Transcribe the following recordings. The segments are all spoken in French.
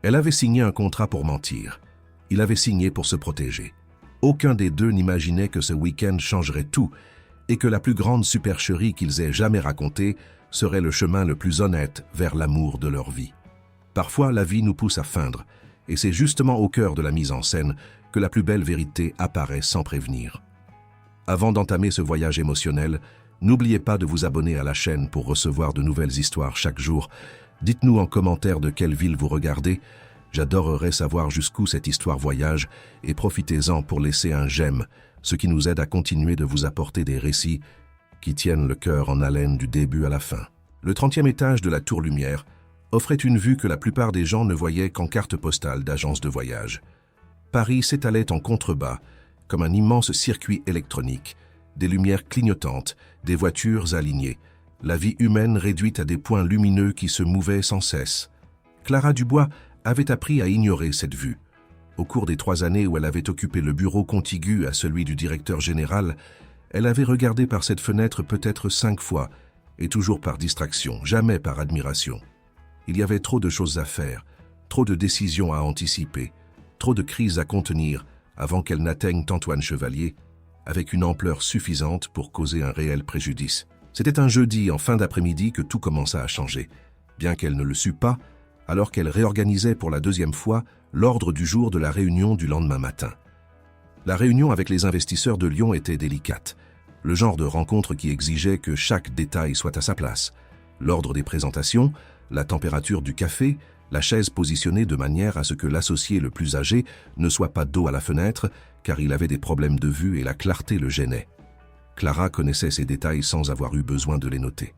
Elle avait signé un contrat pour mentir. Il avait signé pour se protéger. Aucun des deux n'imaginait que ce week-end changerait tout et que la plus grande supercherie qu'ils aient jamais racontée serait le chemin le plus honnête vers l'amour de leur vie. Parfois, la vie nous pousse à feindre, et c'est justement au cœur de la mise en scène que la plus belle vérité apparaît sans prévenir. Avant d'entamer ce voyage émotionnel, n'oubliez pas de vous abonner à la chaîne pour recevoir de nouvelles histoires chaque jour. Dites-nous en commentaire de quelle ville vous regardez. J'adorerais savoir jusqu'où cette histoire voyage et profitez-en pour laisser un j'aime, ce qui nous aide à continuer de vous apporter des récits qui tiennent le cœur en haleine du début à la fin. Le 30e étage de la Tour Lumière offrait une vue que la plupart des gens ne voyaient qu'en carte postale d'agence de voyage. Paris s'étalait en contrebas, comme un immense circuit électronique, des lumières clignotantes, des voitures alignées, la vie humaine réduite à des points lumineux qui se mouvaient sans cesse. Clara Dubois avait appris à ignorer cette vue. Au cours des 3 années où elle avait occupé le bureau contigu à celui du directeur général, elle avait regardé par cette fenêtre peut-être 5 fois, et toujours par distraction, jamais par admiration. Il y avait trop de choses à faire, trop de décisions à anticiper, trop de crises à contenir avant qu'elles n'atteignent Antoine Chevalier, avec une ampleur suffisante pour causer un réel préjudice. C'était un jeudi en fin d'après-midi que tout commença à changer, bien qu'elle ne le sût pas, alors qu'elle réorganisait pour la 2e fois l'ordre du jour de la réunion du lendemain matin. La réunion avec les investisseurs de Lyon était délicate, le genre de rencontre qui exigeait que chaque détail soit à sa place. L'ordre des présentations, la température du café, la chaise positionnée de manière à ce que l'associé le plus âgé ne soit pas dos à la fenêtre, car il avait des problèmes de vue et la clarté le gênait. Clara connaissait ces détails sans avoir eu besoin de les noter.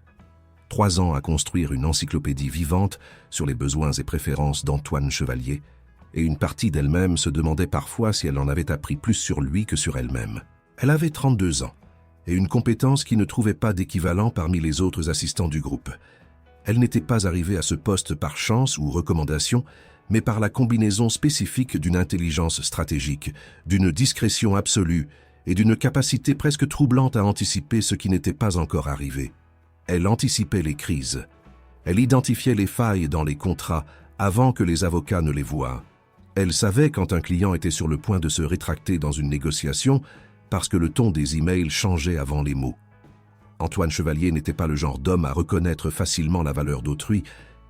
3 ans à construire une encyclopédie vivante sur les besoins et préférences d'Antoine Chevalier, et une partie d'elle-même se demandait parfois si elle en avait appris plus sur lui que sur elle-même. Elle avait 32 ans, et une compétence qui ne trouvait pas d'équivalent parmi les autres assistants du groupe. Elle n'était pas arrivée à ce poste par chance ou recommandation, mais par la combinaison spécifique d'une intelligence stratégique, d'une discrétion absolue et d'une capacité presque troublante à anticiper ce qui n'était pas encore arrivé. Elle anticipait les crises. Elle identifiait les failles dans les contrats avant que les avocats ne les voient. Elle savait quand un client était sur le point de se rétracter dans une négociation parce que le ton des emails changeait avant les mots. Antoine Chevalier n'était pas le genre d'homme à reconnaître facilement la valeur d'autrui,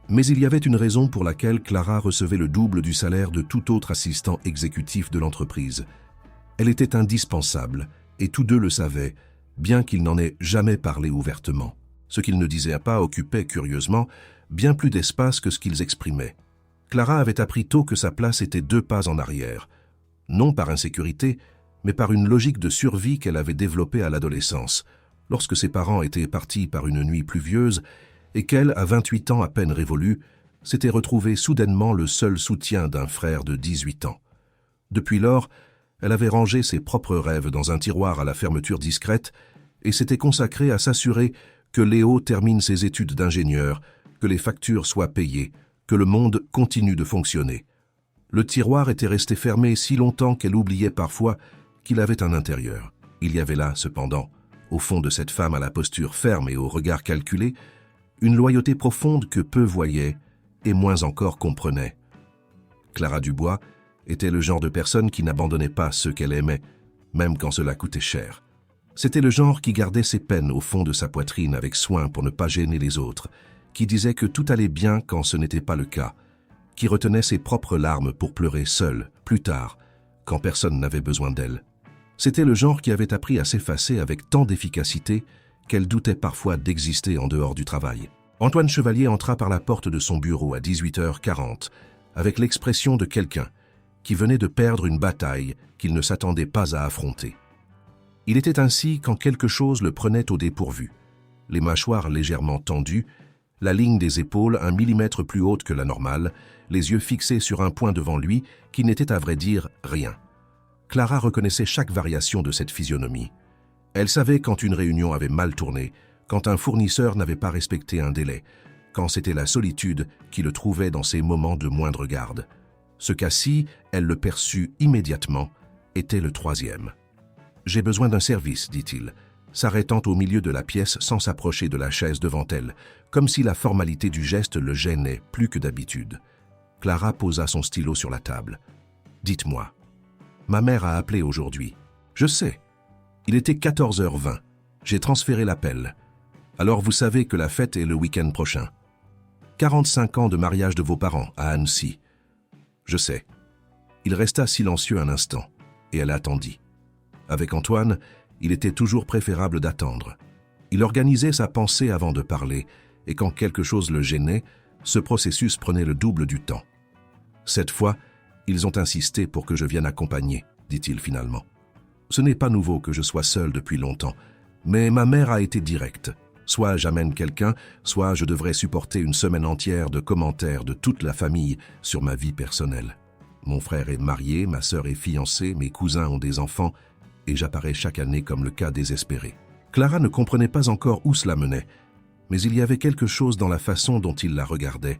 mais il y avait une raison pour laquelle Clara recevait le double du salaire de tout autre assistant exécutif de l'entreprise. Elle était indispensable, et tous deux le savaient, bien qu'ils n'en aient jamais parlé ouvertement. Ce qu'ils ne disaient pas occupait, curieusement, bien plus d'espace que ce qu'ils exprimaient. Clara avait appris tôt que sa place était 2 pas en arrière, non par insécurité, mais par une logique de survie qu'elle avait développée à l'adolescence, lorsque ses parents étaient partis par une nuit pluvieuse et qu'elle, à 28 ans à peine révolue, s'était retrouvée soudainement le seul soutien d'un frère de 18 ans. Depuis lors, elle avait rangé ses propres rêves dans un tiroir à la fermeture discrète et s'était consacrée à s'assurer que Léo termine ses études d'ingénieur, que les factures soient payées, que le monde continue de fonctionner. Le tiroir était resté fermé si longtemps qu'elle oubliait parfois qu'il avait un intérieur. Il y avait là, cependant, au fond de cette femme à la posture ferme et au regard calculé, une loyauté profonde que peu voyaient et moins encore comprenaient. Clara Dubois était le genre de personne qui n'abandonnait pas ceux qu'elle aimait, même quand cela coûtait cher. C'était le genre qui gardait ses peines au fond de sa poitrine avec soin pour ne pas gêner les autres, qui disait que tout allait bien quand ce n'était pas le cas, qui retenait ses propres larmes pour pleurer seule, plus tard, quand personne n'avait besoin d'elle. C'était le genre qui avait appris à s'effacer avec tant d'efficacité qu'elle doutait parfois d'exister en dehors du travail. Antoine Chevalier entra par la porte de son bureau à 18h40, avec l'expression de quelqu'un qui venait de perdre une bataille qu'il ne s'attendait pas à affronter. Il était ainsi quand quelque chose le prenait au dépourvu. Les mâchoires légèrement tendues, la ligne des épaules 1 millimètre plus haute que la normale, les yeux fixés sur un point devant lui qui n'était à vrai dire rien. Clara reconnaissait chaque variation de cette physionomie. Elle savait quand une réunion avait mal tourné, quand un fournisseur n'avait pas respecté un délai, quand c'était la solitude qui le trouvait dans ses moments de moindre garde. Ce cas-ci, elle le perçut immédiatement, était le 3e. « J'ai besoin d'un service, dit-il, s'arrêtant au milieu de la pièce sans s'approcher de la chaise devant elle, comme si la formalité du geste le gênait plus que d'habitude. Clara posa son stylo sur la table. « Dites-moi. Ma mère a appelé aujourd'hui. Je sais. Il était 14h20. J'ai transféré l'appel. Alors vous savez que la fête est le week-end prochain. 45 ans de mariage de vos parents à Annecy. Je sais. » Il resta silencieux un instant, et elle attendit. Avec Antoine, il était toujours préférable d'attendre. Il organisait sa pensée avant de parler, et quand quelque chose le gênait, ce processus prenait le double du temps. « Cette fois, ils ont insisté pour que je vienne accompagner, dit-il finalement. Ce n'est pas nouveau que je sois seul depuis longtemps, mais ma mère a été directe. Soit j'amène quelqu'un, soit je devrais supporter une semaine entière de commentaires de toute la famille sur ma vie personnelle. Mon frère est marié, ma sœur est fiancée, mes cousins ont des enfants, et j'apparais chaque année comme le cas désespéré. » Clara ne comprenait pas encore où cela menait, mais il y avait quelque chose dans la façon dont il la regardait,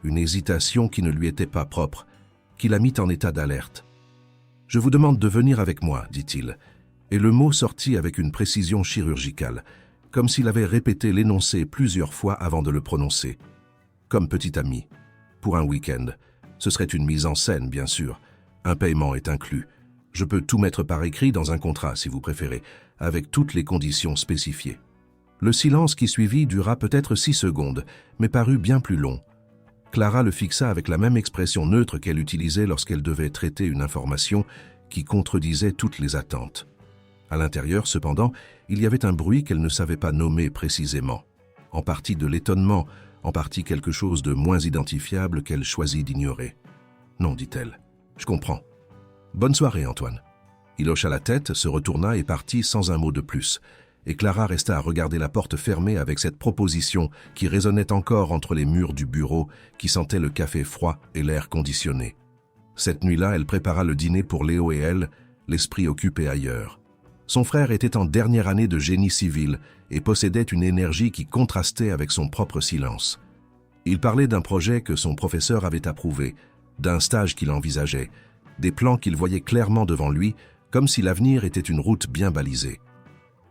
une hésitation qui ne lui était pas propre, qui la mit en état d'alerte. « Je vous demande de venir avec moi, dit-il, et le mot sortit avec une précision chirurgicale, comme s'il avait répété l'énoncé plusieurs fois avant de le prononcer. Comme petit ami, pour un week-end. Ce serait une mise en scène, bien sûr. Un paiement est inclus. Je peux tout mettre par écrit dans un contrat, si vous préférez, avec toutes les conditions spécifiées. » Le silence qui suivit dura peut-être 6 secondes, mais parut bien plus long. Clara le fixa avec la même expression neutre qu'elle utilisait lorsqu'elle devait traiter une information qui contredisait toutes les attentes. À l'intérieur, cependant, il y avait un bruit qu'elle ne savait pas nommer précisément. En partie de l'étonnement, en partie quelque chose de moins identifiable qu'elle choisit d'ignorer. « Non, dit-elle, je comprends. Bonne soirée, Antoine. » Il hocha la tête, se retourna et partit sans un mot de plus. Et Clara resta à regarder la porte fermée avec cette proposition qui résonnait encore entre les murs du bureau, qui sentait le café froid et l'air conditionné. Cette nuit-là, elle prépara le dîner pour Léo et elle, l'esprit occupé ailleurs. Son frère était en dernière année de génie civil et possédait une énergie qui contrastait avec son propre silence. Il parlait d'un projet que son professeur avait approuvé, d'un stage qu'il envisageait, des plans qu'il voyait clairement devant lui, comme si l'avenir était une route bien balisée.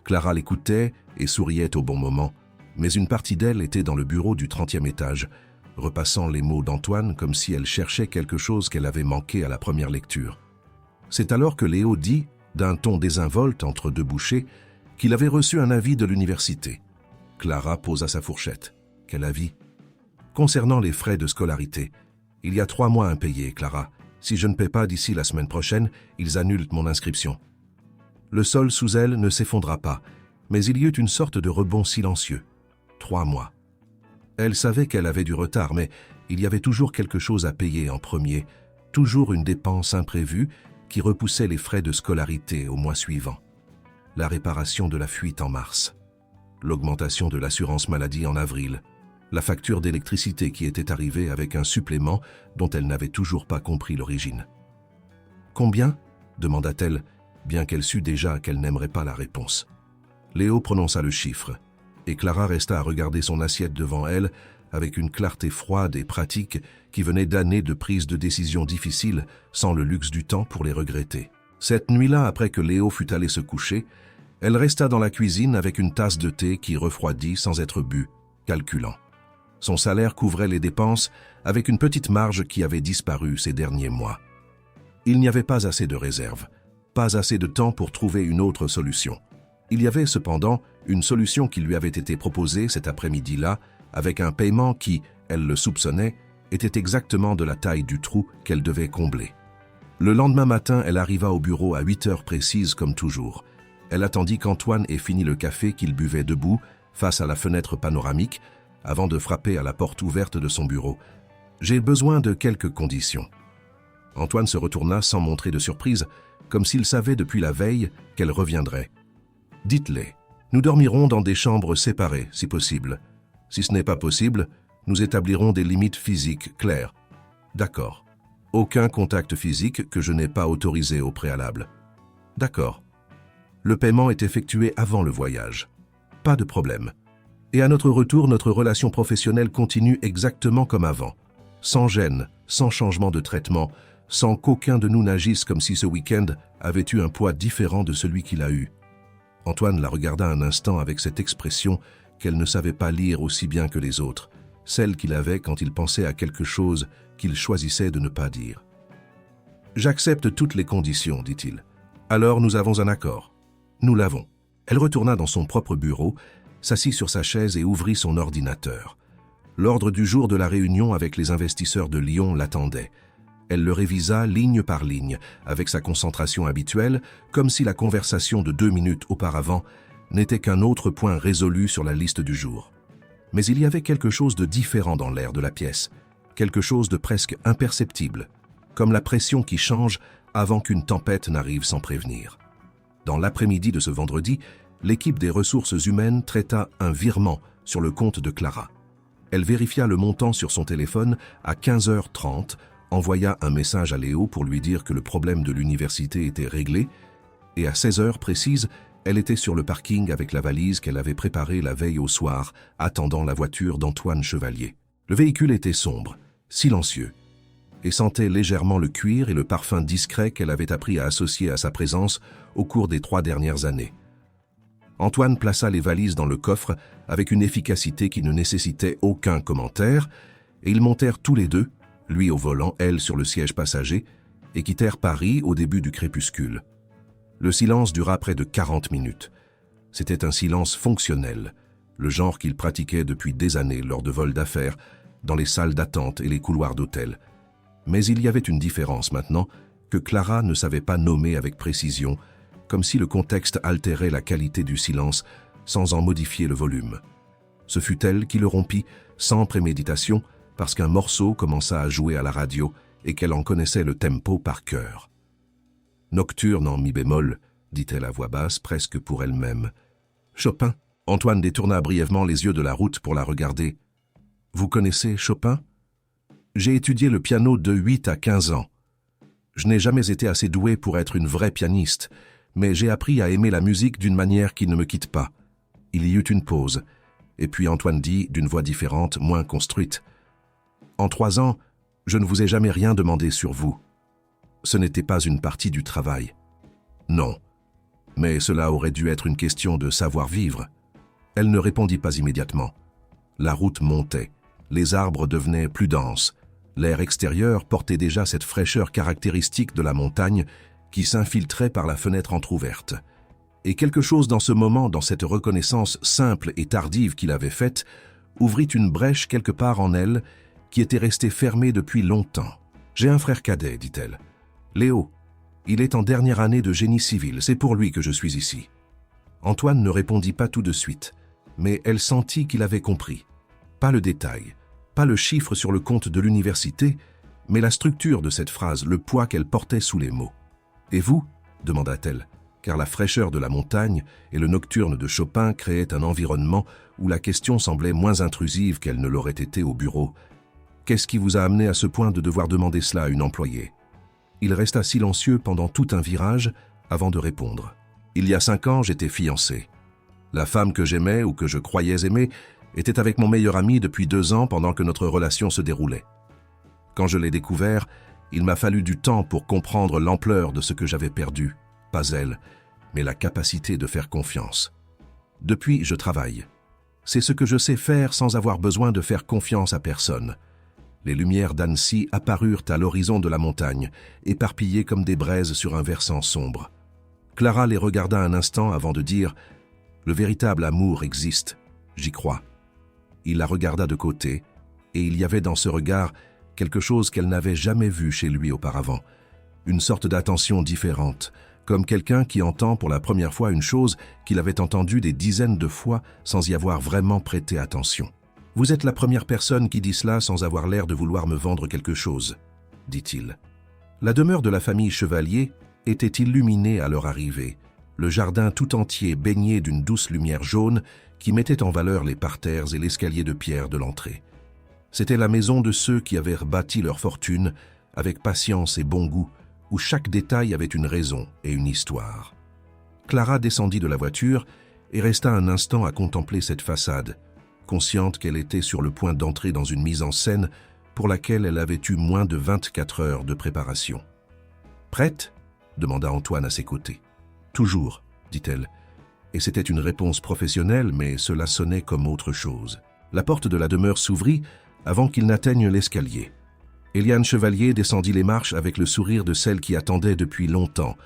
Clara l'écoutait et souriait au bon moment, mais une partie d'elle était dans le bureau du 30e étage, repassant les mots d'Antoine comme si elle cherchait quelque chose qu'elle avait manqué à la première lecture. C'est alors que Léo dit, d'un ton désinvolte entre deux bouchées, qu'il avait reçu un avis de l'université. Clara posa sa fourchette. « Quel avis ?»« Concernant les frais de scolarité. Il y a 3 mois impayés, Clara. Si je ne paie pas d'ici la semaine prochaine, ils annulent mon inscription. » Le sol sous elle ne s'effondra pas, mais il y eut une sorte de rebond silencieux. 3 mois. Elle savait qu'elle avait du retard, mais il y avait toujours quelque chose à payer en premier, toujours une dépense imprévue qui repoussait les frais de scolarité au mois suivant. La réparation de la fuite en mars, l'augmentation de l'assurance maladie en avril, la facture d'électricité qui était arrivée avec un supplément dont elle n'avait toujours pas compris l'origine. « Combien ?» demanda-t-elle, bien qu'elle sût déjà qu'elle n'aimerait pas la réponse. Léo prononça le chiffre, et Clara resta à regarder son assiette devant elle avec une clarté froide et pratique qui venait d'années de prise de décision difficiles sans le luxe du temps pour les regretter. Cette nuit-là, après que Léo fut allé se coucher, elle resta dans la cuisine avec une tasse de thé qui refroidit sans être bu, calculant. Son salaire couvrait les dépenses avec une petite marge qui avait disparu ces derniers mois. Il n'y avait pas assez de réserve, pas assez de temps pour trouver une autre solution. Il y avait cependant une solution qui lui avait été proposée cet après-midi-là, avec un paiement qui, elle le soupçonnait, était exactement de la taille du trou qu'elle devait combler. Le lendemain matin, elle arriva au bureau à 8 heures précises comme toujours. Elle attendit qu'Antoine ait fini le café qu'il buvait debout, face à la fenêtre panoramique, avant de frapper à la porte ouverte de son bureau. « J'ai besoin de quelques conditions. » Antoine se retourna sans montrer de surprise, comme s'il savait depuis la veille qu'elle reviendrait. « Dites-les, nous dormirons dans des chambres séparées, si possible. Si ce n'est pas possible, nous établirons des limites physiques claires. D'accord. Aucun contact physique que je n'ai pas autorisé au préalable. D'accord. Le paiement est effectué avant le voyage. Pas de problème. Et à notre retour, notre relation professionnelle continue exactement comme avant. Sans gêne, sans changement de traitement, sans qu'aucun de nous n'agisse comme si ce week-end avait eu un poids différent de celui qu'il a eu. » Antoine la regarda un instant avec cette expression qu'elle ne savait pas lire aussi bien que les autres, celle qu'il avait quand il pensait à quelque chose qu'il choisissait de ne pas dire. « J'accepte toutes les conditions, dit-il. Alors nous avons un accord. » Nous l'avons. Elle retourna dans son propre bureau, s'assit sur sa chaise et ouvrit son ordinateur. L'ordre du jour de la réunion avec les investisseurs de Lyon l'attendait. Elle le révisa ligne par ligne, avec sa concentration habituelle, comme si la conversation de 2 minutes auparavant n'était qu'un autre point résolu sur la liste du jour. Mais il y avait quelque chose de différent dans l'air de la pièce, quelque chose de presque imperceptible, comme la pression qui change avant qu'une tempête n'arrive sans prévenir. Dans l'après-midi de ce vendredi, l'équipe des ressources humaines traita un virement sur le compte de Clara. Elle vérifia le montant sur son téléphone à 15h30, envoya un message à Léo pour lui dire que le problème de l'université était réglé, et à 16h précises, elle était sur le parking avec la valise qu'elle avait préparée la veille au soir, attendant la voiture d'Antoine Chevalier. Le véhicule était sombre, silencieux, et sentait légèrement le cuir et le parfum discret qu'elle avait appris à associer à sa présence au cours des 3 dernières années. Antoine plaça les valises dans le coffre avec une efficacité qui ne nécessitait aucun commentaire, et ils montèrent tous les deux, lui au volant, elle sur le siège passager, et quittèrent Paris au début du crépuscule. Le silence dura près de 40 minutes. C'était un silence fonctionnel, le genre qu'il pratiquait depuis des années lors de vols d'affaires, dans les salles d'attente et les couloirs d'hôtel. Mais il y avait une différence maintenant que Clara ne savait pas nommer avec précision, comme si le contexte altérait la qualité du silence sans en modifier le volume. Ce fut elle qui le rompit, sans préméditation, parce qu'un morceau commença à jouer à la radio et qu'elle en connaissait le tempo par cœur. « Nocturne en mi bémol », dit-elle à voix basse, presque pour elle-même. « Chopin ?» Antoine détourna brièvement les yeux de la route pour la regarder. « Vous connaissez Chopin ?»« J'ai étudié le piano de 8 à 15 ans. Je n'ai jamais été assez doué pour être une vraie pianiste, mais j'ai appris à aimer la musique d'une manière qui ne me quitte pas. » Il y eut une pause, et puis Antoine dit, d'une voix différente, moins construite. « En 3 ans, je ne vous ai jamais rien demandé sur vous. Ce n'était pas une partie du travail. » « Non, mais cela aurait dû être une question de savoir-vivre. » Elle ne répondit pas immédiatement. La route montait, les arbres devenaient plus denses, l'air extérieur portait déjà cette fraîcheur caractéristique de la montagne qui s'infiltrait par la fenêtre entr'ouverte. Et quelque chose dans ce moment, dans cette reconnaissance simple et tardive qu'il avait faite, ouvrit une brèche quelque part en elle qui était restée fermée depuis longtemps. « J'ai un frère cadet, dit-elle. Léo. Il est en dernière année de génie civil, c'est pour lui que je suis ici. » Antoine ne répondit pas tout de suite, mais elle sentit qu'il avait compris. Pas le détail, pas le chiffre sur le compte de l'université, mais la structure de cette phrase, le poids qu'elle portait sous les mots. « Et vous ?» demanda-t-elle, car la fraîcheur de la montagne et le nocturne de Chopin créaient un environnement où la question semblait moins intrusive qu'elle ne l'aurait été au bureau. « Qu'est-ce qui vous a amené à ce point de devoir demander cela à une employée ?» Il resta silencieux pendant tout un virage avant de répondre. « Il y a 5 ans, j'étais fiancé. La femme que j'aimais ou que je croyais aimer était avec mon meilleur ami depuis 2 ans pendant que notre relation se déroulait. Quand je l'ai découvert, il m'a fallu du temps pour comprendre l'ampleur de ce que j'avais perdu, pas elle, mais la capacité de faire confiance. Depuis, je travaille. C'est ce que je sais faire sans avoir besoin de faire confiance à personne. » Les lumières d'Annecy apparurent à l'horizon de la montagne, éparpillées comme des braises sur un versant sombre. Clara les regarda un instant avant de dire « Le véritable amour existe, j'y crois. » Il la regarda de côté, et il y avait dans ce regard quelque chose qu'elle n'avait jamais vu chez lui auparavant, une sorte d'attention différente, comme quelqu'un qui entend pour la première fois une chose qu'il avait entendue des dizaines de fois sans y avoir vraiment prêté attention. « Vous êtes la première personne qui dit cela sans avoir l'air de vouloir me vendre quelque chose, » dit-il. La demeure de la famille Chevalier était illuminée à leur arrivée, le jardin tout entier baigné d'une douce lumière jaune qui mettait en valeur les parterres et l'escalier de pierre de l'entrée. C'était la maison de ceux qui avaient bâti leur fortune avec patience et bon goût, où chaque détail avait une raison et une histoire. Clara descendit de la voiture et resta un instant à contempler cette façade, consciente qu'elle était sur le point d'entrer dans une mise en scène pour laquelle elle avait eu moins de 24 heures de préparation. « Prête ?» demanda Antoine à ses côtés. « Toujours », dit-elle, et c'était une réponse professionnelle, mais cela sonnait comme autre chose. La porte de la demeure s'ouvrit avant qu'il n'atteigne l'escalier. Eliane Chevalier descendit les marches avec le sourire de celle qui attendait depuis longtemps,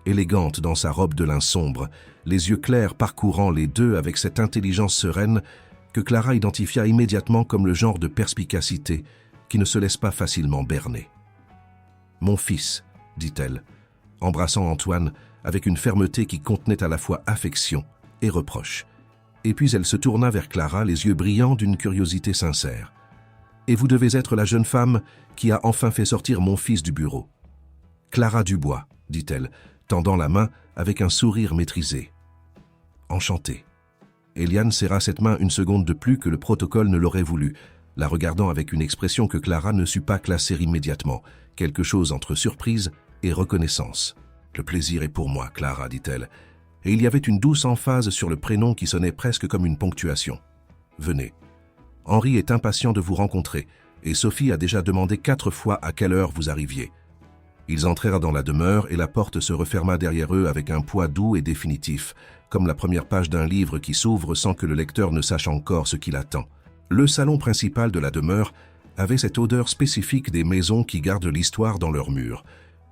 élégante dans sa robe de lin sombre, les yeux clairs parcourant les deux avec cette intelligence sereine que Clara identifia immédiatement comme le genre de perspicacité qui ne se laisse pas facilement berner. « Mon fils », dit-elle, embrassant Antoine avec une fermeté qui contenait à la fois affection et reproche. Et puis elle se tourna vers Clara, les yeux brillants d'une curiosité sincère. « Et vous devez être la jeune femme qui a enfin fait sortir mon fils du bureau. »« Clara Dubois », dit-elle, tendant la main avec un sourire maîtrisé. « Enchantée. » Eliane serra cette main une seconde de plus que le protocole ne l'aurait voulu, la regardant avec une expression que Clara ne sut pas classer immédiatement, quelque chose entre surprise et reconnaissance. « Le plaisir est pour moi, Clara, dit-elle, et il y avait une douce emphase sur le prénom qui sonnait presque comme une ponctuation. « Venez. Henri est impatient de vous rencontrer, et Sophie a déjà demandé 4 fois à quelle heure vous arriviez. » Ils entrèrent dans la demeure et la porte se referma derrière eux avec un poids doux et définitif, comme la première page d'un livre qui s'ouvre sans que le lecteur ne sache encore ce qu'il attend. Le salon principal de la demeure avait cette odeur spécifique des maisons qui gardent l'histoire dans leurs murs.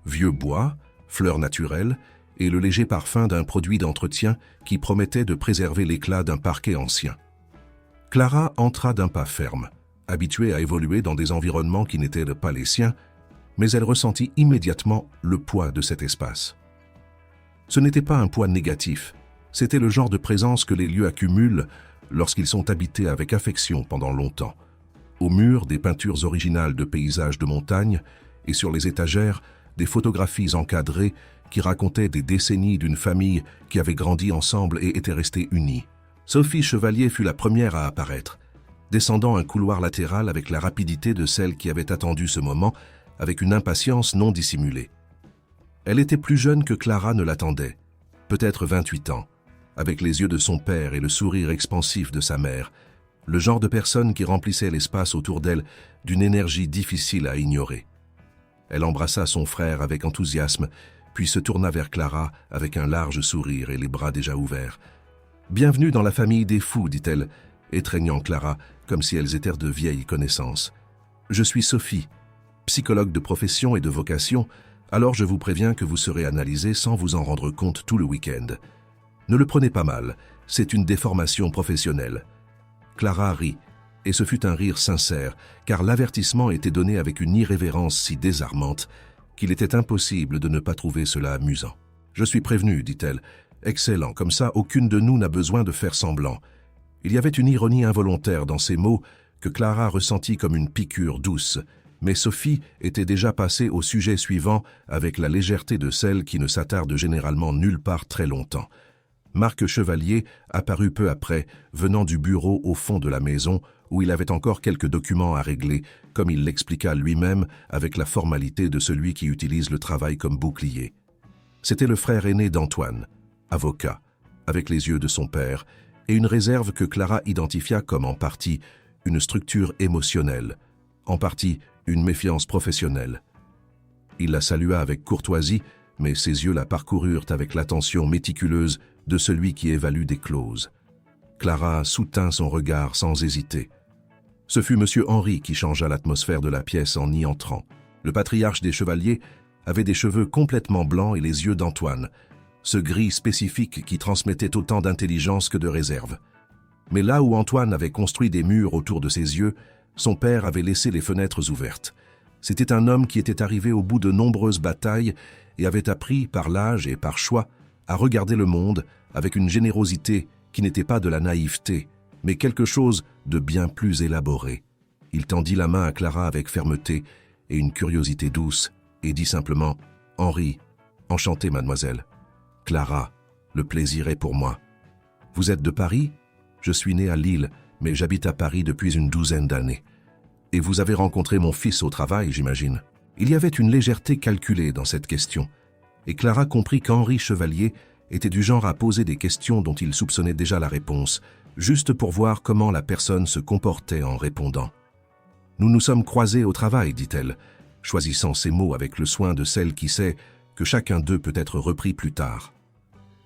Vieux bois, fleurs naturelles et le léger parfum d'un produit d'entretien qui promettait de préserver l'éclat d'un parquet ancien. Clara entra d'un pas ferme, habituée à évoluer dans des environnements qui n'étaient pas les siens, mais elle ressentit immédiatement le poids de cet espace. Ce n'était pas un poids négatif, c'était le genre de présence que les lieux accumulent lorsqu'ils sont habités avec affection pendant longtemps. Au mur, des peintures originales de paysages de montagne et sur les étagères, des photographies encadrées qui racontaient des décennies d'une famille qui avait grandi ensemble et était restée unie. Sophie Chevalier fut la première à apparaître, descendant un couloir latéral avec la rapidité de celle qui avait attendu ce moment, avec une impatience non dissimulée. Elle était plus jeune que Clara ne l'attendait, peut-être 28 ans, avec les yeux de son père et le sourire expansif de sa mère, le genre de personne qui remplissait l'espace autour d'elle d'une énergie difficile à ignorer. Elle embrassa son frère avec enthousiasme, puis se tourna vers Clara avec un large sourire et les bras déjà ouverts. « Bienvenue dans la famille des fous, dit-elle, étreignant Clara comme si elles étaient de vieilles connaissances. « Je suis Sophie, psychologue de profession et de vocation, alors je vous préviens que vous serez analysé sans vous en rendre compte tout le week-end. Ne le prenez pas mal, c'est une déformation professionnelle. » Clara rit, et ce fut un rire sincère, car l'avertissement était donné avec une irrévérence si désarmante qu'il était impossible de ne pas trouver cela amusant. « Je suis prévenue, dit-elle. Excellent, comme ça aucune de nous n'a besoin de faire semblant. » Il y avait une ironie involontaire dans ces mots que Clara ressentit comme une piqûre douce, mais Sophie était déjà passée au sujet suivant avec la légèreté de celle qui ne s'attarde généralement nulle part très longtemps. Marc Chevalier apparut peu après, venant du bureau au fond de la maison, où il avait encore quelques documents à régler, comme il l'expliqua lui-même avec la formalité de celui qui utilise le travail comme bouclier. C'était le frère aîné d'Antoine, avocat, avec les yeux de son père, et une réserve que Clara identifia comme en partie une structure émotionnelle, en partie une méfiance professionnelle. Il la salua avec courtoisie, mais ses yeux la parcoururent avec l'attention méticuleuse de celui qui évalue des clauses. Clara soutint son regard sans hésiter. Ce fut M. Henri qui changea l'atmosphère de la pièce en y entrant. Le patriarche des chevaliers avait des cheveux complètement blancs et les yeux d'Antoine, ce gris spécifique qui transmettait autant d'intelligence que de réserve. Mais là où Antoine avait construit des murs autour de ses yeux, son père avait laissé les fenêtres ouvertes. C'était un homme qui était arrivé au bout de nombreuses batailles et avait appris, par l'âge et par choix, à regarder le monde avec une générosité qui n'était pas de la naïveté, mais quelque chose de bien plus élaboré. Il tendit la main à Clara avec fermeté et une curiosité douce et dit simplement « Henri, enchanté, mademoiselle. »« Clara, le plaisir est pour moi. »« Vous êtes de Paris ? Je suis né à Lille, mais j'habite à Paris depuis une 12aine d'années. Et vous avez rencontré mon fils au travail, j'imagine. » Il y avait une légèreté calculée dans cette question, et Clara comprit qu'Henri Chevalier était du genre à poser des questions dont il soupçonnait déjà la réponse, juste pour voir comment la personne se comportait en répondant. « Nous nous sommes croisés au travail, dit-elle, choisissant ses mots avec le soin de celle qui sait que chacun d'eux peut être repris plus tard. »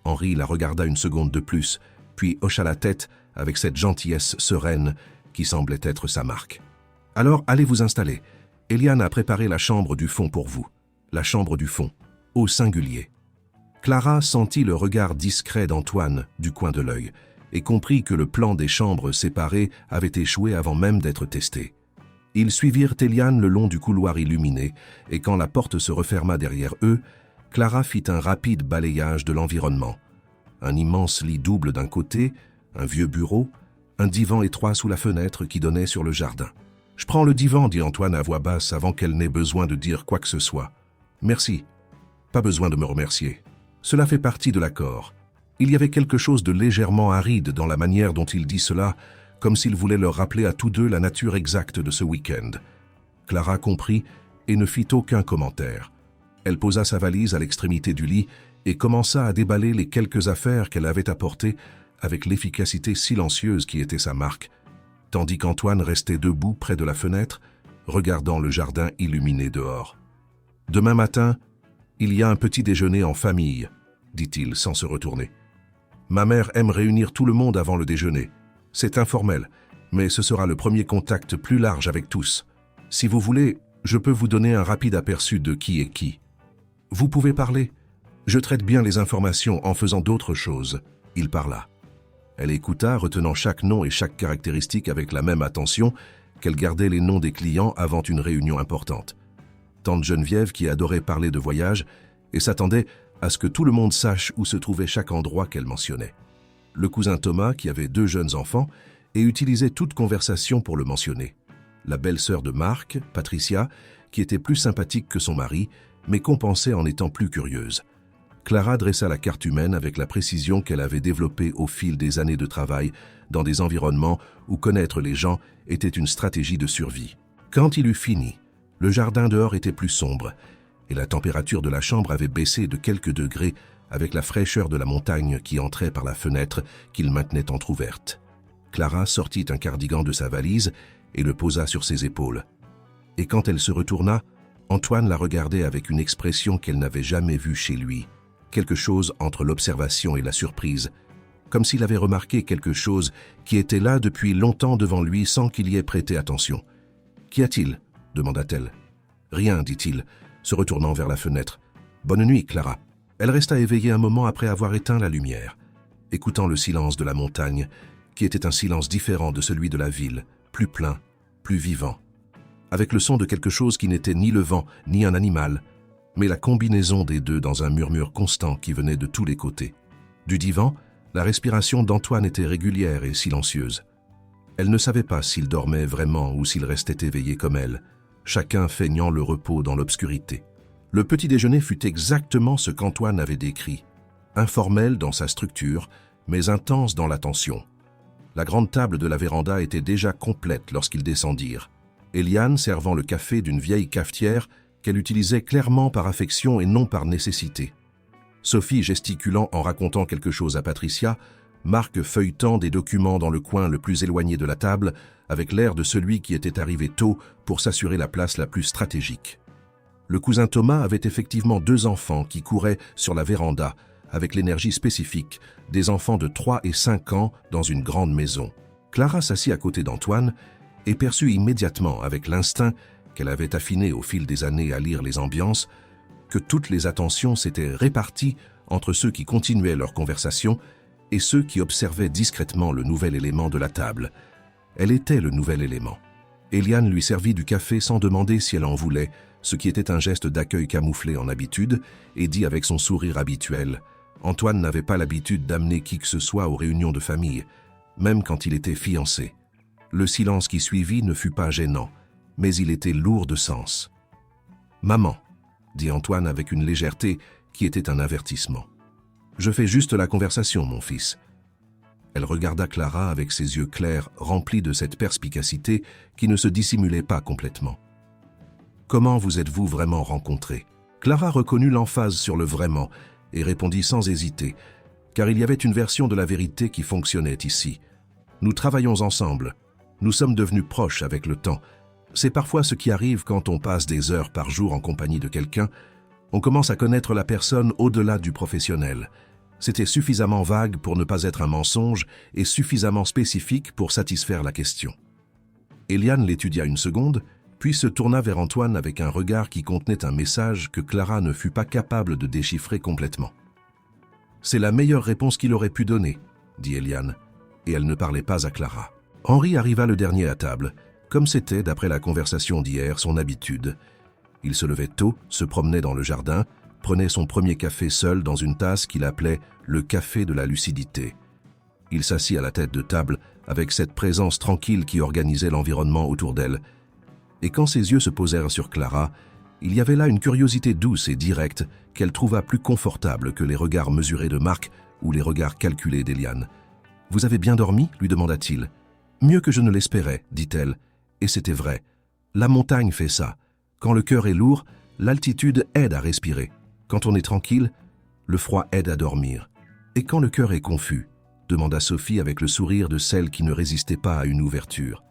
Henri la regarda une seconde de plus, puis hocha la tête avec cette gentillesse sereine qui semblait être sa marque. « Alors, allez vous installer. Eliane a préparé la chambre du fond pour vous. La chambre du fond, au singulier. » Clara sentit le regard discret d'Antoine du coin de l'œil et comprit que le plan des chambres séparées avait échoué avant même d'être testé. Ils suivirent Eliane le long du couloir illuminé et quand la porte se referma derrière eux, Clara fit un rapide balayage de l'environnement. Un immense lit double d'un côté, un vieux bureau, un divan étroit sous la fenêtre qui donnait sur le jardin. « Je prends le divan, dit Antoine à voix basse avant qu'elle n'ait besoin de dire quoi que ce soit. « Merci. Pas besoin de me remercier. Cela fait partie de l'accord. » Il y avait quelque chose de légèrement aride dans la manière dont il dit cela, comme s'il voulait leur rappeler à tous deux la nature exacte de ce week-end. Clara comprit et ne fit aucun commentaire. Elle posa sa valise à l'extrémité du lit et commença à déballer les quelques affaires qu'elle avait apportées avec l'efficacité silencieuse qui était sa marque, tandis qu'Antoine restait debout près de la fenêtre, regardant le jardin illuminé dehors. « Demain matin, il y a un petit déjeuner en famille, » dit-il sans se retourner. « Ma mère aime réunir tout le monde avant le déjeuner. C'est informel, mais ce sera le premier contact plus large avec tous. Si vous voulez, je peux vous donner un rapide aperçu de qui est qui. Vous pouvez parler. Je traite bien les informations en faisant d'autres choses. » Il parla. Elle écouta, retenant chaque nom et chaque caractéristique avec la même attention qu'elle gardait les noms des clients avant une réunion importante. Tante Geneviève, qui adorait parler de voyage, et s'attendait à ce que tout le monde sache où se trouvait chaque endroit qu'elle mentionnait. Le cousin Thomas, qui avait 2 jeunes enfants, et utilisait toute conversation pour le mentionner. La belle-sœur de Marc, Patricia, qui était plus sympathique que son mari, mais compensait en étant plus curieuse. Clara dressa la carte humaine avec la précision qu'elle avait développée au fil des années de travail dans des environnements où connaître les gens était une stratégie de survie. Quand il eut fini, le jardin dehors était plus sombre et la température de la chambre avait baissé de quelques degrés avec la fraîcheur de la montagne qui entrait par la fenêtre qu'il maintenait entr'ouverte. Clara sortit un cardigan de sa valise et le posa sur ses épaules. Et quand elle se retourna, Antoine la regardait avec une expression qu'elle n'avait jamais vue chez lui. Quelque chose entre l'observation et la surprise, comme s'il avait remarqué quelque chose qui était là depuis longtemps devant lui sans qu'il y ait prêté attention. « Qu'y a-t-il » demanda-t-elle. « Rien, dit-il, se retournant vers la fenêtre. « Bonne nuit, Clara. » Elle resta éveillée un moment après avoir éteint la lumière, écoutant le silence de la montagne, qui était un silence différent de celui de la ville, plus plein, plus vivant, avec le son de quelque chose qui n'était ni le vent, ni un animal, mais la combinaison des deux dans un murmure constant qui venait de tous les côtés. Du divan, la respiration d'Antoine était régulière et silencieuse. Elle ne savait pas s'il dormait vraiment ou s'il restait éveillé comme elle, chacun feignant le repos dans l'obscurité. Le petit déjeuner fut exactement ce qu'Antoine avait décrit, informel dans sa structure, mais intense dans l'attention. La grande table de la véranda était déjà complète lorsqu'ils descendirent. Eliane servant le café d'une vieille cafetière qu'elle utilisait clairement par affection et non par nécessité. Sophie gesticulant en racontant quelque chose à Patricia, Marc feuilletant des documents dans le coin le plus éloigné de la table, avec l'air de celui qui était arrivé tôt pour s'assurer la place la plus stratégique. Le cousin Thomas avait effectivement 2 enfants qui couraient sur la véranda, avec l'énergie spécifique des enfants de 3 et 5 ans dans une grande maison. Clara s'assit à côté d'Antoine et perçut immédiatement, avec l'instinct qu'elle avait affiné au fil des années à lire les ambiances, que toutes les attentions s'étaient réparties entre ceux qui continuaient leur conversation et ceux qui observaient discrètement le nouvel élément de la table. Elle était le nouvel élément. Eliane lui servit du café sans demander si elle en voulait, ce qui était un geste d'accueil camouflé en habitude, et dit avec son sourire habituel. Antoine n'avait pas l'habitude d'amener qui que ce soit aux réunions de famille, même quand il était fiancé. Le silence qui suivit ne fut pas gênant, mais il était lourd de sens. « Maman », dit Antoine avec une légèreté qui était un avertissement. « Je fais juste la conversation, mon fils. » Elle regarda Clara avec ses yeux clairs remplis de cette perspicacité qui ne se dissimulait pas complètement. « Comment vous êtes-vous vraiment rencontrés ?» Clara reconnut l'emphase sur le « vraiment » et répondit sans hésiter, car il y avait une version de la vérité qui fonctionnait ici. « Nous travaillons ensemble. Nous sommes devenus proches avec le temps. C'est parfois ce qui arrive quand on passe des heures par jour en compagnie de quelqu'un. On commence à connaître la personne au-delà du professionnel. C'était suffisamment vague pour ne pas être un mensonge et suffisamment spécifique pour satisfaire la question. Eliane l'étudia une seconde, puis se tourna vers Antoine avec un regard qui contenait un message que Clara ne fut pas capable de déchiffrer complètement. « C'est la meilleure réponse qu'il aurait pu donner, » dit Eliane, et elle ne parlait pas à Clara. Henri arriva le dernier à table, comme c'était, d'après la conversation d'hier, son habitude. Il se levait tôt, se promenait dans le jardin, prenait son premier café seul dans une tasse qu'il appelait le café de la lucidité. Il s'assit à la tête de table avec cette présence tranquille qui organisait l'environnement autour d'elle. Et quand ses yeux se posèrent sur Clara, il y avait là une curiosité douce et directe qu'elle trouva plus confortable que les regards mesurés de Marc ou les regards calculés d'Eliane. « Vous avez bien dormi ?» lui demanda-t-il. « Mieux que je ne l'espérais, dit-elle. Et c'était vrai. La montagne fait ça. Quand le cœur est lourd, l'altitude aide à respirer. Quand on est tranquille, le froid aide à dormir. Et quand le cœur est confus, demanda Sophie avec le sourire de celle qui ne résistait pas à une ouverture.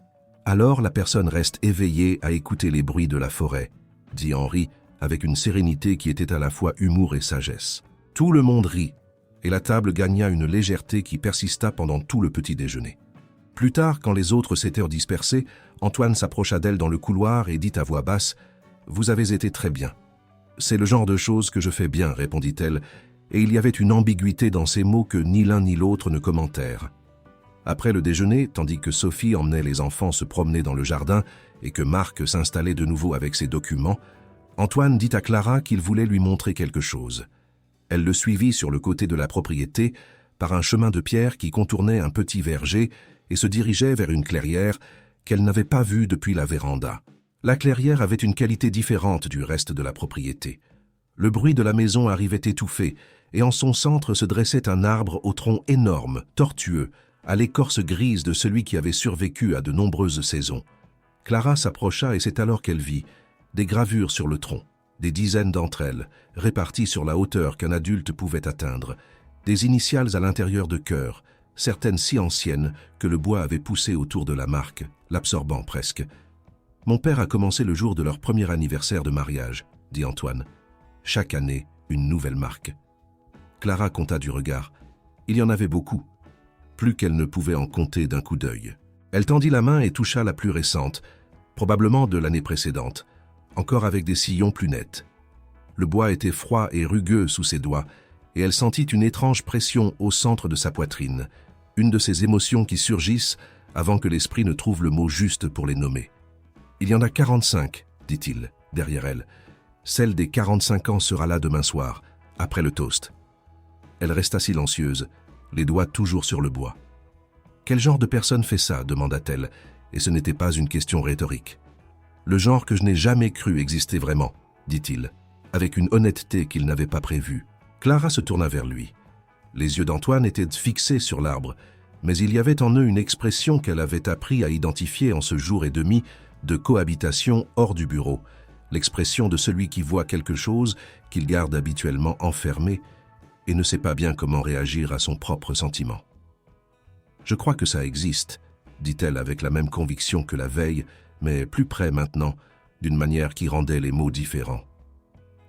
Alors la personne reste éveillée à écouter les bruits de la forêt, dit Henri avec une sérénité qui était à la fois humour et sagesse. Tout le monde rit, et la table gagna une légèreté qui persista pendant tout le petit déjeuner. Plus tard, quand les autres s'étaient dispersés, Antoine s'approcha d'elle dans le couloir et dit à voix basse « Vous avez été très bien. »« C'est le genre de choses que je fais bien, » répondit-elle, et il y avait une ambiguïté dans ces mots que ni l'un ni l'autre ne commentèrent. Après le déjeuner, tandis que Sophie emmenait les enfants se promener dans le jardin et que Marc s'installait de nouveau avec ses documents, Antoine dit à Clara qu'il voulait lui montrer quelque chose. Elle le suivit sur le côté de la propriété par un chemin de pierre qui contournait un petit verger et se dirigeait vers une clairière qu'elle n'avait pas vue depuis la véranda. La clairière avait une qualité différente du reste de la propriété. Le bruit de la maison arrivait étouffé, et en son centre se dressait un arbre au tronc énorme, tortueux, à l'écorce grise de celui qui avait survécu à de nombreuses saisons. Clara s'approcha et c'est alors qu'elle vit des gravures sur le tronc, des dizaines d'entre elles, réparties sur la hauteur qu'un adulte pouvait atteindre, des initiales à l'intérieur de cœurs, certaines si anciennes que le bois avait poussé autour de la marque, l'absorbant presque. « Mon père a commencé le jour de leur premier anniversaire de mariage, » dit Antoine. « Chaque année, une nouvelle marque. » Clara compta du regard. Il y en avait beaucoup, plus qu'elle ne pouvait en compter d'un coup d'œil. Elle tendit la main et toucha la plus récente, probablement de l'année précédente, encore avec des sillons plus nets. Le bois était froid et rugueux sous ses doigts, et elle sentit une étrange pression au centre de sa poitrine, une de ces émotions qui surgissent avant que l'esprit ne trouve le mot juste pour les nommer. « Il y en a 45, dit-il, derrière elle. Celle des 45 ans sera là demain soir, après le toast. » Elle resta silencieuse, les doigts toujours sur le bois. « Quel genre de personne fait ça ?» demanda-t-elle, et ce n'était pas une question rhétorique. « Le genre que je n'ai jamais cru exister vraiment, » dit-il, avec une honnêteté qu'il n'avait pas prévue. Clara se tourna vers lui. Les yeux d'Antoine étaient fixés sur l'arbre, mais il y avait en eux une expression qu'elle avait appris à identifier en ce jour et demi de cohabitation hors du bureau, l'expression de celui qui voit quelque chose qu'il garde habituellement enfermé et ne sait pas bien comment réagir à son propre sentiment. « Je crois que ça existe, » dit-elle avec la même conviction que la veille, mais plus près maintenant, d'une manière qui rendait les mots différents.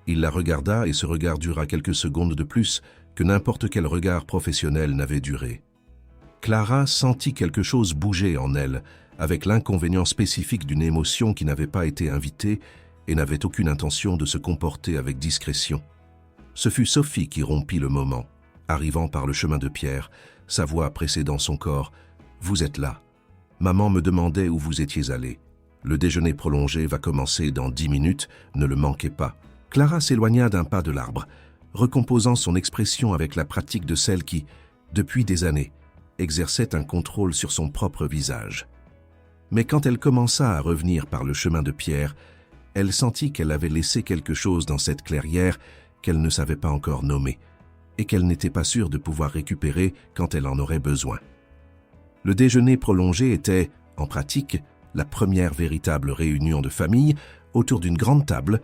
Il la regarda et ce regard dura quelques secondes de plus que n'importe quel regard professionnel n'avait duré. Clara sentit quelque chose bouger en elle, avec l'inconvénient spécifique d'une émotion qui n'avait pas été invitée et n'avait aucune intention de se comporter avec discrétion. Ce fut Sophie qui rompit le moment, arrivant par le chemin de pierre, sa voix précédant son corps. « Vous êtes là. Maman me demandait où vous étiez allé. Le déjeuner prolongé va commencer dans 10 minutes, ne le manquez pas. » Clara s'éloigna d'un pas de l'arbre, recomposant son expression avec la pratique de celle qui, depuis des années, exerçait un contrôle sur son propre visage. Mais quand elle commença à revenir par le chemin de pierre, elle sentit qu'elle avait laissé quelque chose dans cette clairière qu'elle ne savait pas encore nommer, et qu'elle n'était pas sûre de pouvoir récupérer quand elle en aurait besoin. Le déjeuner prolongé était, en pratique, la première véritable réunion de famille autour d'une grande table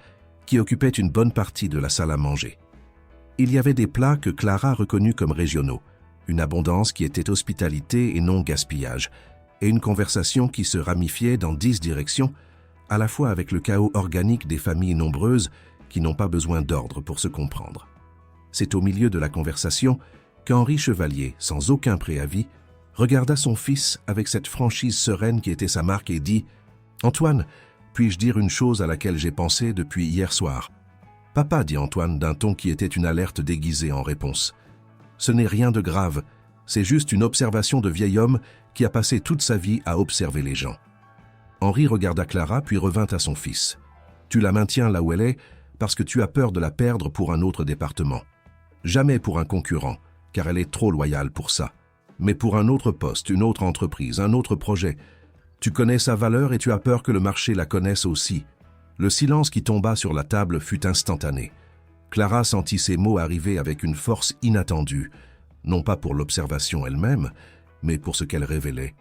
qui occupait une bonne partie de la salle à manger. Il y avait des plats que Clara reconnut comme régionaux, une abondance qui était hospitalité et non gaspillage, et une conversation qui se ramifiait dans 10 directions, à la fois avec le chaos organique des familles nombreuses qui n'ont pas besoin d'ordre pour se comprendre. C'est au milieu de la conversation qu'Henri Chevalier, sans aucun préavis, regarda son fils avec cette franchise sereine qui était sa marque et dit « Antoine, puis-je dire une chose à laquelle j'ai pensé depuis hier soir ?» « Papa, dit Antoine d'un ton qui était une alerte déguisée en réponse. « Ce n'est rien de grave, c'est juste une observation de vieil homme qui a passé toute sa vie à observer les gens. » Henri regarda Clara puis revint à son fils. « Tu la maintiens là où elle est parce que tu as peur de la perdre pour un autre département. Jamais pour un concurrent, car elle est trop loyale pour ça. Mais pour un autre poste, une autre entreprise, un autre projet. Tu connais sa valeur et tu as peur que le marché la connaisse aussi. » Le silence qui tomba sur la table fut instantané. Clara sentit ces mots arriver avec une force inattendue, non pas pour l'observation elle-même, mais pour ce qu'elle révélait.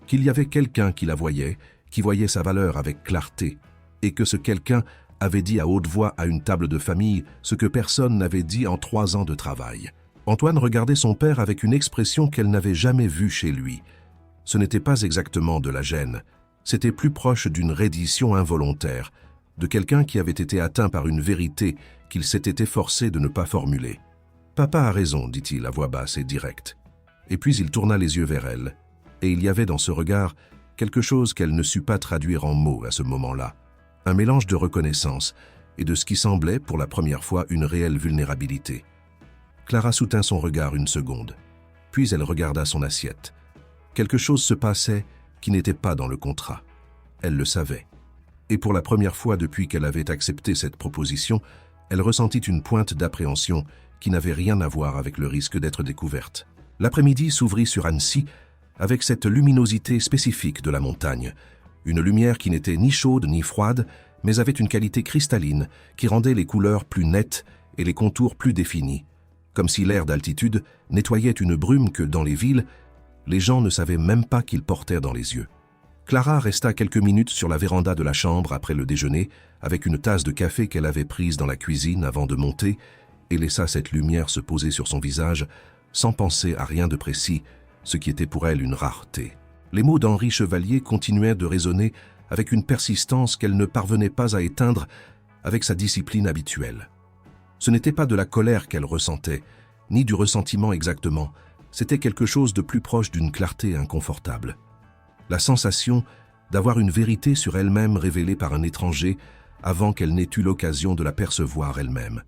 Qu'il y avait quelqu'un qui la voyait, qui voyait sa valeur avec clarté, et que ce quelqu'un avait dit à haute voix à une table de famille ce que personne n'avait dit en 3 ans de travail. Antoine regardait son père avec une expression qu'elle n'avait jamais vue chez lui. Ce n'était pas exactement de la gêne, c'était plus proche d'une reddition involontaire, de quelqu'un qui avait été atteint par une vérité qu'il s'était efforcé de ne pas formuler. « Papa a raison, dit-il à voix basse et directe. » Et puis il tourna les yeux vers elle, et il y avait dans ce regard quelque chose qu'elle ne sut pas traduire en mots à ce moment-là, un mélange de reconnaissance et de ce qui semblait, pour la première fois, une réelle vulnérabilité. Clara soutint son regard une seconde, puis elle regarda son assiette. Quelque chose se passait qui n'était pas dans le contrat. Elle le savait. Et pour la première fois depuis qu'elle avait accepté cette proposition, elle ressentit une pointe d'appréhension qui n'avait rien à voir avec le risque d'être découverte. L'après-midi s'ouvrit sur Annecy avec cette luminosité spécifique de la montagne, une lumière qui n'était ni chaude ni froide, mais avait une qualité cristalline qui rendait les couleurs plus nettes et les contours plus définis, comme si l'air d'altitude nettoyait une brume que, dans les villes, les gens ne savaient même pas qu'ils portaient dans les yeux. Clara resta quelques minutes sur la véranda de la chambre après le déjeuner, avec une tasse de café qu'elle avait prise dans la cuisine avant de monter, et laissa cette lumière se poser sur son visage, sans penser à rien de précis, ce qui était pour elle une rareté. Les mots d'Henri Chevalier continuaient de résonner avec une persistance qu'elle ne parvenait pas à éteindre avec sa discipline habituelle. Ce n'était pas de la colère qu'elle ressentait, ni du ressentiment exactement, c'était quelque chose de plus proche d'une clarté inconfortable. La sensation d'avoir une vérité sur elle-même révélée par un étranger avant qu'elle n'ait eu l'occasion de la percevoir elle-même.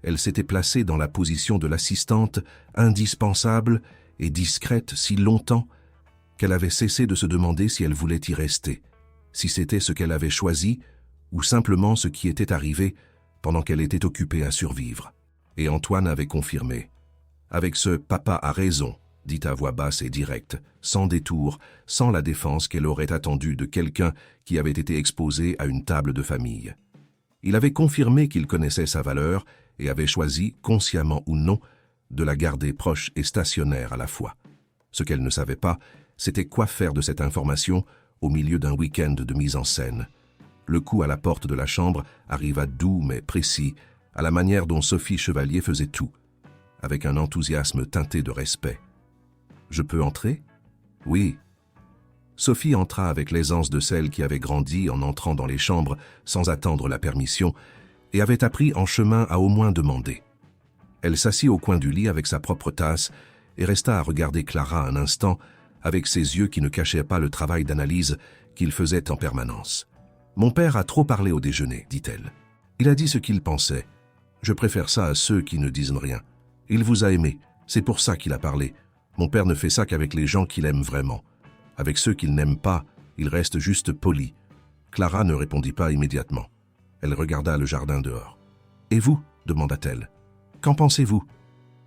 Elle s'était placée dans la position de l'assistante indispensable et discrète si longtemps qu'elle avait cessé de se demander si elle voulait y rester, si c'était ce qu'elle avait choisi ou simplement ce qui était arrivé pendant qu'elle était occupée à survivre. Et Antoine avait confirmé. Avec ce « papa a raison », dit à voix basse et directe, sans détour, sans la défense qu'elle aurait attendue de quelqu'un qui avait été exposé à une table de famille. Il avait confirmé qu'il connaissait sa valeur et avait choisi, consciemment ou non, de la garder proche et stationnaire à la fois. Ce qu'elle ne savait pas, c'était quoi faire de cette information au milieu d'un week-end de mise en scène. Le coup à la porte de la chambre arriva doux mais précis, à la manière dont Sophie Chevalier faisait tout, avec un enthousiasme teinté de respect. « Je peux entrer ?»« Oui. » Sophie entra avec l'aisance de celle qui avait grandi en entrant dans les chambres sans attendre la permission et avait appris en chemin à au moins demander. Elle s'assit au coin du lit avec sa propre tasse et resta à regarder Clara un instant avec ses yeux qui ne cachaient pas le travail d'analyse qu'il faisait en permanence. « Mon père a trop parlé au déjeuner, dit-elle. Il a dit ce qu'il pensait. Je préfère ça à ceux qui ne disent rien. Il vous a aimé, c'est pour ça qu'il a parlé. Mon père ne fait ça qu'avec les gens qu'il aime vraiment. Avec ceux qu'il n'aime pas, il reste juste poli. » Clara ne répondit pas immédiatement. Elle regarda le jardin dehors. « Et vous ?» demanda-t-elle. « Qu'en pensez-vous »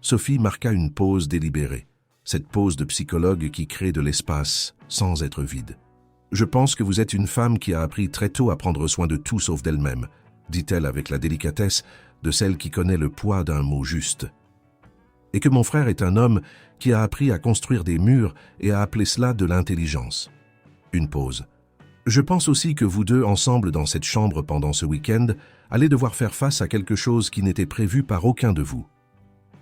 Sophie marqua une pause délibérée, cette pause de psychologue qui crée de l'espace sans être vide. « Je pense que vous êtes une femme qui a appris très tôt à prendre soin de tout sauf d'elle-même, dit-elle avec la délicatesse de celle qui connaît le poids d'un mot juste. Et que mon frère est un homme qui a appris à construire des murs et à appeler cela de l'intelligence. » Une pause. « Je pense aussi que vous deux, ensemble dans cette chambre pendant ce week-end, allez devoir faire face à quelque chose qui n'était prévu par aucun de vous. »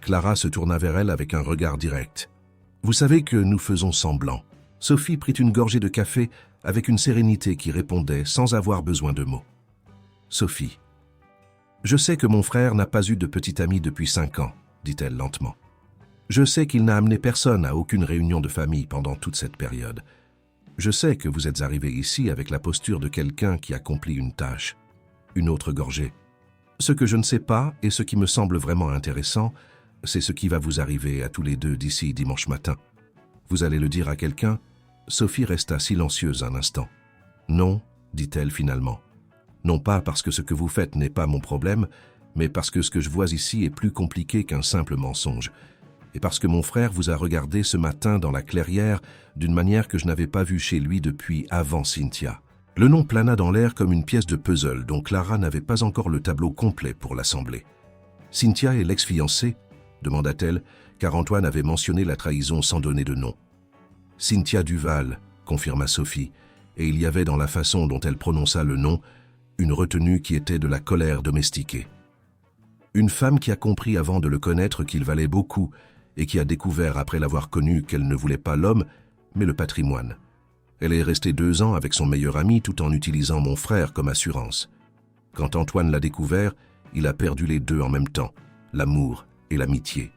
Clara se tourna vers elle avec un regard direct. « Vous savez que nous faisons semblant. » Sophie prit une gorgée de café avec une sérénité qui répondait sans avoir besoin de mots. « Sophie. Je sais que mon frère n'a pas eu de petit ami depuis 5 ans, dit-elle lentement. Je sais qu'il n'a amené personne à aucune réunion de famille pendant toute cette période. Je sais que vous êtes arrivé ici avec la posture de quelqu'un qui accomplit une tâche. Une autre gorgée. Ce que je ne sais pas et ce qui me semble vraiment intéressant, c'est ce qui va vous arriver à tous les deux d'ici dimanche matin. Vous allez le dire à quelqu'un? Sophie resta silencieuse un instant. Non, dit-elle finalement. Non pas parce que ce que vous faites n'est pas mon problème, mais parce que ce que je vois ici est plus compliqué qu'un simple mensonge. Et parce que mon frère vous a regardé ce matin dans la clairière d'une manière que je n'avais pas vue chez lui depuis avant Cynthia. Le nom plana dans l'air comme une pièce de puzzle dont Clara n'avait pas encore le tableau complet pour l'assembler. « Cynthia est l'ex-fiancée » demanda-t-elle, car Antoine avait mentionné la trahison sans donner de nom. « Cynthia Duval » confirma Sophie, et il y avait dans la façon dont elle prononça le nom une retenue qui était de la colère domestiquée. Une femme qui a compris avant de le connaître qu'il valait beaucoup et qui a découvert après l'avoir connu qu'elle ne voulait pas l'homme, mais le patrimoine. Elle est restée 2 ans avec son meilleur ami tout en utilisant mon frère comme assurance. Quand Antoine l'a découvert, il a perdu les deux en même temps, l'amour et l'amitié.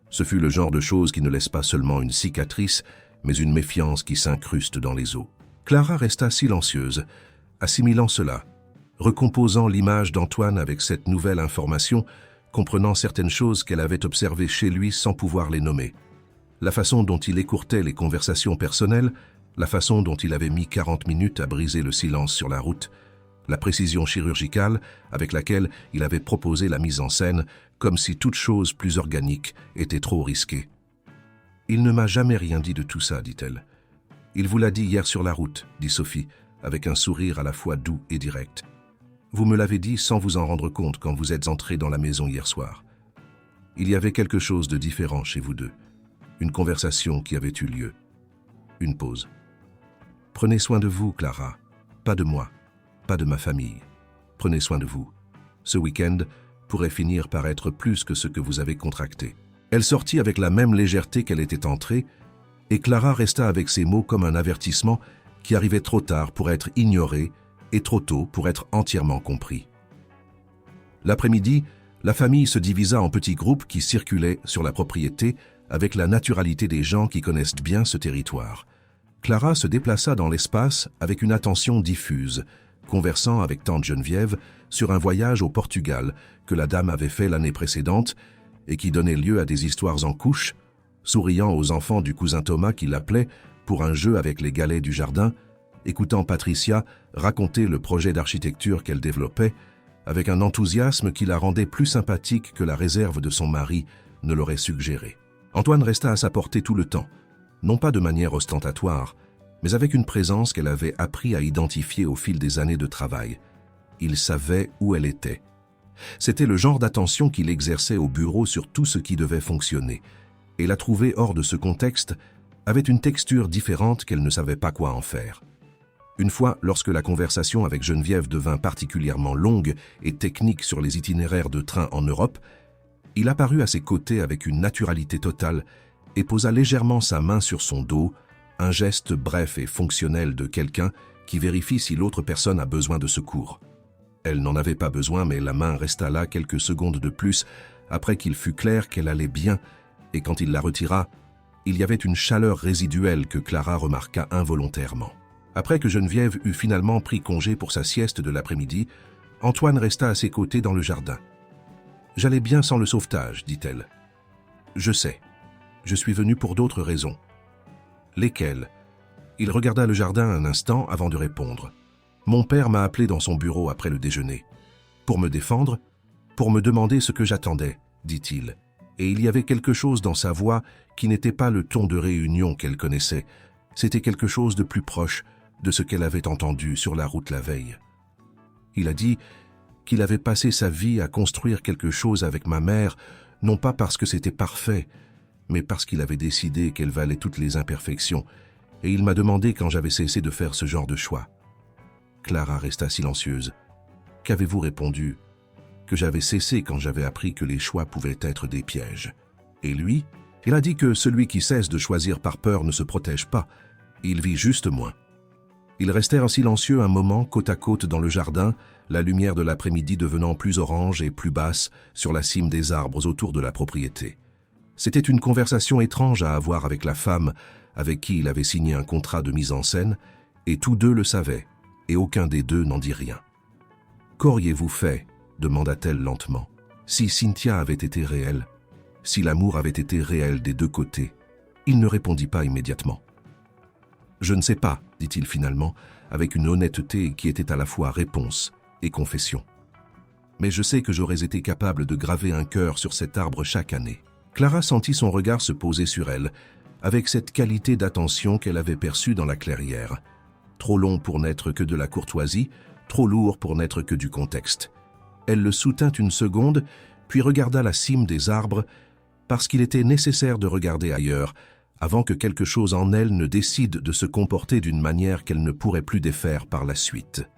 Ce fut le genre de choses qui ne laisse pas seulement une cicatrice, mais une méfiance qui s'incruste dans les os. Clara resta silencieuse, assimilant cela, recomposant l'image d'Antoine avec cette nouvelle information, comprenant certaines choses qu'elle avait observées chez lui sans pouvoir les nommer. La façon dont il écourtait les conversations personnelles, la façon dont il avait mis 40 minutes à briser le silence sur la route, la précision chirurgicale avec laquelle il avait proposé la mise en scène, comme si toute chose plus organique était trop risquée. « Il ne m'a jamais rien dit de tout ça, dit-elle. « Il vous l'a dit hier sur la route, dit Sophie, avec un sourire à la fois doux et direct. Vous me l'avez dit sans vous en rendre compte quand vous êtes entrés dans la maison hier soir. Il y avait quelque chose de différent chez vous deux. Une conversation qui avait eu lieu. Une pause. Prenez soin de vous, Clara. Pas de moi. Pas de ma famille. Prenez soin de vous. Ce week-end pourrait finir par être plus que ce que vous avez contracté. » Elle sortit avec la même légèreté qu'elle était entrée, et Clara resta avec ces mots comme un avertissement qui arrivait trop tard pour être ignoré et trop tôt pour être entièrement compris. L'après-midi, la famille se divisa en petits groupes qui circulaient sur la propriété avec la naturalité des gens qui connaissent bien ce territoire. Clara se déplaça dans l'espace avec une attention diffuse, conversant avec tante Geneviève sur un voyage au Portugal que la dame avait fait l'année précédente et qui donnait lieu à des histoires en couches, souriant aux enfants du cousin Thomas qui l'appelait pour un jeu avec les galets du jardin, écoutant Patricia raconter le projet d'architecture qu'elle développait avec un enthousiasme qui la rendait plus sympathique que la réserve de son mari ne l'aurait suggéré. Antoine resta à sa portée tout le temps, non pas de manière ostentatoire, mais avec une présence qu'elle avait appris à identifier au fil des années de travail. Il savait où elle était. C'était le genre d'attention qu'il exerçait au bureau sur tout ce qui devait fonctionner, et la trouver hors de ce contexte avait une texture différente qu'elle ne savait pas quoi en faire. Une fois, lorsque la conversation avec Geneviève devint particulièrement longue et technique sur les itinéraires de train en Europe, il apparut à ses côtés avec une naturalité totale et posa légèrement sa main sur son dos, un geste bref et fonctionnel de quelqu'un qui vérifie si l'autre personne a besoin de secours. Elle n'en avait pas besoin, mais la main resta là quelques secondes de plus après qu'il fut clair qu'elle allait bien, et quand il la retira, il y avait une chaleur résiduelle que Clara remarqua involontairement. Après que Geneviève eut finalement pris congé pour sa sieste de l'après-midi, Antoine resta à ses côtés dans le jardin. « J'allais bien sans le sauvetage, dit-elle. Je sais. Je suis venu pour d'autres raisons. » Lesquelles? Il regarda le jardin un instant avant de répondre. Mon père m'a appelé dans son bureau après le déjeuner. Pour me défendre, pour me demander ce que j'attendais, dit-il. Et il y avait quelque chose dans sa voix qui n'était pas le ton de réunion qu'elle connaissait. C'était quelque chose de plus proche de ce qu'elle avait entendu sur la route la veille. Il a dit qu'il avait passé sa vie à construire quelque chose avec ma mère, non pas parce que c'était parfait, mais parce qu'il avait décidé qu'elle valait toutes les imperfections, et il m'a demandé quand j'avais cessé de faire ce genre de choix. Clara resta silencieuse. Qu'avez-vous répondu? Que j'avais cessé quand j'avais appris que les choix pouvaient être des pièges. Et lui? Il a dit que celui qui cesse de choisir par peur ne se protège pas. Il vit juste moins. Ils restèrent silencieux un moment côte à côte dans le jardin, la lumière de l'après-midi devenant plus orange et plus basse sur la cime des arbres autour de la propriété. C'était une conversation étrange à avoir avec la femme avec qui il avait signé un contrat de mise en scène, et tous deux le savaient, et aucun des deux n'en dit rien. « Qu'auriez-vous fait » demanda-t-elle lentement. « Si Cynthia avait été réelle, si l'amour avait été réel des deux côtés ?» Il ne répondit pas immédiatement. « Je ne sais pas, dit-il finalement, avec une honnêteté qui était à la fois réponse et confession. Mais je sais que j'aurais été capable de graver un cœur sur cet arbre chaque année. » Clara sentit son regard se poser sur elle, avec cette qualité d'attention qu'elle avait perçue dans la clairière. Trop long pour n'être que de la courtoisie, trop lourd pour n'être que du contexte. Elle le soutint une seconde, puis regarda la cime des arbres, parce qu'il était nécessaire de regarder ailleurs, avant que quelque chose en elle ne décide de se comporter d'une manière qu'elle ne pourrait plus défaire par la suite.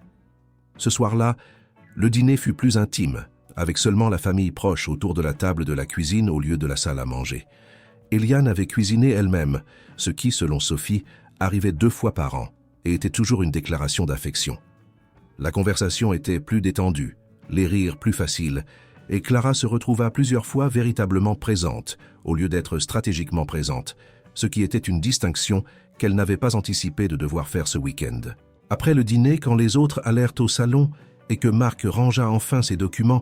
Ce soir-là, le dîner fut plus intime, avec seulement la famille proche autour de la table de la cuisine au lieu de la salle à manger. Eliane avait cuisiné elle-même, ce qui, selon Sophie, arrivait 2 fois par an, et était toujours une déclaration d'affection. La conversation était plus détendue, les rires plus faciles, et Clara se retrouva plusieurs fois véritablement présente, au lieu d'être stratégiquement présente, ce qui était une distinction qu'elle n'avait pas anticipé de devoir faire ce week-end. Après le dîner, quand les autres allèrent au salon et que Marc rangea enfin ses documents,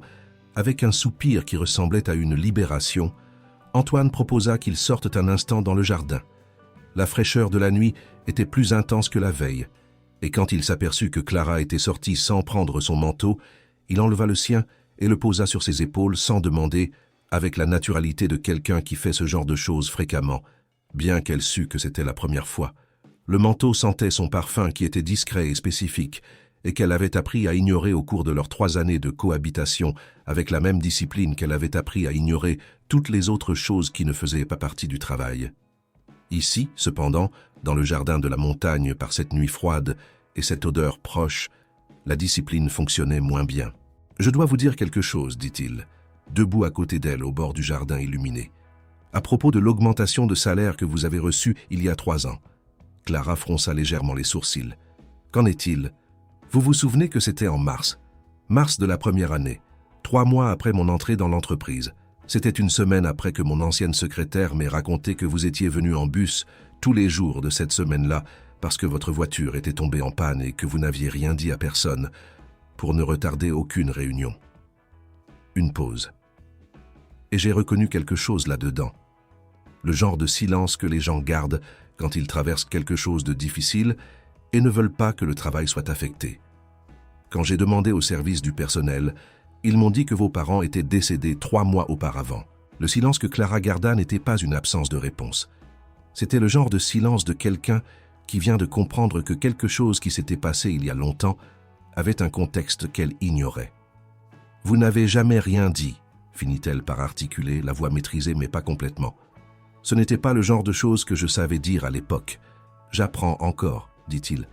avec un soupir qui ressemblait à une libération, Antoine proposa qu'ils sortent un instant dans le jardin. La fraîcheur de la nuit était plus intense que la veille, et quand il s'aperçut que Clara était sortie sans prendre son manteau, il enleva le sien et le posa sur ses épaules sans demander, avec la naturalité de quelqu'un qui fait ce genre de choses fréquemment, bien qu'elle sût que c'était la première fois. Le manteau sentait son parfum qui était discret et spécifique, et qu'elle avait appris à ignorer au cours de leurs 3 années de cohabitation, avec la même discipline qu'elle avait appris à ignorer toutes les autres choses qui ne faisaient pas partie du travail. Ici, cependant, dans le jardin de la montagne par cette nuit froide et cette odeur proche, la discipline fonctionnait moins bien. « Je dois vous dire quelque chose, dit-il, debout à côté d'elle au bord du jardin illuminé. À propos de l'augmentation de salaire que vous avez reçue il y a 3 ans. » Clara fronça légèrement les sourcils. « Qu'en est-il ? Vous vous souvenez que c'était en mars de la première année, 3 mois après mon entrée dans l'entreprise. C'était une semaine après que mon ancienne secrétaire m'ait raconté que vous étiez venu en bus tous les jours de cette semaine-là parce que votre voiture était tombée en panne et que vous n'aviez rien dit à personne pour ne retarder aucune réunion. » Une pause. Et j'ai reconnu quelque chose là-dedans. Le genre de silence que les gens gardent quand ils traversent quelque chose de difficile et ne veulent pas que le travail soit affecté. Quand j'ai demandé au service du personnel, ils m'ont dit que vos parents étaient décédés 3 mois auparavant. Le silence que Clara garda n'était pas une absence de réponse. C'était le genre de silence de quelqu'un qui vient de comprendre que quelque chose qui s'était passé il y a longtemps avait un contexte qu'elle ignorait. « Vous n'avez jamais rien dit », finit-elle par articuler, la voix maîtrisée mais pas complètement. « Ce n'était pas le genre de choses que je savais dire à l'époque. J'apprends encore, dit-il,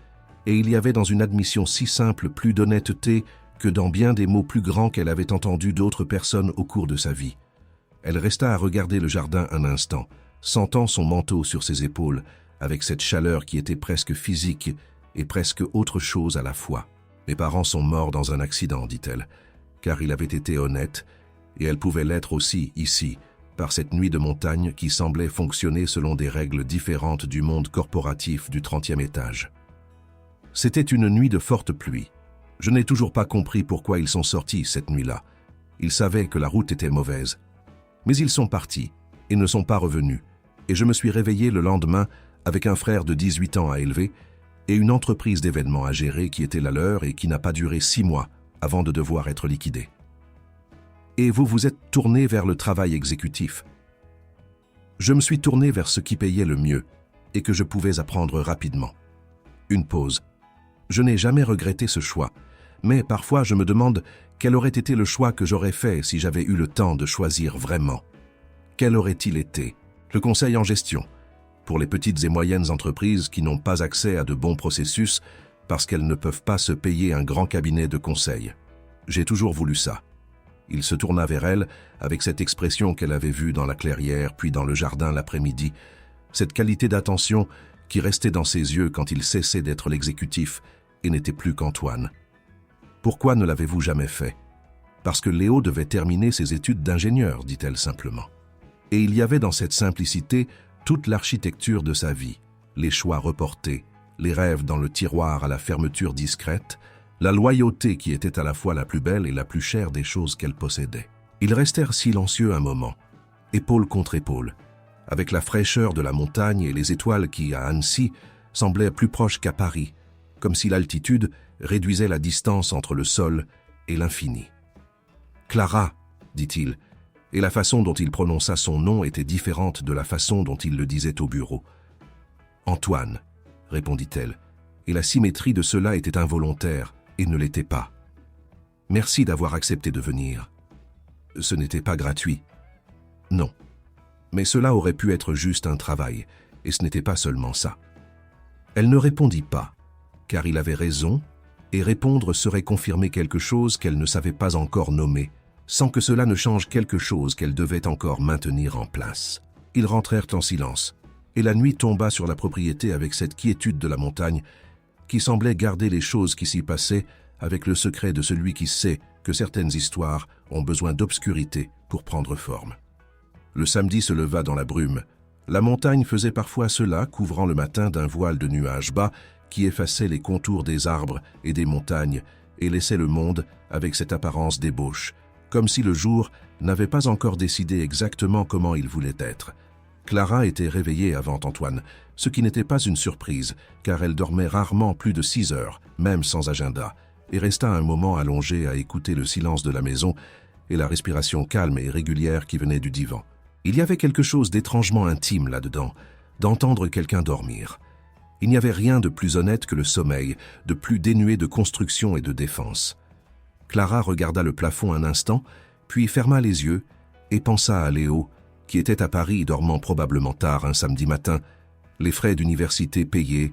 et il y avait dans une admission si simple plus d'honnêteté que dans bien des mots plus grands qu'elle avait entendus d'autres personnes au cours de sa vie. Elle resta à regarder le jardin un instant, sentant son manteau sur ses épaules, avec cette chaleur qui était presque physique et presque autre chose à la fois. « Mes parents sont morts dans un accident, dit-elle, car il avait été honnête, et elle pouvait l'être aussi ici, par cette nuit de montagne qui semblait fonctionner selon des règles différentes du monde corporatif du 30e étage. C'était une nuit de forte pluie. Je n'ai toujours pas compris pourquoi ils sont sortis cette nuit-là. Ils savaient que la route était mauvaise. Mais ils sont partis et ne sont pas revenus, et je me suis réveillé le lendemain avec un frère de 18 ans à élever et une entreprise d'événements à gérer qui était la leur et qui n'a pas duré 6 mois avant de devoir être liquidée. Et vous vous êtes tourné vers le travail exécutif. Je me suis tourné vers ce qui payait le mieux et que je pouvais apprendre rapidement. Une pause. Je n'ai jamais regretté ce choix, mais parfois je me demande quel aurait été le choix que j'aurais fait si j'avais eu le temps de choisir vraiment. Quel aurait-il été? Le conseil en gestion, pour les petites et moyennes entreprises qui n'ont pas accès à de bons processus parce qu'elles ne peuvent pas se payer un grand cabinet de conseil. J'ai toujours voulu ça. Il se tourna vers elle avec cette expression qu'elle avait vue dans la clairière puis dans le jardin l'après-midi, cette qualité d'attention qui restait dans ses yeux quand il cessait d'être l'exécutif et n'était plus qu'Antoine. « Pourquoi ne l'avez-vous jamais fait ?»« Parce que Léo devait terminer ses études d'ingénieur, dit-elle simplement. Et il y avait dans cette simplicité toute l'architecture de sa vie, les choix reportés, les rêves dans le tiroir à la fermeture discrète, la loyauté qui était à la fois la plus belle et la plus chère des choses qu'elle possédait. Ils restèrent silencieux un moment, épaule contre épaule, avec la fraîcheur de la montagne et les étoiles qui, à Annecy, semblaient plus proches qu'à Paris, comme si l'altitude réduisait la distance entre le sol et l'infini. « Clara », dit-il, et la façon dont il prononça son nom était différente de la façon dont il le disait au bureau. « Antoine », répondit-elle, et la symétrie de cela était involontaire et ne l'était pas. « Merci d'avoir accepté de venir. Ce n'était pas gratuit. » Non. Mais cela aurait pu être juste un travail, et ce n'était pas seulement ça. Elle ne répondit pas, car il avait raison, et répondre serait confirmer quelque chose qu'elle ne savait pas encore nommer, sans que cela ne change quelque chose qu'elle devait encore maintenir en place. Ils rentrèrent en silence, et la nuit tomba sur la propriété avec cette quiétude de la montagne qui semblait garder les choses qui s'y passaient avec le secret de celui qui sait que certaines histoires ont besoin d'obscurité pour prendre forme. Le samedi se leva dans la brume. La montagne faisait parfois cela, couvrant le matin d'un voile de nuages bas qui effaçait les contours des arbres et des montagnes et laissait le monde avec cette apparence d'ébauche, comme si le jour n'avait pas encore décidé exactement comment il voulait être. Clara était réveillée avant Antoine, ce qui n'était pas une surprise, car elle dormait rarement plus de 6 heures, même sans agenda, et resta un moment allongée à écouter le silence de la maison et la respiration calme et régulière qui venait du divan. Il y avait quelque chose d'étrangement intime là-dedans, d'entendre quelqu'un dormir. Il n'y avait rien de plus honnête que le sommeil, de plus dénué de construction et de défense. Clara regarda le plafond un instant, puis ferma les yeux et pensa à Léo, qui était à Paris dormant probablement tard un samedi matin, les frais d'université payés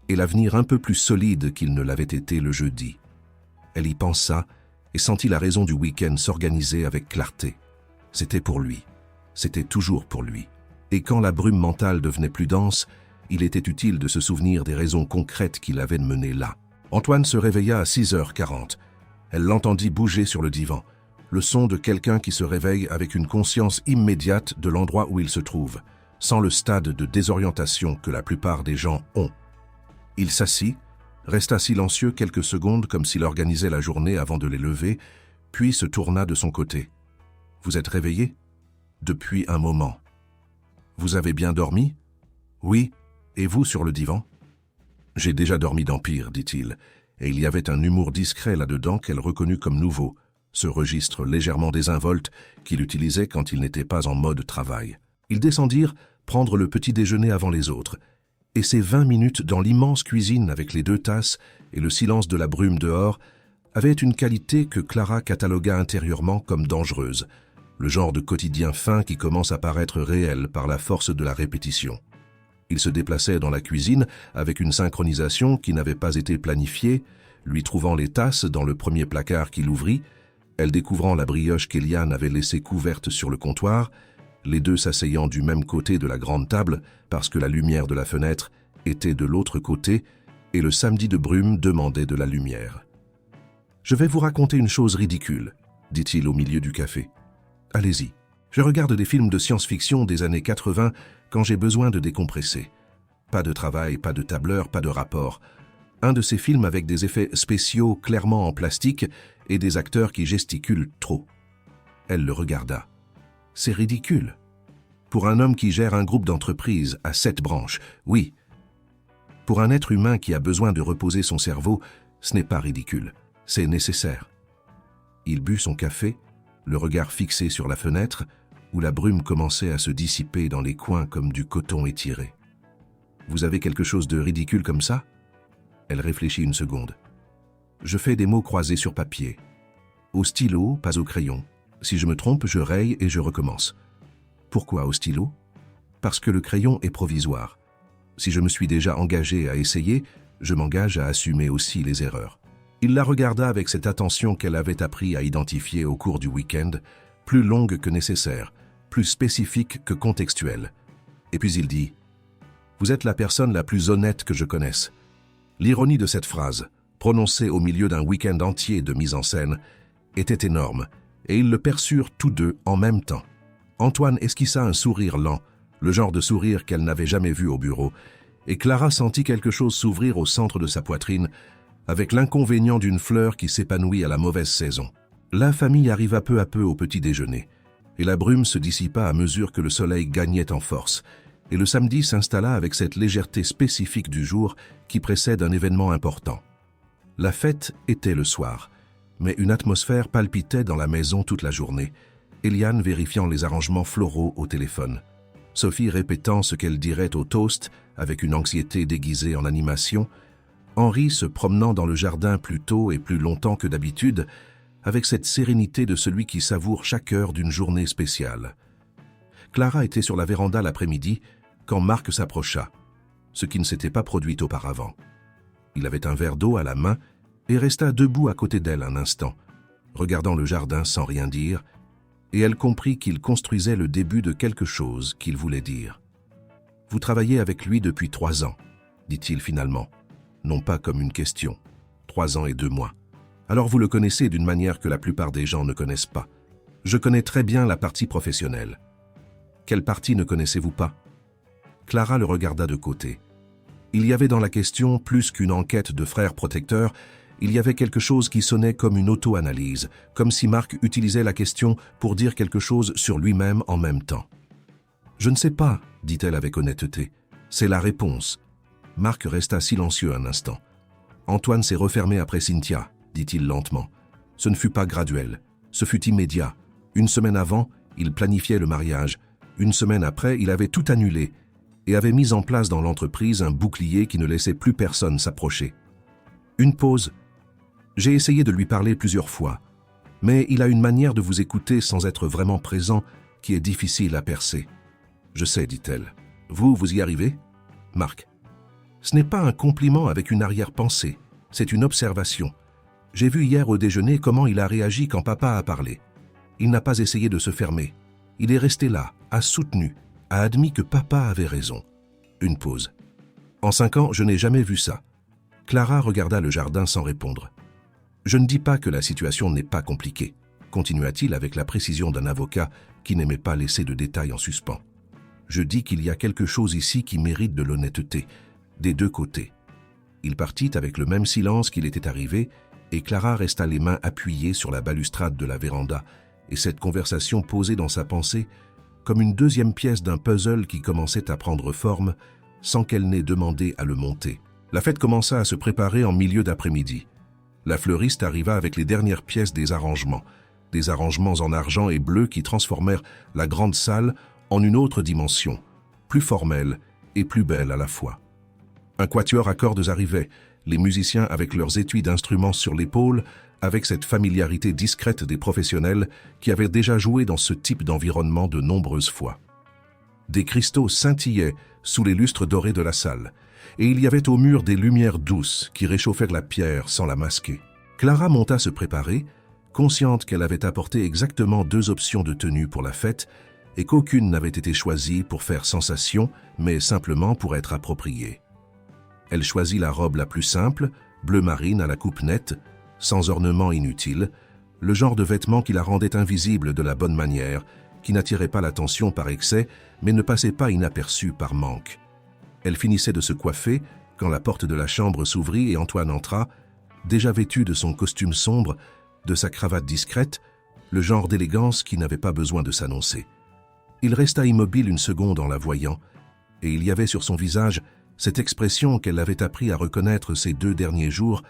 et l'avenir un peu plus solide qu'il ne l'avait été le jeudi. Elle y pensa et sentit la raison du week-end s'organiser avec clarté. C'était pour lui. C'était toujours pour lui. Et quand la brume mentale devenait plus dense, il était utile de se souvenir des raisons concrètes qui l'avaient mené là. Antoine se réveilla à 6h40. Elle l'entendit bouger sur le divan, le son de quelqu'un qui se réveille avec une conscience immédiate de l'endroit où il se trouve, sans le stade de désorientation que la plupart des gens ont. Il s'assit, resta silencieux quelques secondes comme s'il organisait la journée avant de les lever, puis se tourna de son côté. « Vous êtes réveillé ? » »« Depuis un moment. »« Vous avez bien dormi ? » ?»« Oui. Et vous sur le divan ?»« J'ai déjà dormi d'empire, dit-il, et il y avait un humour discret là-dedans qu'elle reconnut comme nouveau, ce registre légèrement désinvolte qu'il utilisait quand il n'était pas en mode travail. Ils descendirent prendre le petit déjeuner avant les autres, et ces 20 minutes dans l'immense cuisine avec les 2 tasses et le silence de la brume dehors avaient une qualité que Clara catalogua intérieurement comme dangereuse, le genre de quotidien fin qui commence à paraître réel par la force de la répétition. Il se déplaçait dans la cuisine avec une synchronisation qui n'avait pas été planifiée, lui trouvant les tasses dans le premier placard qu'il ouvrit, elle découvrant la brioche qu'Eliane avait laissée couverte sur le comptoir, les deux s'asseyant du même côté de la grande table parce que la lumière de la fenêtre était de l'autre côté et le samedi de brume demandait de la lumière. « Je vais vous raconter une chose ridicule, » dit-il au milieu du café. « Allez-y. Je regarde des films de science-fiction des années 80 quand j'ai besoin de décompresser. Pas de travail, pas de tableur, pas de rapport. Un de ces films avec des effets spéciaux clairement en plastique et des acteurs qui gesticulent trop. » Elle le regarda. « C'est ridicule. Pour un homme qui gère un groupe d'entreprises à 7 branches, oui. Pour un être humain qui a besoin de reposer son cerveau, ce n'est pas ridicule. C'est nécessaire. » Il but son café, le regard fixé sur la fenêtre, où la brume commençait à se dissiper dans les coins comme du coton étiré. « Vous avez quelque chose de ridicule comme ça ?» Elle réfléchit une seconde. « Je fais des mots croisés sur papier. Au stylo, pas au crayon. Si je me trompe, je raye et je recommence. Pourquoi au stylo ? Parce que le crayon est provisoire. Si je me suis déjà engagé à essayer, je m'engage à assumer aussi les erreurs. » Il la regarda avec cette attention qu'elle avait appris à identifier au cours du week-end, plus longue que nécessaire, plus spécifique que contextuelle. Et puis il dit « Vous êtes la personne la plus honnête que je connaisse. » L'ironie de cette phrase, prononcée au milieu d'un week-end entier de mise en scène, était énorme, et ils le perçurent tous deux en même temps. Antoine esquissa un sourire lent, le genre de sourire qu'elle n'avait jamais vu au bureau, et Clara sentit quelque chose s'ouvrir au centre de sa poitrine, avec l'inconvénient d'une fleur qui s'épanouit à la mauvaise saison. La famille arriva peu à peu au petit déjeuner, et la brume se dissipa à mesure que le soleil gagnait en force, et le samedi s'installa avec cette légèreté spécifique du jour qui précède un événement important. La fête était le soir, mais une atmosphère palpitait dans la maison toute la journée, Eliane vérifiant les arrangements floraux au téléphone, Sophie répétant ce qu'elle dirait au toast avec une anxiété déguisée en animation, Henri se promenant dans le jardin plus tôt et plus longtemps que d'habitude, avec cette sérénité de celui qui savoure chaque heure d'une journée spéciale. Clara était sur la véranda l'après-midi quand Marc s'approcha, ce qui ne s'était pas produit auparavant. Il avait un verre d'eau à la main et resta debout à côté d'elle un instant, regardant le jardin sans rien dire, et elle comprit qu'il construisait le début de quelque chose qu'il voulait dire. « Vous travaillez avec lui depuis 3 ans, dit-il finalement, non pas comme une question. 3 ans et 2 mois. Alors vous le connaissez d'une manière que la plupart des gens ne connaissent pas. Je connais très bien la partie professionnelle. Quelle partie ne connaissez-vous pas ?» Clara le regarda de côté. Il y avait dans la question plus qu'une enquête de frères protecteurs, il y avait quelque chose qui sonnait comme une auto-analyse, comme si Marc utilisait la question pour dire quelque chose sur lui-même en même temps. « Je ne sais pas, » dit-elle avec honnêteté. « C'est la réponse. » Marc resta silencieux un instant. « Antoine s'est refermé après Cynthia, » dit-il lentement. « Ce ne fut pas graduel, ce fut immédiat. 1 semaine avant, il planifiait le mariage. 1 semaine après, il avait tout annulé et avait mis en place dans l'entreprise un bouclier qui ne laissait plus personne s'approcher. Une pause. J'ai essayé de lui parler plusieurs fois, mais il a une manière de vous écouter sans être vraiment présent qui est difficile à percer. Je sais, dit-elle. Vous y arrivez ? Marc. Ce n'est pas un compliment avec une arrière-pensée, c'est une observation. J'ai vu hier au déjeuner comment il a réagi quand papa a parlé. Il n'a pas essayé de se fermer. Il est resté là, a soutenu, a admis que papa avait raison. Une pause. En 5 ans, je n'ai jamais vu ça. Clara regarda le jardin sans répondre. Je ne dis pas que la situation n'est pas compliquée, continua-t-il avec la précision d'un avocat qui n'aimait pas laisser de détails en suspens. Je dis qu'il y a quelque chose ici qui mérite de l'honnêteté, des 2 côtés. Il partit avec le même silence qu'il était arrivé, et Clara resta les mains appuyées sur la balustrade de la véranda, et cette conversation posée dans sa pensée comme une 2e pièce d'un puzzle qui commençait à prendre forme sans qu'elle n'ait demandé à le monter. La fête commença à se préparer en milieu d'après-midi. La fleuriste arriva avec les dernières pièces des arrangements en argent et bleu qui transformèrent la grande salle en une autre dimension, plus formelle et plus belle à la fois. Un quatuor à cordes arrivait, les musiciens avec leurs étuis d'instruments sur l'épaule, avec cette familiarité discrète des professionnels qui avaient déjà joué dans ce type d'environnement de nombreuses fois. Des cristaux scintillaient sous les lustres dorés de la salle, et il y avait au mur des lumières douces qui réchauffèrent la pierre sans la masquer. Clara monta se préparer, consciente qu'elle avait apporté exactement 2 options de tenue pour la fête et qu'aucune n'avait été choisie pour faire sensation, mais simplement pour être appropriée. Elle choisit la robe la plus simple, bleu marine à la coupe nette, sans ornement inutile, le genre de vêtement qui la rendait invisible de la bonne manière, qui n'attirait pas l'attention par excès, mais ne passait pas inaperçu par manque. Elle finissait de se coiffer quand la porte de la chambre s'ouvrit et Antoine entra, déjà vêtu de son costume sombre, de sa cravate discrète, le genre d'élégance qui n'avait pas besoin de s'annoncer. Il resta immobile 1 seconde en la voyant, et il y avait sur son visage cette expression qu'elle avait appris à reconnaître ces 2 derniers jours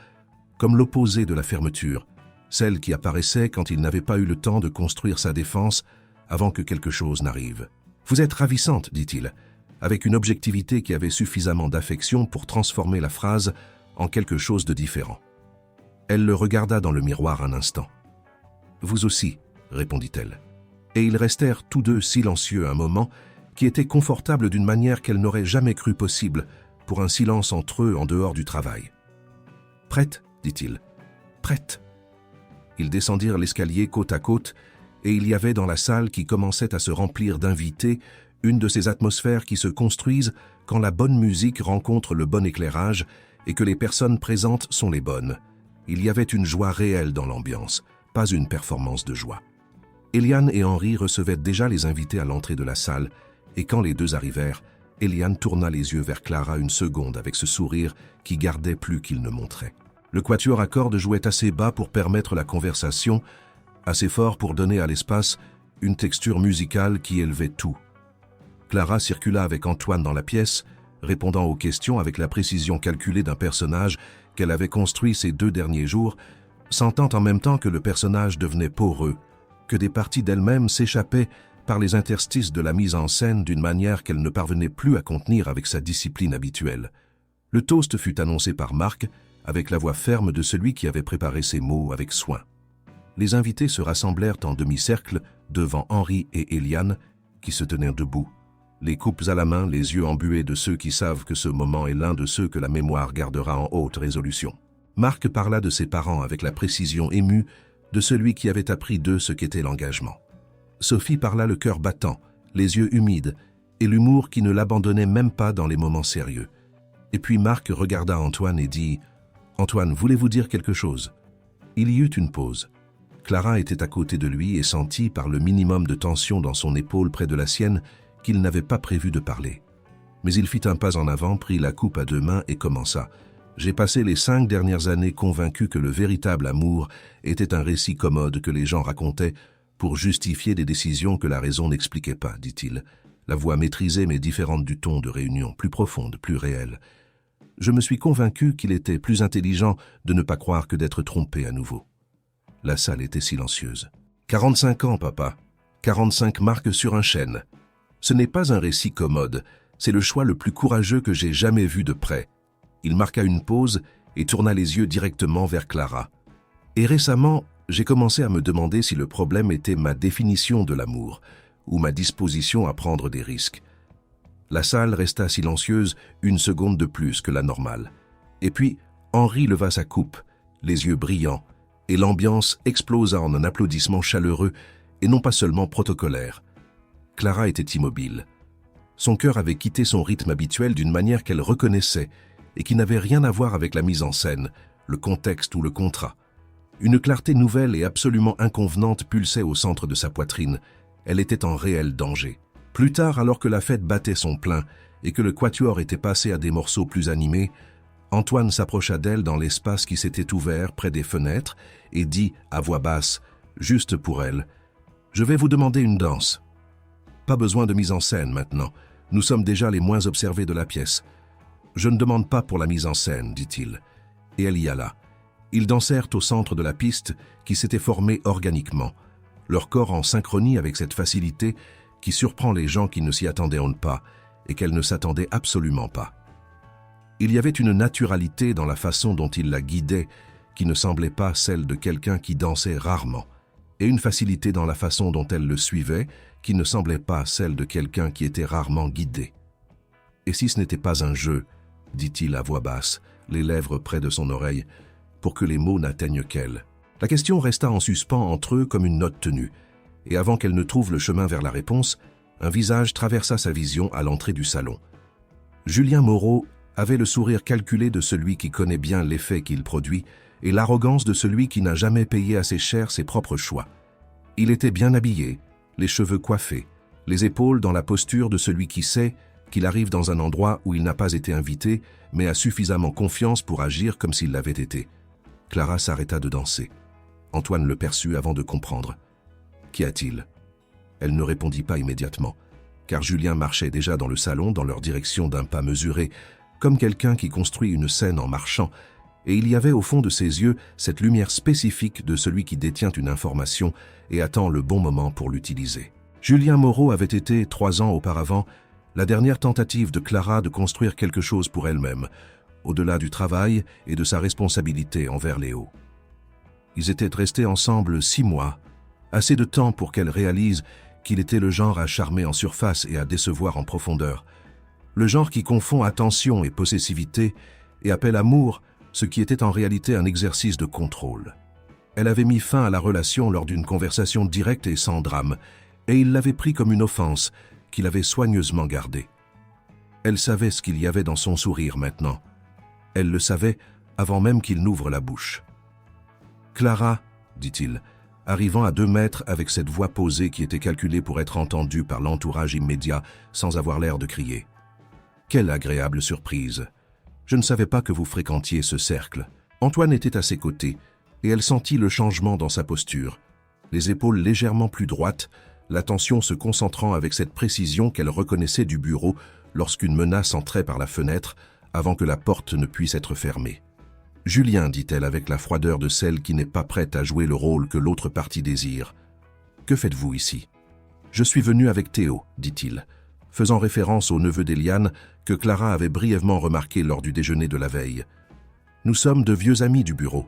comme l'opposé de la fermeture, celle qui apparaissait quand il n'avait pas eu le temps de construire sa défense avant que quelque chose n'arrive. « Vous êtes ravissante, dit-il, avec une objectivité qui avait suffisamment d'affection pour transformer la phrase en quelque chose de différent. Elle le regarda dans le miroir un instant. « Vous aussi, répondit-elle. » Et ils restèrent tous 2 silencieux un moment, qui était confortable d'une manière qu'elle n'aurait jamais cru possible pour un silence entre eux en dehors du travail. « Prête ?» dit-il. « Prête !» Ils descendirent l'escalier côte à côte, et il y avait dans la salle qui commençait à se remplir d'invités une de ces atmosphères qui se construisent quand la bonne musique rencontre le bon éclairage et que les personnes présentes sont les bonnes. Il y avait une joie réelle dans l'ambiance, pas une performance de joie. Eliane et Henri recevaient déjà les invités à l'entrée de la salle, et quand les deux arrivèrent, Eliane tourna les yeux vers Clara une seconde avec ce sourire qui gardait plus qu'il ne montrait. Le quatuor à cordes jouait assez bas pour permettre la conversation, assez fort pour donner à l'espace une texture musicale qui élevait tout. Clara circula avec Antoine dans la pièce, répondant aux questions avec la précision calculée d'un personnage qu'elle avait construit ces 2 derniers jours, sentant en même temps que le personnage devenait poreux, que des parties d'elle-même s'échappaient par les interstices de la mise en scène d'une manière qu'elle ne parvenait plus à contenir avec sa discipline habituelle. Le toast fut annoncé par Marc, avec la voix ferme de celui qui avait préparé ses mots avec soin. Les invités se rassemblèrent en demi-cercle devant Henri et Eliane, qui se tenaient debout, les coupes à la main, les yeux embués de ceux qui savent que ce moment est l'un de ceux que la mémoire gardera en haute résolution. Marc parla de ses parents avec la précision émue de celui qui avait appris d'eux ce qu'était l'engagement. Sophie parla le cœur battant, les yeux humides, et l'humour qui ne l'abandonnait même pas dans les moments sérieux. Et puis Marc regarda Antoine et dit « Antoine, voulez-vous dire quelque chose ?» Il y eut une pause. Clara était à côté de lui et sentit par le minimum de tension dans son épaule près de la sienne qu'il n'avait pas prévu de parler. Mais il fit un pas en avant, prit la coupe à 2 mains et commença. « J'ai passé les 5 dernières années convaincu que le véritable amour était un récit commode que les gens racontaient pour justifier des décisions que la raison n'expliquait pas, dit-il, la voix maîtrisée mais différente du ton de réunion, plus profonde, plus réelle. Je me suis convaincu qu'il était plus intelligent de ne pas croire que d'être trompé à nouveau. » La salle était silencieuse. « 45 ans, papa. 45 marques sur un chêne. Ce n'est pas un récit commode, c'est le choix le plus courageux que j'ai jamais vu de près. » Il marqua une pause et tourna les yeux directement vers Clara. « Et récemment, j'ai commencé à me demander si le problème était ma définition de l'amour ou ma disposition à prendre des risques. » La salle resta silencieuse 1 seconde de plus que la normale. Et puis, Henri leva sa coupe, les yeux brillants, et l'ambiance explosa en un applaudissement chaleureux et non pas seulement protocolaire. Clara était immobile. Son cœur avait quitté son rythme habituel d'une manière qu'elle reconnaissait et qui n'avait rien à voir avec la mise en scène, le contexte ou le contrat. Une clarté nouvelle et absolument inconvenante pulsait au centre de sa poitrine. Elle était en réel danger. Plus tard, alors que la fête battait son plein et que le quatuor était passé à des morceaux plus animés, Antoine s'approcha d'elle dans l'espace qui s'était ouvert près des fenêtres et dit à voix basse, juste pour elle, « Je vais vous demander une danse. » Pas besoin de mise en scène maintenant, nous sommes déjà les moins observés de la pièce. « Je ne demande pas pour la mise en scène, dit-il. » Et elle y alla. Ils dansèrent au centre de la piste qui s'était formée organiquement, leur corps en synchronie avec cette facilité qui surprend les gens qui ne s'y attendaient pas et qu'elle ne s'attendait absolument pas. Il y avait une naturalité dans la façon dont il la guidait qui ne semblait pas celle de quelqu'un qui dansait rarement, et une facilité dans la façon dont elle le suivait qui ne semblait pas celle de quelqu'un qui était rarement guidé. « Et si ce n'était pas un jeu ?» dit-il à voix basse, les lèvres près de son oreille, pour que les mots n'atteignent qu'elle. La question resta en suspens entre eux comme une note tenue, et avant qu'elle ne trouve le chemin vers la réponse, un visage traversa sa vision à l'entrée du salon. Julien Moreau avait le sourire calculé de celui qui connaît bien l'effet qu'il produit et l'arrogance de celui qui n'a jamais payé assez cher ses propres choix. Il était bien habillé, les cheveux coiffés, les épaules dans la posture de celui qui sait qu'il arrive dans un endroit où il n'a pas été invité, mais a suffisamment confiance pour agir comme s'il l'avait été. Clara s'arrêta de danser. Antoine le perçut avant de comprendre. « Qu'y a-t-il » Elle ne répondit pas immédiatement, car Julien marchait déjà dans le salon dans leur direction d'un pas mesuré, comme quelqu'un qui construit une scène en marchant, et il y avait au fond de ses yeux cette lumière spécifique de celui qui détient une information et attend le bon moment pour l'utiliser. Julien Moreau avait été, 3 ans auparavant, la dernière tentative de Clara de construire quelque chose pour elle-même, au-delà du travail et de sa responsabilité envers Léo. Ils étaient restés ensemble 6 mois, assez de temps pour qu'elle réalise qu'il était le genre à charmer en surface et à décevoir en profondeur, le genre qui confond attention et possessivité et appelle amour ce qui était en réalité un exercice de contrôle. Elle avait mis fin à la relation lors d'une conversation directe et sans drame, et il l'avait pris comme une offense qu'il avait soigneusement gardée. Elle savait ce qu'il y avait dans son sourire maintenant. Elle le savait avant même qu'il n'ouvre la bouche. « Clara, dit-il, arrivant à 2 mètres avec cette voix posée qui était calculée pour être entendue par l'entourage immédiat sans avoir l'air de crier. Quelle agréable surprise! Je ne savais pas que vous fréquentiez ce cercle. Antoine était à ses côtés, et elle sentit le changement dans sa posture. Les épaules légèrement plus droites, l'attention se concentrant avec cette précision qu'elle reconnaissait du bureau lorsqu'une menace entrait par la fenêtre avant que la porte ne puisse être fermée. « Julien, dit-elle avec la froideur de celle qui n'est pas prête à jouer le rôle que l'autre partie désire. Que faites-vous ici ?»« Je suis venu avec Théo, dit-il, faisant référence au neveu d'Eliane que Clara avait brièvement remarqué lors du déjeuner de la veille. Nous sommes de vieux amis du bureau. »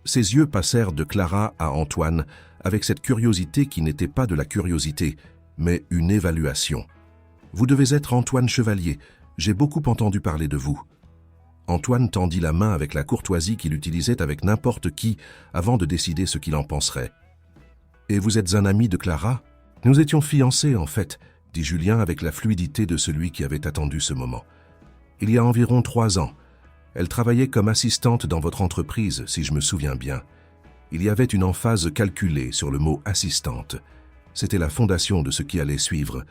Ses yeux passèrent de Clara à Antoine avec cette curiosité qui n'était pas de la curiosité, mais une évaluation. « Vous devez être Antoine Chevalier, j'ai beaucoup entendu parler de vous. » Antoine tendit la main avec la courtoisie qu'il utilisait avec n'importe qui avant de décider ce qu'il en penserait. « Et vous êtes un ami de Clara ?»« Nous étions fiancés, en fait, » dit Julien avec la fluidité de celui qui avait attendu ce moment. « Il y a environ 3 ans. Elle travaillait comme assistante dans votre entreprise, si je me souviens bien. Il y avait une emphase calculée sur le mot « assistante ». C'était la fondation de ce qui allait suivre.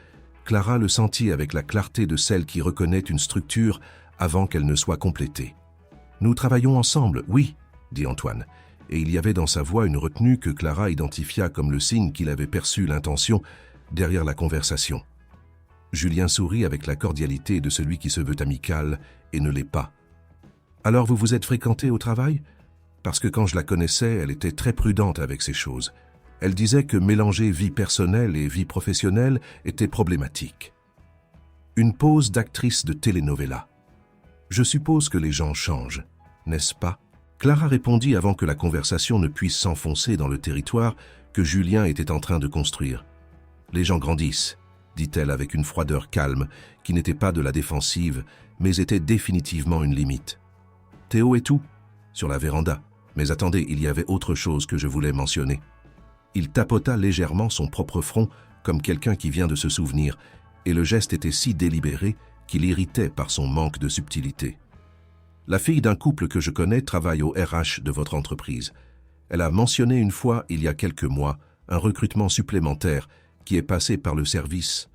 Clara le sentit avec la clarté de celle qui reconnaît une structure avant qu'elle ne soit complétée. « Nous travaillons ensemble, oui, » dit Antoine, et il y avait dans sa voix une retenue que Clara identifia comme le signe qu'il avait perçu l'intention derrière la conversation. Julien sourit avec la cordialité de celui qui se veut amical et ne l'est pas. « Alors vous vous êtes fréquentés au travail ? Parce que quand je la connaissais, elle était très prudente avec ces choses. Elle disait que mélanger vie personnelle et vie professionnelle était problématique. » Une pause d'actrice de telenovela. « Je suppose que les gens changent, n'est-ce pas ?» Clara répondit avant que la conversation ne puisse s'enfoncer dans le territoire que Julien était en train de construire. « Les gens grandissent, » dit-elle avec une froideur calme qui n'était pas de la défensive, mais était définitivement une limite. « Théo et tout ?» Sur la véranda. Mais attendez, il y avait autre chose que je voulais mentionner. Il tapota légèrement son propre front comme quelqu'un qui vient de se souvenir, et le geste était si délibéré qu'il irritait par son manque de subtilité. La fille d'un couple que je connais travaille au RH de votre entreprise. Elle a mentionné une fois, il y a quelques mois, un recrutement supplémentaire qui est passé par le service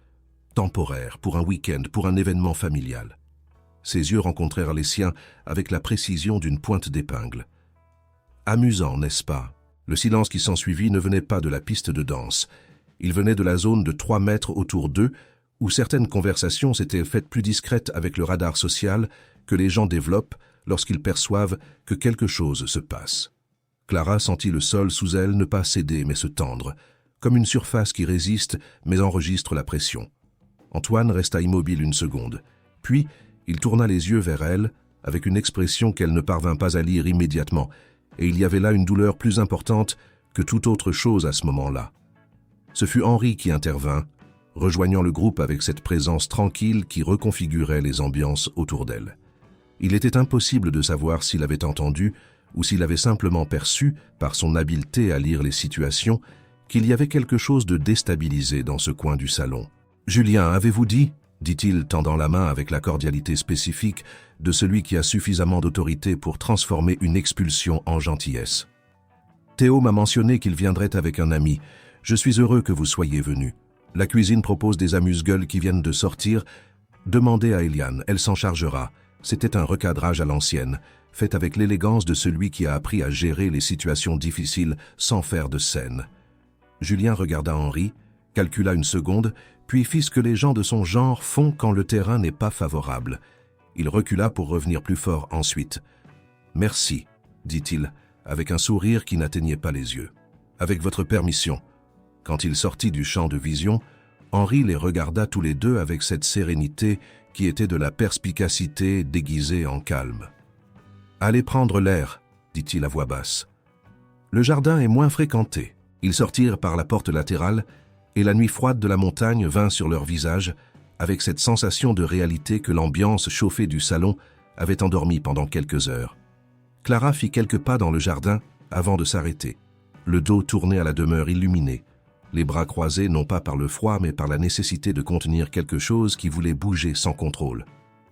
temporaire pour un week-end, pour un événement familial. Ses yeux rencontrèrent les siens avec la précision d'une pointe d'épingle. Amusant, n'est-ce pas? Le silence qui s'ensuivit ne venait pas de la piste de danse. Il venait de la zone de 3 mètres autour d'eux, où certaines conversations s'étaient faites plus discrètes avec le radar social que les gens développent lorsqu'ils perçoivent que quelque chose se passe. Clara sentit le sol sous elle ne pas céder mais se tendre, comme une surface qui résiste mais enregistre la pression. Antoine resta immobile une seconde, puis il tourna les yeux vers elle avec une expression qu'elle ne parvint pas à lire immédiatement, et il y avait là une douleur plus importante que toute autre chose à ce moment-là. Ce fut Henri qui intervint, rejoignant le groupe avec cette présence tranquille qui reconfigurait les ambiances autour d'elle. Il était impossible de savoir s'il avait entendu ou s'il avait simplement perçu, par son habileté à lire les situations, qu'il y avait quelque chose de déstabilisé dans ce coin du salon. « Julien, avez-vous dit ?» dit-il, tendant la main avec la cordialité spécifique de celui qui a suffisamment d'autorité pour transformer une expulsion en gentillesse. « Théo m'a mentionné qu'il viendrait avec un ami. Je suis heureux que vous soyez venu. La cuisine propose des amuse-gueules qui viennent de sortir. Demandez à Eliane, elle s'en chargera. C'était un recadrage à l'ancienne, fait avec l'élégance de celui qui a appris à gérer les situations difficiles sans faire de scène. » Julien regarda Henri, calcula une seconde, puis fit ce que les gens de son genre font quand le terrain n'est pas favorable. Il recula pour revenir plus fort ensuite. « Merci, dit-il, avec un sourire qui n'atteignait pas les yeux. Avec votre permission. » Quand il sortit du champ de vision, Henri les regarda tous les deux avec cette sérénité qui était de la perspicacité déguisée en calme. « Allez prendre l'air, dit-il à voix basse. Le jardin est moins fréquenté. » Ils sortirent par la porte latérale, et la nuit froide de la montagne vint sur leurs visages, avec cette sensation de réalité que l'ambiance chauffée du salon avait endormi pendant quelques heures. Clara fit quelques pas dans le jardin avant de s'arrêter, le dos tourné à la demeure illuminée, les bras croisés non pas par le froid mais par la nécessité de contenir quelque chose qui voulait bouger sans contrôle.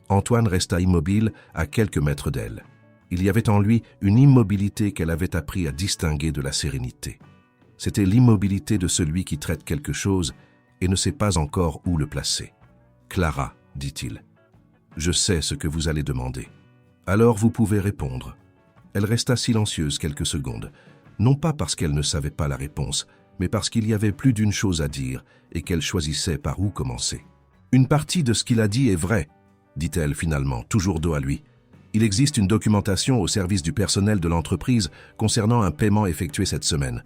Antoine resta immobile à quelques mètres d'elle. Il y avait en lui une immobilité qu'elle avait appris à distinguer de la sérénité. C'était l'immobilité de celui qui traite quelque chose et ne sait pas encore où le placer. « Clara, dit-il, je sais ce que vous allez demander. Alors vous pouvez répondre. » Elle resta silencieuse quelques secondes, non pas parce qu'elle ne savait pas la réponse, mais parce qu'il y avait plus d'une chose à dire et qu'elle choisissait par où commencer. « Une partie de ce qu'il a dit est vraie, dit-elle finalement, toujours dos à lui. Il existe une documentation au service du personnel de l'entreprise concernant un paiement effectué cette semaine.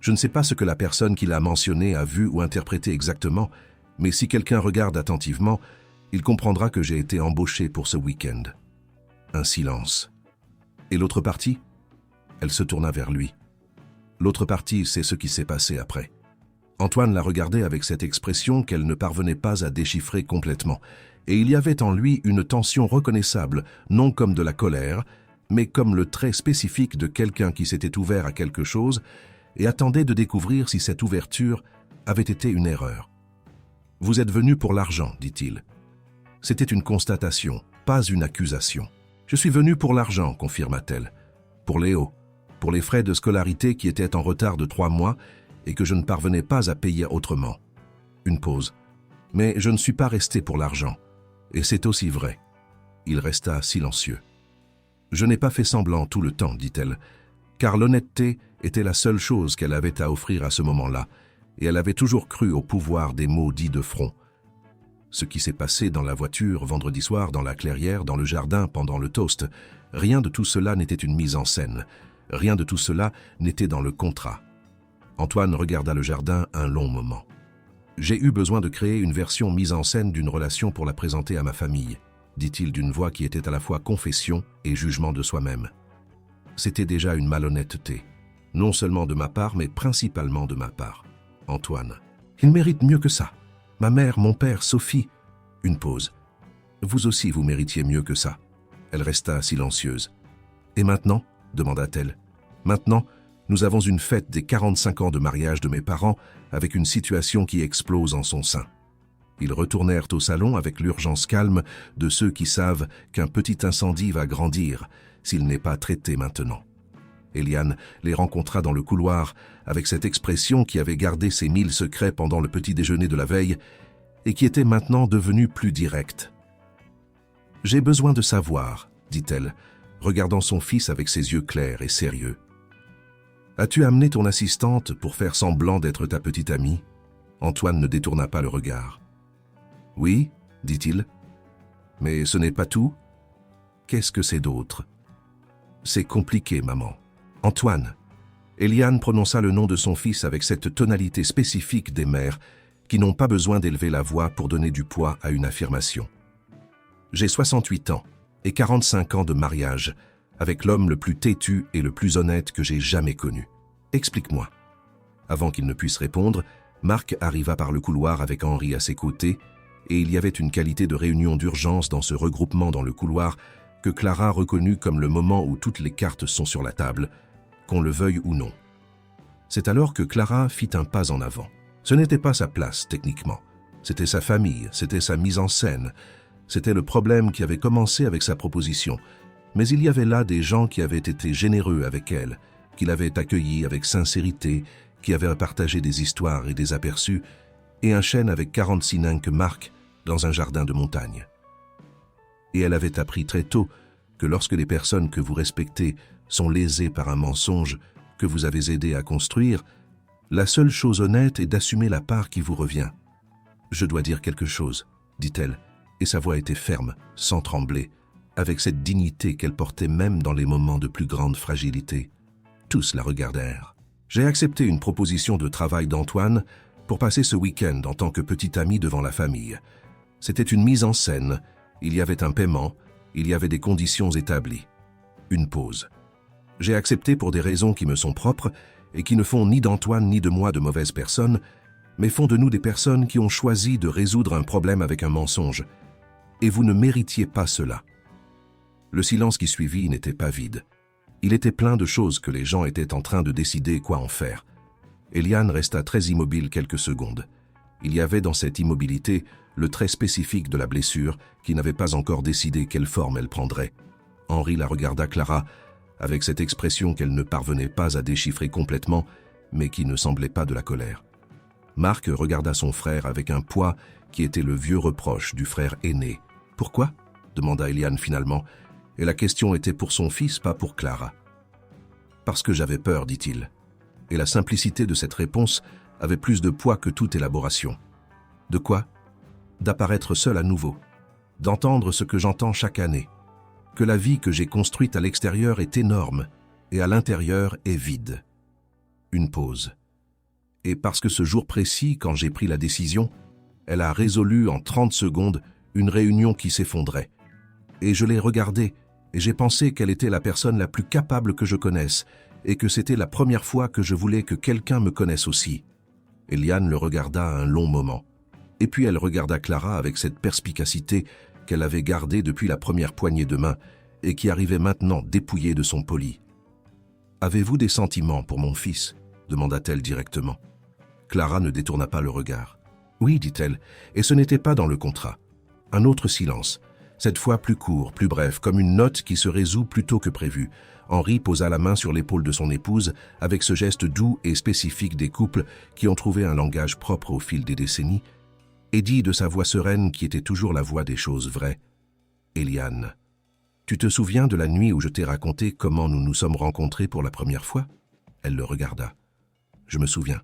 Je ne sais pas ce que la personne qui l'a mentionné a vu ou interprété exactement, mais si quelqu'un regarde attentivement, il comprendra que j'ai été embauché pour ce week-end. » Un silence. « Et l'autre partie ?» Elle se tourna vers lui. « L'autre partie, c'est ce qui s'est passé après. » Antoine la regardait avec cette expression qu'elle ne parvenait pas à déchiffrer complètement, et il y avait en lui une tension reconnaissable, non comme de la colère, mais comme le trait spécifique de quelqu'un qui s'était ouvert à quelque chose et attendait de découvrir si cette ouverture avait été une erreur. « Vous êtes venu pour l'argent, dit-il. » C'était une constatation, pas une accusation. « Je suis venu pour l'argent, confirma-t-elle. Pour Léo, pour les frais de scolarité qui étaient en retard de 3 mois et que je ne parvenais pas à payer autrement. » Une pause. « Mais je ne suis pas resté pour l'argent. Et c'est aussi vrai. » Il resta silencieux. « Je n'ai pas fait semblant tout le temps, dit-elle, car l'honnêteté était la seule chose qu'elle avait à offrir à ce moment-là, et elle avait toujours cru au pouvoir des mots dits de front. Ce qui s'est passé dans la voiture vendredi soir, dans la clairière, dans le jardin, pendant le toast, rien de tout cela n'était une mise en scène, rien de tout cela n'était dans le contrat. Antoine regarda le jardin un long moment. « J'ai eu besoin de créer une version mise en scène d'une relation pour la présenter à ma famille, dit-il d'une voix qui était à la fois confession et jugement de soi-même. C'était déjà une malhonnêteté, non seulement de ma part, mais principalement de ma part. Antoine, il mérite mieux que ça. Ma mère, mon père, Sophie. Une pause. Vous aussi, vous méritiez mieux que ça. Elle resta silencieuse. Et maintenant, demanda-t-elle. Maintenant, nous avons une fête des 45 ans de mariage de mes parents avec une situation qui explose en son sein. Ils retournèrent au salon avec l'urgence calme de ceux qui savent qu'un petit incendie va grandir s'il n'est pas traité maintenant. Eliane les rencontra dans le couloir avec cette expression qui avait gardé ses 1000 secrets pendant le petit déjeuner de la veille et qui était maintenant devenue plus directe. « J'ai besoin de savoir, » dit-elle, regardant son fils avec ses yeux clairs et sérieux. « As-tu amené ton assistante pour faire semblant d'être ta petite amie ?» Antoine ne détourna pas le regard. « Oui, dit-il. Mais ce n'est pas tout. Qu'est-ce que c'est d'autre ? » « C'est compliqué, maman. » Antoine. Eliane prononça le nom de son fils avec cette tonalité spécifique des mères qui n'ont pas besoin d'élever la voix pour donner du poids à une affirmation. « J'ai 68 ans et 45 ans de mariage avec l'homme le plus têtu et le plus honnête que j'ai jamais connu. Explique-moi. » Avant qu'il ne puisse répondre, Marc arriva par le couloir avec Henri à ses côtés et il y avait une qualité de réunion d'urgence dans ce regroupement dans le couloir que Clara reconnut comme le moment où toutes les cartes sont sur la table, qu'on le veuille ou non. C'est alors que Clara fit un pas en avant. Ce n'était pas sa place, techniquement. C'était sa famille, c'était sa mise en scène. C'était le problème qui avait commencé avec sa proposition. Mais il y avait là des gens qui avaient été généreux avec elle, qui l'avaient accueillie avec sincérité, qui avaient partagé des histoires et des aperçus, et un chêne avec 46 nains que Marc dans un jardin de montagne. Et elle avait appris très tôt que lorsque les personnes que vous respectez sont lésées par un mensonge que vous avez aidé à construire, la seule chose honnête est d'assumer la part qui vous revient. « Je dois dire quelque chose, » dit-elle, et sa voix était ferme, sans trembler, avec cette dignité qu'elle portait même dans les moments de plus grande fragilité. Tous la regardèrent. « J'ai accepté une proposition de travail d'Antoine pour passer ce week-end en tant que petit ami devant la famille. C'était une mise en scène. Il y avait un paiement, il y avait des conditions établies. Une pause. J'ai accepté pour des raisons qui me sont propres et qui ne font ni d'Antoine ni de moi de mauvaises personnes, mais font de nous des personnes qui ont choisi de résoudre un problème avec un mensonge. Et vous ne méritiez pas cela. » Le silence qui suivit n'était pas vide. Il était plein de choses que les gens étaient en train de décider quoi en faire. Eliane resta très immobile quelques secondes. Il y avait dans cette immobilité le trait spécifique de la blessure qui n'avait pas encore décidé quelle forme elle prendrait. Henri la regarda Clara avec cette expression qu'elle ne parvenait pas à déchiffrer complètement, mais qui ne semblait pas de la colère. Marc regarda son frère avec un poids qui était le vieux reproche du frère aîné. « Pourquoi ?» demanda Eliane finalement, et la question était pour son fils, pas pour Clara. « Parce que j'avais peur, dit-il. » Et la simplicité de cette réponse avait plus de poids que toute élaboration. « De quoi ?» D'apparaître seul à nouveau, d'entendre ce que j'entends chaque année, que la vie que j'ai construite à l'extérieur est énorme et à l'intérieur est vide. Une pause. Et parce que ce jour précis, quand j'ai pris la décision, elle a résolu en 30 secondes une réunion qui s'effondrait. Et je l'ai regardée et j'ai pensé qu'elle était la personne la plus capable que je connaisse et que c'était la première fois que je voulais que quelqu'un me connaisse aussi. Eliane le regarda un long moment. Et puis elle regarda Clara avec cette perspicacité qu'elle avait gardée depuis la première poignée de main et qui arrivait maintenant dépouillée de son poli. « Avez-vous des sentiments pour mon fils ?» demanda-t-elle directement. Clara ne détourna pas le regard. « Oui, dit-elle, et ce n'était pas dans le contrat. » Un autre silence, cette fois plus court, plus bref, comme une note qui se résout plus tôt que prévu. Henri posa la main sur l'épaule de son épouse avec ce geste doux et spécifique des couples qui ont trouvé un langage propre au fil des décennies, et dit de sa voix sereine qui était toujours la voix des choses vraies. « Eliane, tu te souviens de la nuit où je t'ai raconté comment nous nous sommes rencontrés pour la première fois ?» Elle le regarda. « Je me souviens.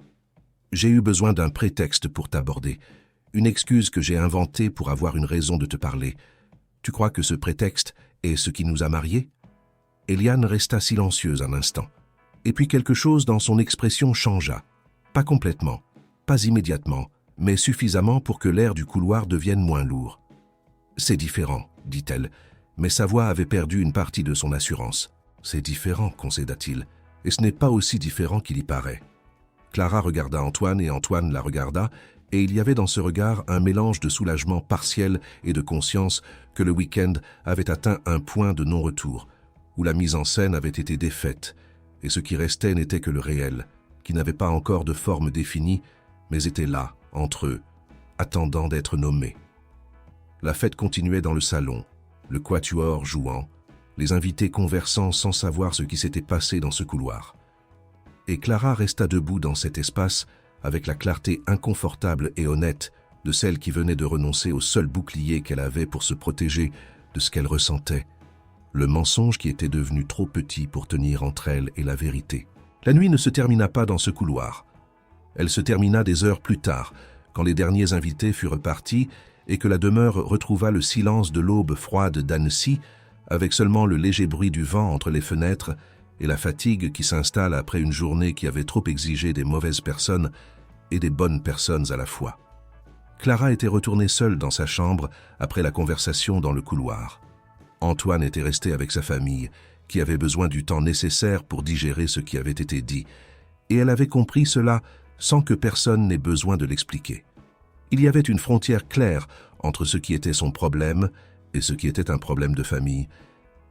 J'ai eu besoin d'un prétexte pour t'aborder, une excuse que j'ai inventée pour avoir une raison de te parler. Tu crois que ce prétexte est ce qui nous a mariés ?» Eliane resta silencieuse un instant. Et puis quelque chose dans son expression changea. Pas complètement, pas immédiatement, mais suffisamment pour que l'air du couloir devienne moins lourd. « C'est différent, » dit-elle, mais sa voix avait perdu une partie de son assurance. « C'est différent, » concéda-t-il, « et ce n'est pas aussi différent qu'il y paraît. » Clara regarda Antoine et Antoine la regarda, et il y avait dans ce regard un mélange de soulagement partiel et de conscience que le week-end avait atteint un point de non-retour, où la mise en scène avait été défaite, et ce qui restait n'était que le réel, qui n'avait pas encore de forme définie, mais était là, entre eux, attendant d'être nommé. La fête continuait dans le salon, le quatuor jouant, les invités conversant sans savoir ce qui s'était passé dans ce couloir. Et Clara resta debout dans cet espace avec la clarté inconfortable et honnête de celle qui venait de renoncer au seul bouclier qu'elle avait pour se protéger de ce qu'elle ressentait, le mensonge qui était devenu trop petit pour tenir entre elle et la vérité. La nuit ne se termina pas dans ce couloir. Elle se termina des heures plus tard, quand les derniers invités furent partis et que la demeure retrouva le silence de l'aube froide d'Annecy, avec seulement le léger bruit du vent entre les fenêtres et la fatigue qui s'installe après une journée qui avait trop exigé des mauvaises personnes et des bonnes personnes à la fois. Clara était retournée seule dans sa chambre après la conversation dans le couloir. Antoine était resté avec sa famille, qui avait besoin du temps nécessaire pour digérer ce qui avait été dit, et elle avait compris cela sans que personne n'ait besoin de l'expliquer. Il y avait une frontière claire entre ce qui était son problème et ce qui était un problème de famille,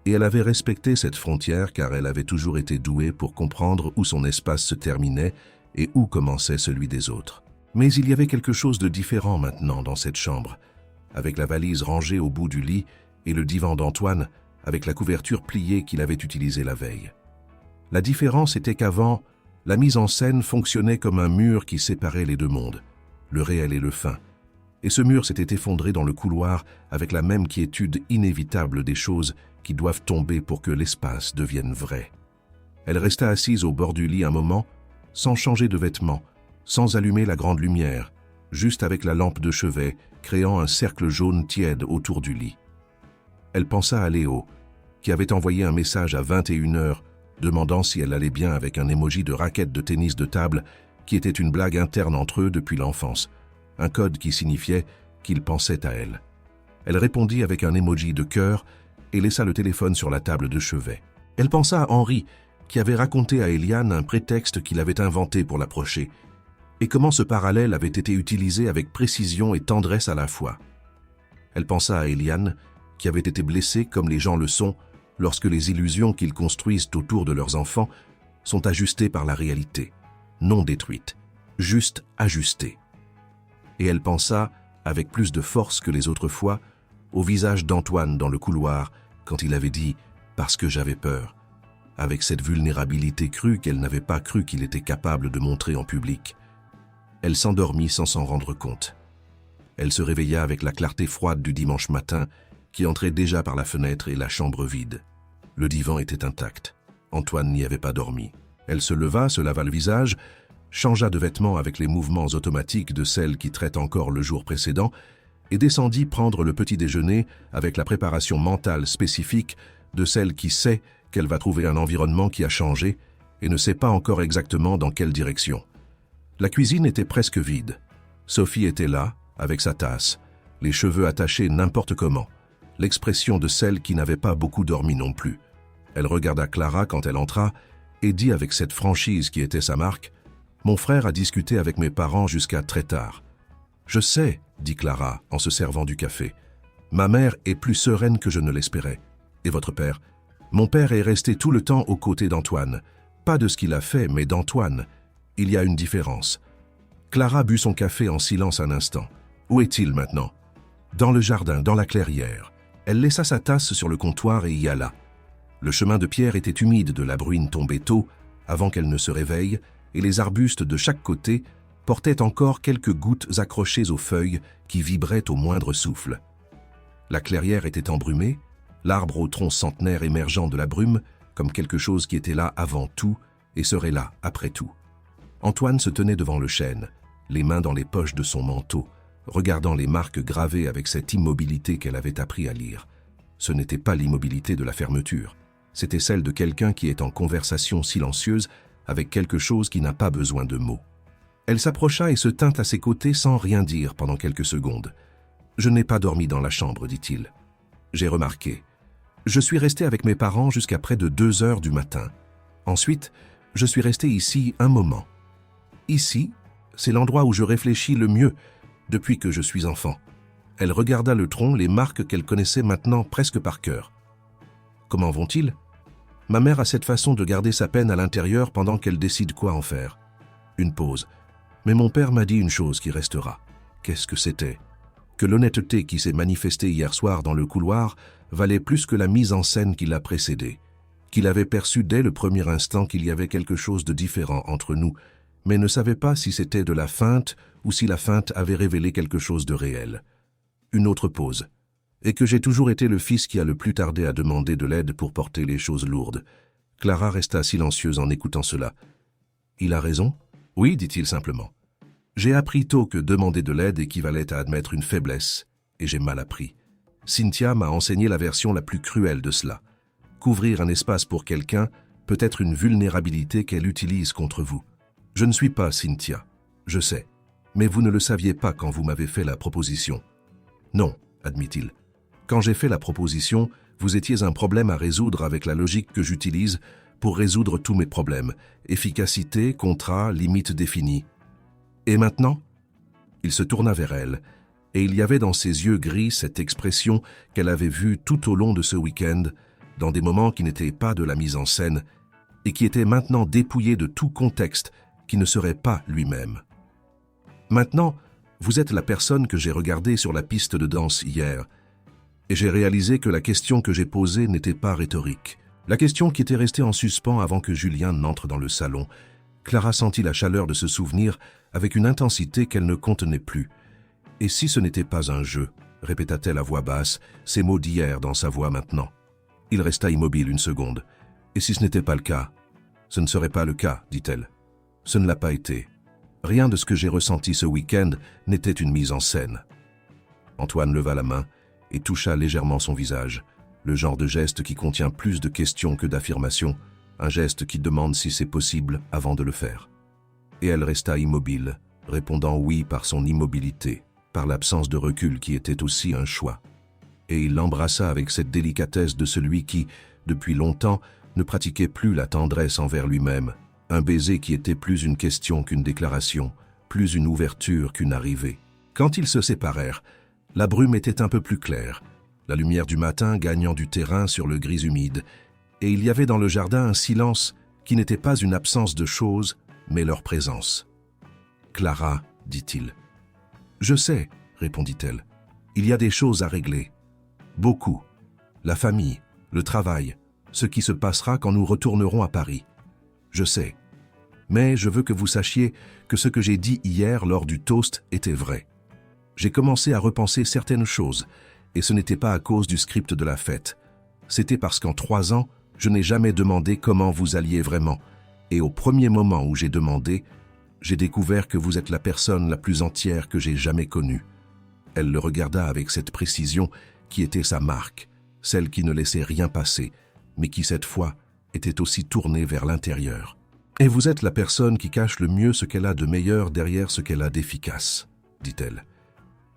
et elle avait respecté cette frontière car elle avait toujours été douée pour comprendre où son espace se terminait et où commençait celui des autres. Mais il y avait quelque chose de différent maintenant dans cette chambre, avec la valise rangée au bout du lit et le divan d'Antoine avec la couverture pliée qu'il avait utilisée la veille. La différence était qu'avant, la mise en scène fonctionnait comme un mur qui séparait les deux mondes, le réel et le fin. Et ce mur s'était effondré dans le couloir avec la même quiétude inévitable des choses qui doivent tomber pour que l'espace devienne vrai. Elle resta assise au bord du lit un moment, sans changer de vêtements, sans allumer la grande lumière, juste avec la lampe de chevet, créant un cercle jaune tiède autour du lit. Elle pensa à Léo, qui avait envoyé un message à 21h, demandant si elle allait bien avec un emoji de raquette de tennis de table, qui était une blague interne entre eux depuis l'enfance, un code qui signifiait qu'il pensait à elle. Elle répondit avec un emoji de cœur et laissa le téléphone sur la table de chevet. Elle pensa à Henri, qui avait raconté à Eliane un prétexte qu'il avait inventé pour l'approcher, et comment ce parallèle avait été utilisé avec précision et tendresse à la fois. Elle pensa à Eliane, qui avait été blessée comme les gens le sont lorsque les illusions qu'ils construisent autour de leurs enfants sont ajustées par la réalité, non détruites, juste ajustées. Et elle pensa, avec plus de force que les autres fois, au visage d'Antoine dans le couloir quand il avait dit « parce que j'avais peur », avec cette vulnérabilité crue qu'elle n'avait pas cru qu'il était capable de montrer en public. Elle s'endormit sans s'en rendre compte. Elle se réveilla avec la clarté froide du dimanche matin qui entrait déjà par la fenêtre et la chambre vide. Le divan était intact. Antoine n'y avait pas dormi. Elle se leva, se lava le visage, changea de vêtements avec les mouvements automatiques de celle qui traite encore le jour précédent et descendit prendre le petit déjeuner avec la préparation mentale spécifique de celle qui sait qu'elle va trouver un environnement qui a changé et ne sait pas encore exactement dans quelle direction. La cuisine était presque vide. Sophie était là, avec sa tasse, les cheveux attachés n'importe comment, l'expression de celle qui n'avait pas beaucoup dormi non plus. Elle regarda Clara quand elle entra et dit avec cette franchise qui était sa marque, « Mon frère a discuté avec mes parents jusqu'à très tard. »« Je sais, » dit Clara en se servant du café. « Ma mère est plus sereine que je ne l'espérais. Et votre père ? » Mon père est resté tout le temps aux côtés d'Antoine. Pas de ce qu'il a fait, mais d'Antoine. Il y a une différence. Clara but son café en silence un instant. Où est-il maintenant? Dans le jardin, dans la clairière. Elle laissa sa tasse sur le comptoir et y alla. Le chemin de pierre était humide de la bruine tombée tôt, avant qu'elle ne se réveille, et les arbustes de chaque côté portaient encore quelques gouttes accrochées aux feuilles qui vibraient au moindre souffle. La clairière était embrumée, l'arbre au tronc centenaire émergeant de la brume comme quelque chose qui était là avant tout et serait là après tout. Antoine se tenait devant le chêne, les mains dans les poches de son manteau, regardant les marques gravées avec cette immobilité qu'elle avait appris à lire. Ce n'était pas l'immobilité de la fermeture, c'était celle de quelqu'un qui est en conversation silencieuse avec quelque chose qui n'a pas besoin de mots. Elle s'approcha et se tint à ses côtés sans rien dire pendant quelques secondes. « Je n'ai pas dormi dans la chambre, dit-il. J'ai remarqué. Je suis resté avec mes parents jusqu'à près de 2 heures du matin. Ensuite, je suis resté ici un moment. Ici, c'est l'endroit où je réfléchis le mieux depuis que je suis enfant. » Elle regarda le tronc, les marques qu'elle connaissait maintenant presque par cœur. « Comment vont-ils ? Ma mère a cette façon de garder sa peine à l'intérieur pendant qu'elle décide quoi en faire. » Une pause. « Mais mon père m'a dit une chose qui restera. » Qu'est-ce que c'était ? Que l'honnêteté qui s'est manifestée hier soir dans le couloir valait plus que la mise en scène qui l'a précédée, qu'il avait perçu dès le premier instant qu'il y avait quelque chose de différent entre nous, mais ne savait pas si c'était de la feinte ou si la feinte avait révélé quelque chose de réel. Une autre pause. Et que j'ai toujours été le fils qui a le plus tardé à demander de l'aide pour porter les choses lourdes. Clara resta silencieuse en écoutant cela. « Il a raison ? » ?»« Oui, dit-il simplement. J'ai appris tôt que demander de l'aide équivalait à admettre une faiblesse, et j'ai mal appris. Cynthia m'a enseigné la version la plus cruelle de cela. Couvrir un espace pour quelqu'un peut être une vulnérabilité qu'elle utilise contre vous. Je ne suis pas Cynthia, je sais, mais vous ne le saviez pas quand vous m'avez fait la proposition. Non, admit-il. Quand j'ai fait la proposition, vous étiez un problème à résoudre avec la logique que j'utilise pour résoudre tous mes problèmes. Efficacité, contrat, limite définie. Et maintenant ? Il se tourna vers elle, et il y avait dans ses yeux gris cette expression qu'elle avait vue tout au long de ce week-end, dans des moments qui n'étaient pas de la mise en scène, et qui étaient maintenant dépouillés de tout contexte qui ne serait pas lui-même. Maintenant, vous êtes la personne que j'ai regardée sur la piste de danse hier, et j'ai réalisé que la question que j'ai posée n'était pas rhétorique. La question qui était restée en suspens avant que Julien n'entre dans le salon. Clara sentit la chaleur de ce souvenir avec une intensité qu'elle ne contenait plus. « Et si ce n'était pas un jeu ?» répéta-t-elle à voix basse, ces mots d'hier dans sa voix maintenant. Il resta immobile une seconde. « Et si ce n'était pas le cas ?»« Ce ne serait pas le cas, dit-elle. Ce ne l'a pas été. Rien de ce que j'ai ressenti ce week-end n'était une mise en scène. » Antoine leva la main et toucha légèrement son visage, le genre de geste qui contient plus de questions que d'affirmations, un geste qui demande si c'est possible avant de le faire. Et elle resta immobile, répondant oui par son immobilité, par l'absence de recul qui était aussi un choix. Et il l'embrassa avec cette délicatesse de celui qui, depuis longtemps, ne pratiquait plus la tendresse envers lui-même, un baiser qui était plus une question qu'une déclaration, plus une ouverture qu'une arrivée. Quand ils se séparèrent, la brume était un peu plus claire, la lumière du matin gagnant du terrain sur le gris humide, et il y avait dans le jardin un silence qui n'était pas une absence de choses, mais leur présence. « Clara, dit-il. »« Je sais, répondit-elle. Il y a des choses à régler. Beaucoup. La famille, le travail, ce qui se passera quand nous retournerons à Paris. Je sais. Mais je veux que vous sachiez que ce que j'ai dit hier lors du toast était vrai. J'ai commencé à repenser certaines choses, et ce n'était pas à cause du script de la fête. C'était parce qu'en 3 ans, je n'ai jamais demandé comment vous alliez vraiment. Et au premier moment où j'ai demandé, j'ai découvert que vous êtes la personne la plus entière que j'ai jamais connue. Elle le regarda avec cette précision qui était sa marque, celle qui ne laissait rien passer, mais qui cette fois était aussi tournée vers l'intérieur. Et vous êtes la personne qui cache le mieux ce qu'elle a de meilleur derrière ce qu'elle a d'efficace, dit-elle.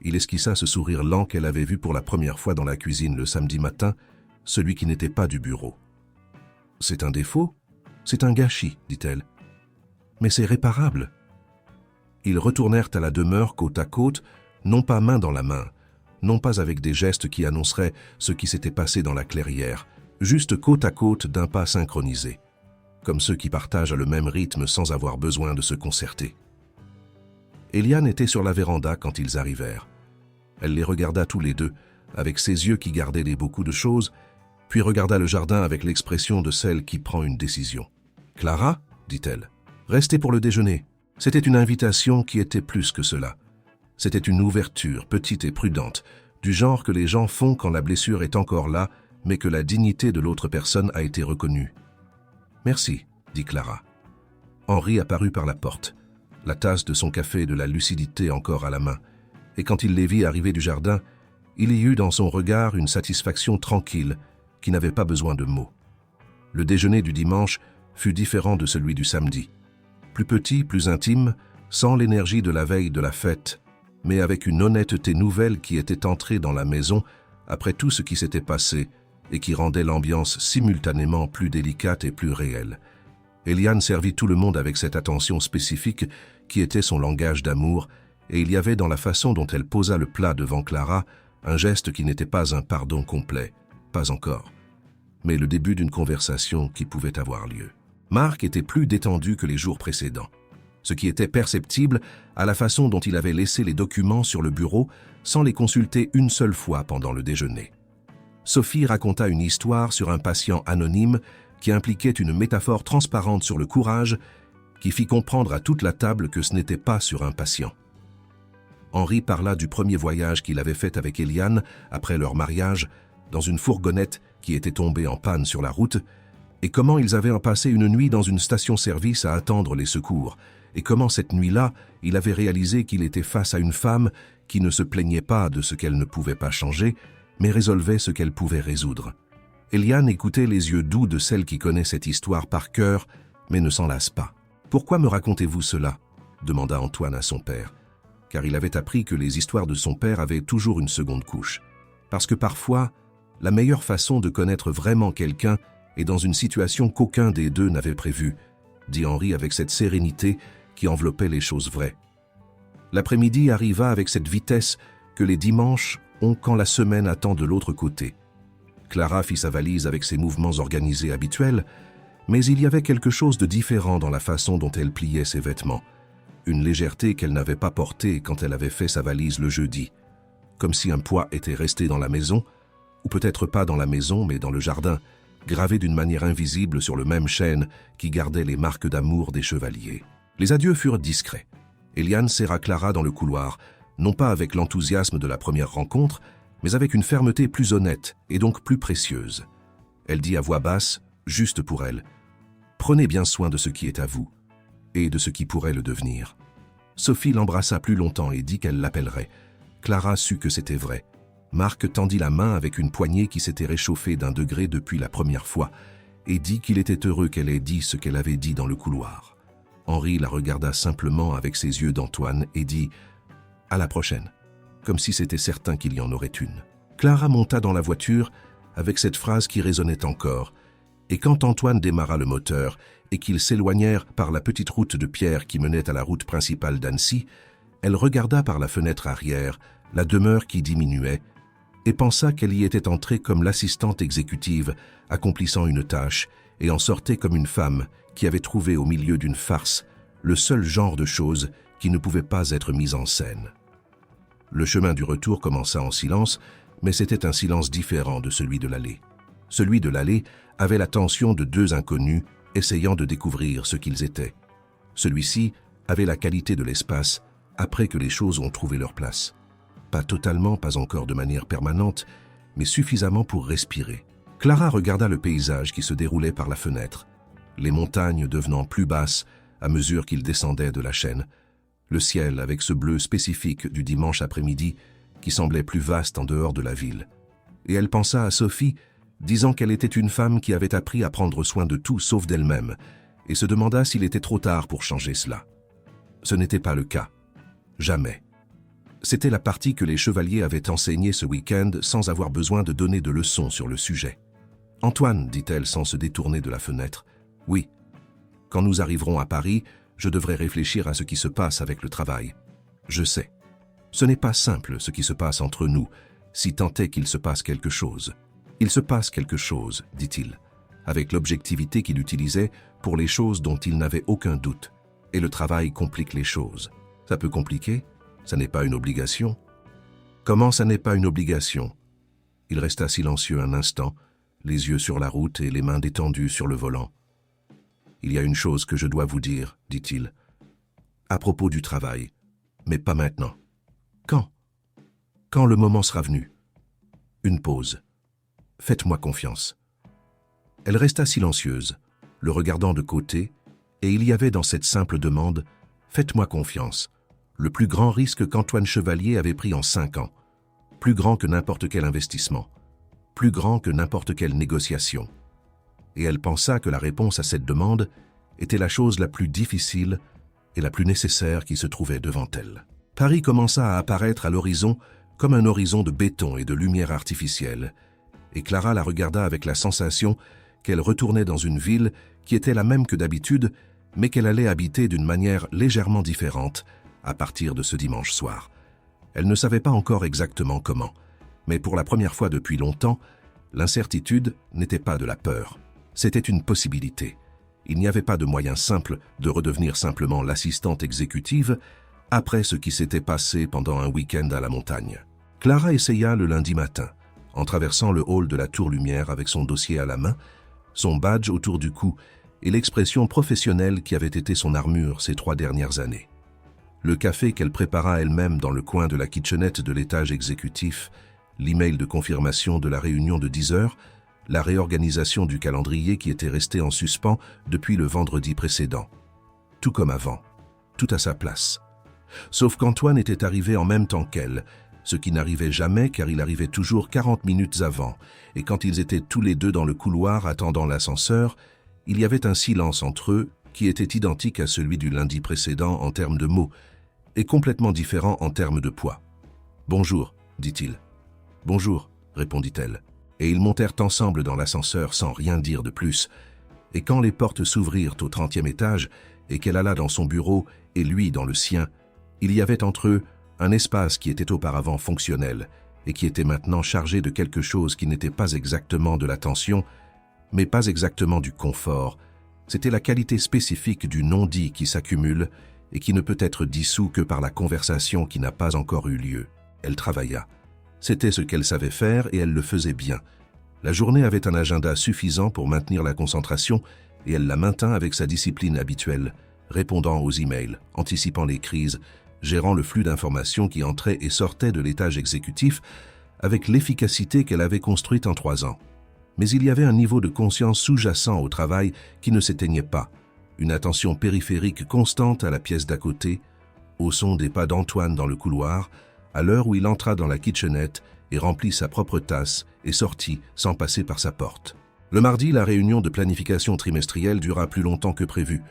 Il esquissa ce sourire lent qu'elle avait vu pour la première fois dans la cuisine le samedi matin, celui qui n'était pas du bureau. « C'est un défaut ? C'est un gâchis, dit-elle. Mais c'est réparable. » Ils retournèrent à la demeure côte à côte, non pas main dans la main, non pas avec des gestes qui annonceraient ce qui s'était passé dans la clairière, juste côte à côte d'un pas synchronisé, comme ceux qui partagent le même rythme sans avoir besoin de se concerter. Eliane était sur la véranda quand ils arrivèrent. Elle les regarda tous les deux, avec ses yeux qui gardaient des beaucoup de choses, puis regarda le jardin avec l'expression de celle qui prend une décision. « Clara, dit-elle, restez pour le déjeuner. » C'était une invitation qui était plus que cela. C'était une ouverture, petite et prudente, du genre que les gens font quand la blessure est encore là, mais que la dignité de l'autre personne a été reconnue. « Merci, dit Clara. » Henri apparut par la porte, la tasse de son café et de la lucidité encore à la main, et quand il les vit arriver du jardin, il y eut dans son regard une satisfaction tranquille qui n'avait pas besoin de mots. Le déjeuner du dimanche fut différent de celui du samedi. Plus petit, plus intime, sans l'énergie de la veille de la fête, mais avec une honnêteté nouvelle qui était entrée dans la maison après tout ce qui s'était passé et qui rendait l'ambiance simultanément plus délicate et plus réelle. Eliane servit tout le monde avec cette attention spécifique qui était son langage d'amour, et il y avait dans la façon dont elle posa le plat devant Clara un geste qui n'était pas un pardon complet, pas encore, mais le début d'une conversation qui pouvait avoir lieu. Marc était plus détendu que les jours précédents, ce qui était perceptible à la façon dont il avait laissé les documents sur le bureau sans les consulter une seule fois pendant le déjeuner. Sophie raconta une histoire sur un patient anonyme qui impliquait une métaphore transparente sur le courage qui fit comprendre à toute la table que ce n'était pas sur un patient. Henri parla du premier voyage qu'il avait fait avec Eliane après leur mariage dans une fourgonnette qui était tombée en panne sur la route et comment ils avaient passé une nuit dans une station-service à attendre les secours et comment cette nuit-là, il avait réalisé qu'il était face à une femme qui ne se plaignait pas de ce qu'elle ne pouvait pas changer, mais résolvait ce qu'elle pouvait résoudre. Eliane écoutait les yeux doux de celle qui connaît cette histoire par cœur, mais ne s'en lasse pas. « Pourquoi me racontez-vous cela ?» demanda Antoine à son père, car il avait appris que les histoires de son père avaient toujours une seconde couche. Parce que parfois, la meilleure façon de connaître vraiment quelqu'un est dans une situation qu'aucun des deux n'avait prévue, dit Henri avec cette sérénité qui enveloppait les choses vraies. L'après-midi arriva avec cette vitesse que les dimanches ont quand la semaine attend de l'autre côté. Clara fit sa valise avec ses mouvements organisés habituels, mais il y avait quelque chose de différent dans la façon dont elle pliait ses vêtements, une légèreté qu'elle n'avait pas portée quand elle avait fait sa valise le jeudi, comme si un poids était resté dans la maison, ou peut-être pas dans la maison mais dans le jardin, gravé d'une manière invisible sur le même chêne qui gardait les marques d'amour des chevaliers. Les adieux furent discrets. Eliane serra Clara dans le couloir, non pas avec l'enthousiasme de la première rencontre, mais avec une fermeté plus honnête et donc plus précieuse. Elle dit à voix basse, juste pour elle, « Prenez bien soin de ce qui est à vous, et de ce qui pourrait le devenir. » Sophie l'embrassa plus longtemps et dit qu'elle l'appellerait. Clara sut que c'était vrai. Marc tendit la main avec une poignée qui s'était réchauffée d'1 degré depuis la première fois, et dit qu'il était heureux qu'elle ait dit ce qu'elle avait dit dans le couloir. Henri la regarda simplement avec ses yeux d'Antoine et dit « À la prochaine », comme si c'était certain qu'il y en aurait une. Clara monta dans la voiture avec cette phrase qui résonnait encore, et quand Antoine démarra le moteur et qu'ils s'éloignèrent par la petite route de pierre qui menait à la route principale d'Annecy, elle regarda par la fenêtre arrière la demeure qui diminuait et pensa qu'elle y était entrée comme l'assistante exécutive accomplissant une tâche et en sortait comme une femme qui avait trouvé au milieu d'une farce le seul genre de choses qui ne pouvait pas être mise en scène. Le chemin du retour commença en silence, mais c'était un silence différent de celui de l'aller. Celui de l'allée avait l'attention de deux inconnus essayant de découvrir ce qu'ils étaient. Celui-ci avait la qualité de l'espace après que les choses ont trouvé leur place. Pas totalement, pas encore de manière permanente, mais suffisamment pour respirer. Clara regarda le paysage qui se déroulait par la fenêtre, les montagnes devenant plus basses à mesure qu'ils descendaient de la chaîne, le ciel avec ce bleu spécifique du dimanche après-midi qui semblait plus vaste en dehors de la ville. Et elle pensa à Sophie, disant qu'elle était une femme qui avait appris à prendre soin de tout sauf d'elle-même, et se demanda s'il était trop tard pour changer cela. Ce n'était pas le cas. Jamais. C'était la partie que les chevaliers avaient enseignée ce week-end sans avoir besoin de donner de leçons sur le sujet. « Antoine, dit-elle sans se détourner de la fenêtre, « oui. Quand nous arriverons à Paris, je devrais réfléchir à ce qui se passe avec le travail. Je sais. Ce n'est pas simple ce qui se passe entre nous, si tant est qu'il se passe quelque chose. Il se passe quelque chose, dit-il, avec l'objectivité qu'il utilisait pour les choses dont il n'avait aucun doute. Et le travail complique les choses. Ça peut compliquer? Ça n'est pas une obligation. Comment ça n'est pas une obligation? Il resta silencieux un instant, les yeux sur la route et les mains détendues sur le volant. Il y a une chose que je dois vous dire, dit-il, à propos du travail, mais pas maintenant. Quand? Quand le moment sera venu. Une pause. Faites-moi confiance. Elle resta silencieuse, le regardant de côté, et il y avait dans cette simple demande « Faites-moi confiance », le plus grand risque qu'Antoine Chevalier avait pris en 5 ans, plus grand que n'importe quel investissement, plus grand que n'importe quelle négociation. Et elle pensa que la réponse à cette demande était la chose la plus difficile et la plus nécessaire qui se trouvait devant elle. Paris commença à apparaître à l'horizon comme un horizon de béton et de lumière artificielle, et Clara la regarda avec la sensation qu'elle retournait dans une ville qui était la même que d'habitude, mais qu'elle allait habiter d'une manière légèrement différente à partir de ce dimanche soir. Elle ne savait pas encore exactement comment, mais pour la première fois depuis longtemps, l'incertitude n'était pas de la peur. C'était une possibilité. Il n'y avait pas de moyen simple de redevenir simplement l'assistante exécutive après ce qui s'était passé pendant un week-end à la montagne. Clara essaya le lundi matin, en traversant le hall de la Tour Lumière avec son dossier à la main, son badge autour du cou et l'expression professionnelle qui avait été son armure ces 3 dernières années. Le café qu'elle prépara elle-même dans le coin de la kitchenette de l'étage exécutif, l'email de confirmation de la réunion de 10 heures, la réorganisation du calendrier qui était resté en suspens depuis le vendredi précédent. Tout comme avant, tout à sa place. Sauf qu'Antoine était arrivé en même temps qu'elle, ce qui n'arrivait jamais car il arrivait toujours 40 minutes avant, et quand ils étaient tous les deux dans le couloir attendant l'ascenseur, il y avait un silence entre eux qui était identique à celui du lundi précédent en termes de mots, et complètement différent en termes de poids. « Bonjour », dit-il. « Bonjour », répondit-elle. Et ils montèrent ensemble dans l'ascenseur sans rien dire de plus. Et quand les portes s'ouvrirent au 30e étage et qu'elle alla dans son bureau et lui dans le sien, il y avait entre eux un espace qui était auparavant fonctionnel et qui était maintenant chargé de quelque chose qui n'était pas exactement de l'attention, mais pas exactement du confort. C'était la qualité spécifique du non-dit qui s'accumule et qui ne peut être dissous que par la conversation qui n'a pas encore eu lieu. Elle travailla. C'était ce qu'elle savait faire et elle le faisait bien. La journée avait un agenda suffisant pour maintenir la concentration et elle la maintint avec sa discipline habituelle, répondant aux emails, anticipant les crises, gérant le flux d'informations qui entraient et sortaient de l'étage exécutif avec l'efficacité qu'elle avait construite en 3 ans. Mais il y avait un niveau de conscience sous-jacent au travail qui ne s'éteignait pas, une attention périphérique constante à la pièce d'à côté, au son des pas d'Antoine dans le couloir, à l'heure où il entra dans la kitchenette et remplit sa propre tasse et sortit sans passer par sa porte. Le mardi, la réunion de planification trimestrielle dura plus longtemps que prévu,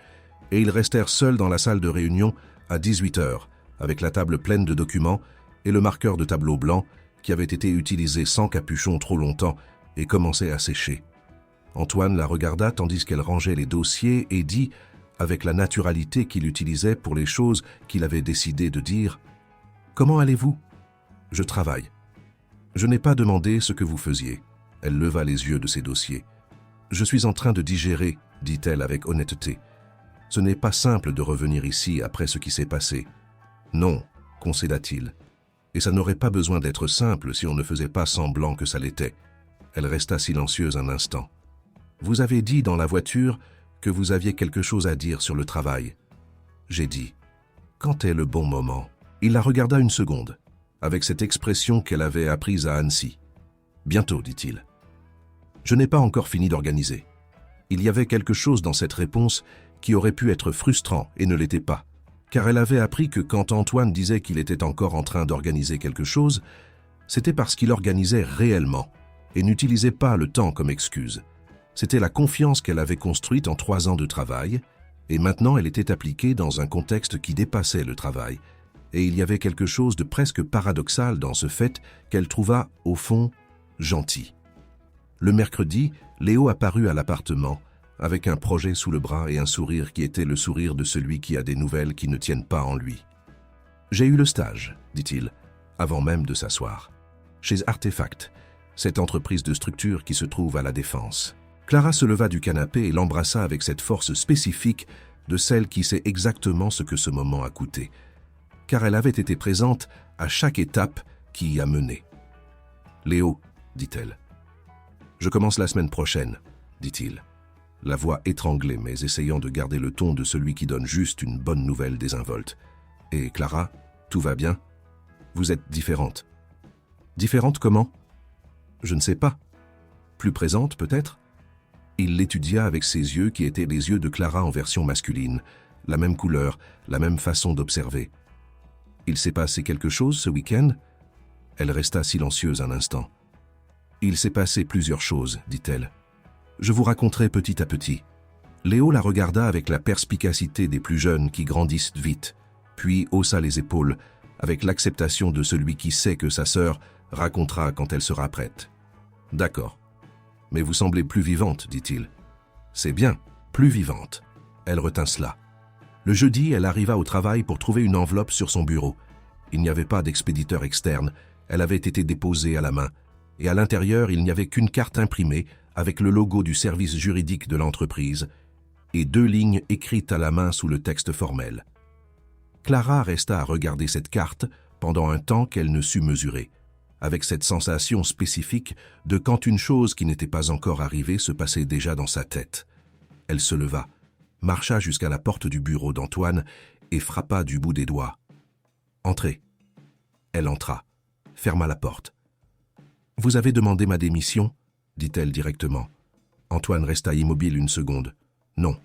et ils restèrent seuls dans la salle de réunion à 18 heures, avec la table pleine de documents et le marqueur de tableau blanc qui avait été utilisé sans capuchon trop longtemps et commençait à sécher. Antoine la regarda tandis qu'elle rangeait les dossiers et dit, avec la naturalité qu'il utilisait pour les choses qu'il avait décidé de dire, « Comment allez-vous ? Je travaille. Je n'ai pas demandé ce que vous faisiez. » Elle leva les yeux de ses dossiers. « Je suis en train de digérer, » dit-elle avec honnêteté. « Ce n'est pas simple de revenir ici après ce qui s'est passé. »« Non, » concéda-t-il. « Et ça n'aurait pas besoin d'être simple si on ne faisait pas semblant que ça l'était. Elle resta silencieuse un instant. Vous avez dit dans la voiture que vous aviez quelque chose à dire sur le travail. J'ai dit. Quand est le bon moment? Il la regarda une seconde, avec cette expression qu'elle avait apprise à Annecy. Bientôt, dit-il. Je n'ai pas encore fini d'organiser. Il y avait quelque chose dans cette réponse qui aurait pu être frustrant et ne l'était pas, car elle avait appris que quand Antoine disait qu'il était encore en train d'organiser quelque chose, c'était parce qu'il organisait réellement et n'utilisait pas le temps comme excuse. C'était la confiance qu'elle avait construite en 3 ans de travail, et maintenant elle était appliquée dans un contexte qui dépassait le travail, et il y avait quelque chose de presque paradoxal dans ce fait qu'elle trouva, au fond, gentil. Le mercredi, Léo apparut à l'appartement, avec un projet sous le bras et un sourire qui était le sourire de celui qui a des nouvelles qui ne tiennent pas en lui. « J'ai eu le stage, dit-il, avant même de s'asseoir, chez Artefact, cette entreprise de structure qui se trouve à La Défense. » Clara se leva du canapé et l'embrassa avec cette force spécifique de celle qui sait exactement ce que ce moment a coûté, car elle avait été présente à chaque étape qui y a mené. « Léo, dit-elle. « Je commence la semaine prochaine, dit-il, la voix étranglée mais essayant de garder le ton de celui qui donne juste une bonne nouvelle désinvolte. « Et Clara, tout va bien? Vous êtes différente. »« Différente comment? Je ne sais pas. Plus présente peut-être ?» Il l'étudia avec ses yeux qui étaient les yeux de Clara en version masculine, la même couleur, la même façon d'observer. « Il s'est passé quelque chose ce week-end » Elle resta silencieuse un instant. « Il s'est passé plusieurs choses, dit-elle. Je vous raconterai petit à petit. » Léo la regarda avec la perspicacité des plus jeunes qui grandissent vite, puis haussa les épaules, avec l'acceptation de celui qui sait que sa sœur racontera quand elle sera prête. « D'accord. Mais vous semblez plus vivante, dit-il. « C'est bien, plus vivante. » Elle retincela. Le jeudi, elle arriva au travail pour trouver une enveloppe sur son bureau. Il n'y avait pas d'expéditeur externe, elle avait été déposée à la main, et à l'intérieur, il n'y avait qu'une carte imprimée avec le logo du service juridique de l'entreprise et 2 lignes écrites à la main sous le texte formel. Clara resta à regarder cette carte pendant un temps qu'elle ne sut mesurer, avec cette sensation spécifique de quand une chose qui n'était pas encore arrivée se passait déjà dans sa tête. Elle se leva, marcha jusqu'à la porte du bureau d'Antoine et frappa du bout des doigts. « Entrez. » Elle entra, ferma la porte. « Vous avez demandé ma démission ?» dit-elle directement. Antoine resta immobile une seconde. « Non.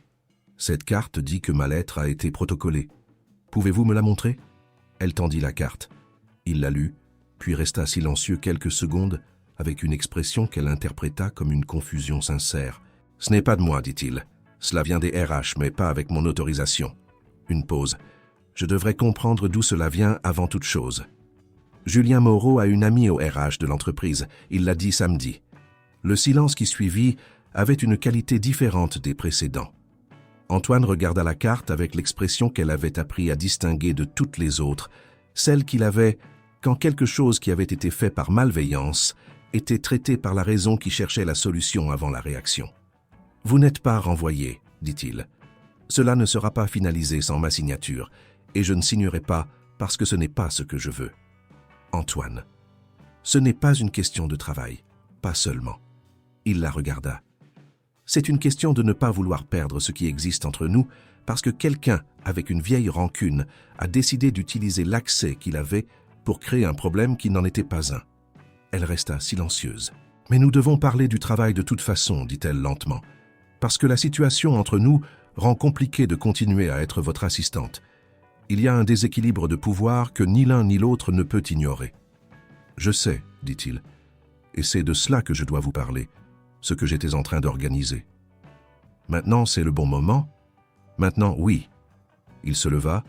Cette carte dit que ma lettre a été protocolée. Pouvez-vous me la montrer ?» Elle tendit la carte. Il la lut, puis resta silencieux quelques secondes avec une expression qu'elle interpréta comme une confusion sincère. « Ce n'est pas de moi, dit-il. Cela vient des RH, mais pas avec mon autorisation. » Une pause. « Je devrais comprendre d'où cela vient avant toute chose. » Julien Moreau a une amie au RH de l'entreprise. Il l'a dit samedi. Le silence qui suivit avait une qualité différente des précédents. Antoine regarda la carte avec l'expression qu'elle avait appris à distinguer de toutes les autres, celle qu'il avait quand quelque chose qui avait été fait par malveillance était traité par la raison qui cherchait la solution avant la réaction. « Vous n'êtes pas renvoyé, dit-il. Cela ne sera pas finalisé sans ma signature, et je ne signerai pas parce que ce n'est pas ce que je veux. » Antoine. Ce n'est pas une question de travail, pas seulement. Il la regarda. C'est une question de ne pas vouloir perdre ce qui existe entre nous parce que quelqu'un, avec une vieille rancune, a décidé d'utiliser l'accès qu'il avait pour créer un problème qui n'en était pas un. Elle resta silencieuse. « Mais nous devons parler du travail de toute façon, dit-elle lentement, parce que la situation entre nous rend compliqué de continuer à être votre assistante. Il y a un déséquilibre de pouvoir que ni l'un ni l'autre ne peut ignorer. »« Je sais, dit-il, et c'est de cela que je dois vous parler, ce que j'étais en train d'organiser. Maintenant, c'est le bon moment ? Maintenant, oui. » Il se leva,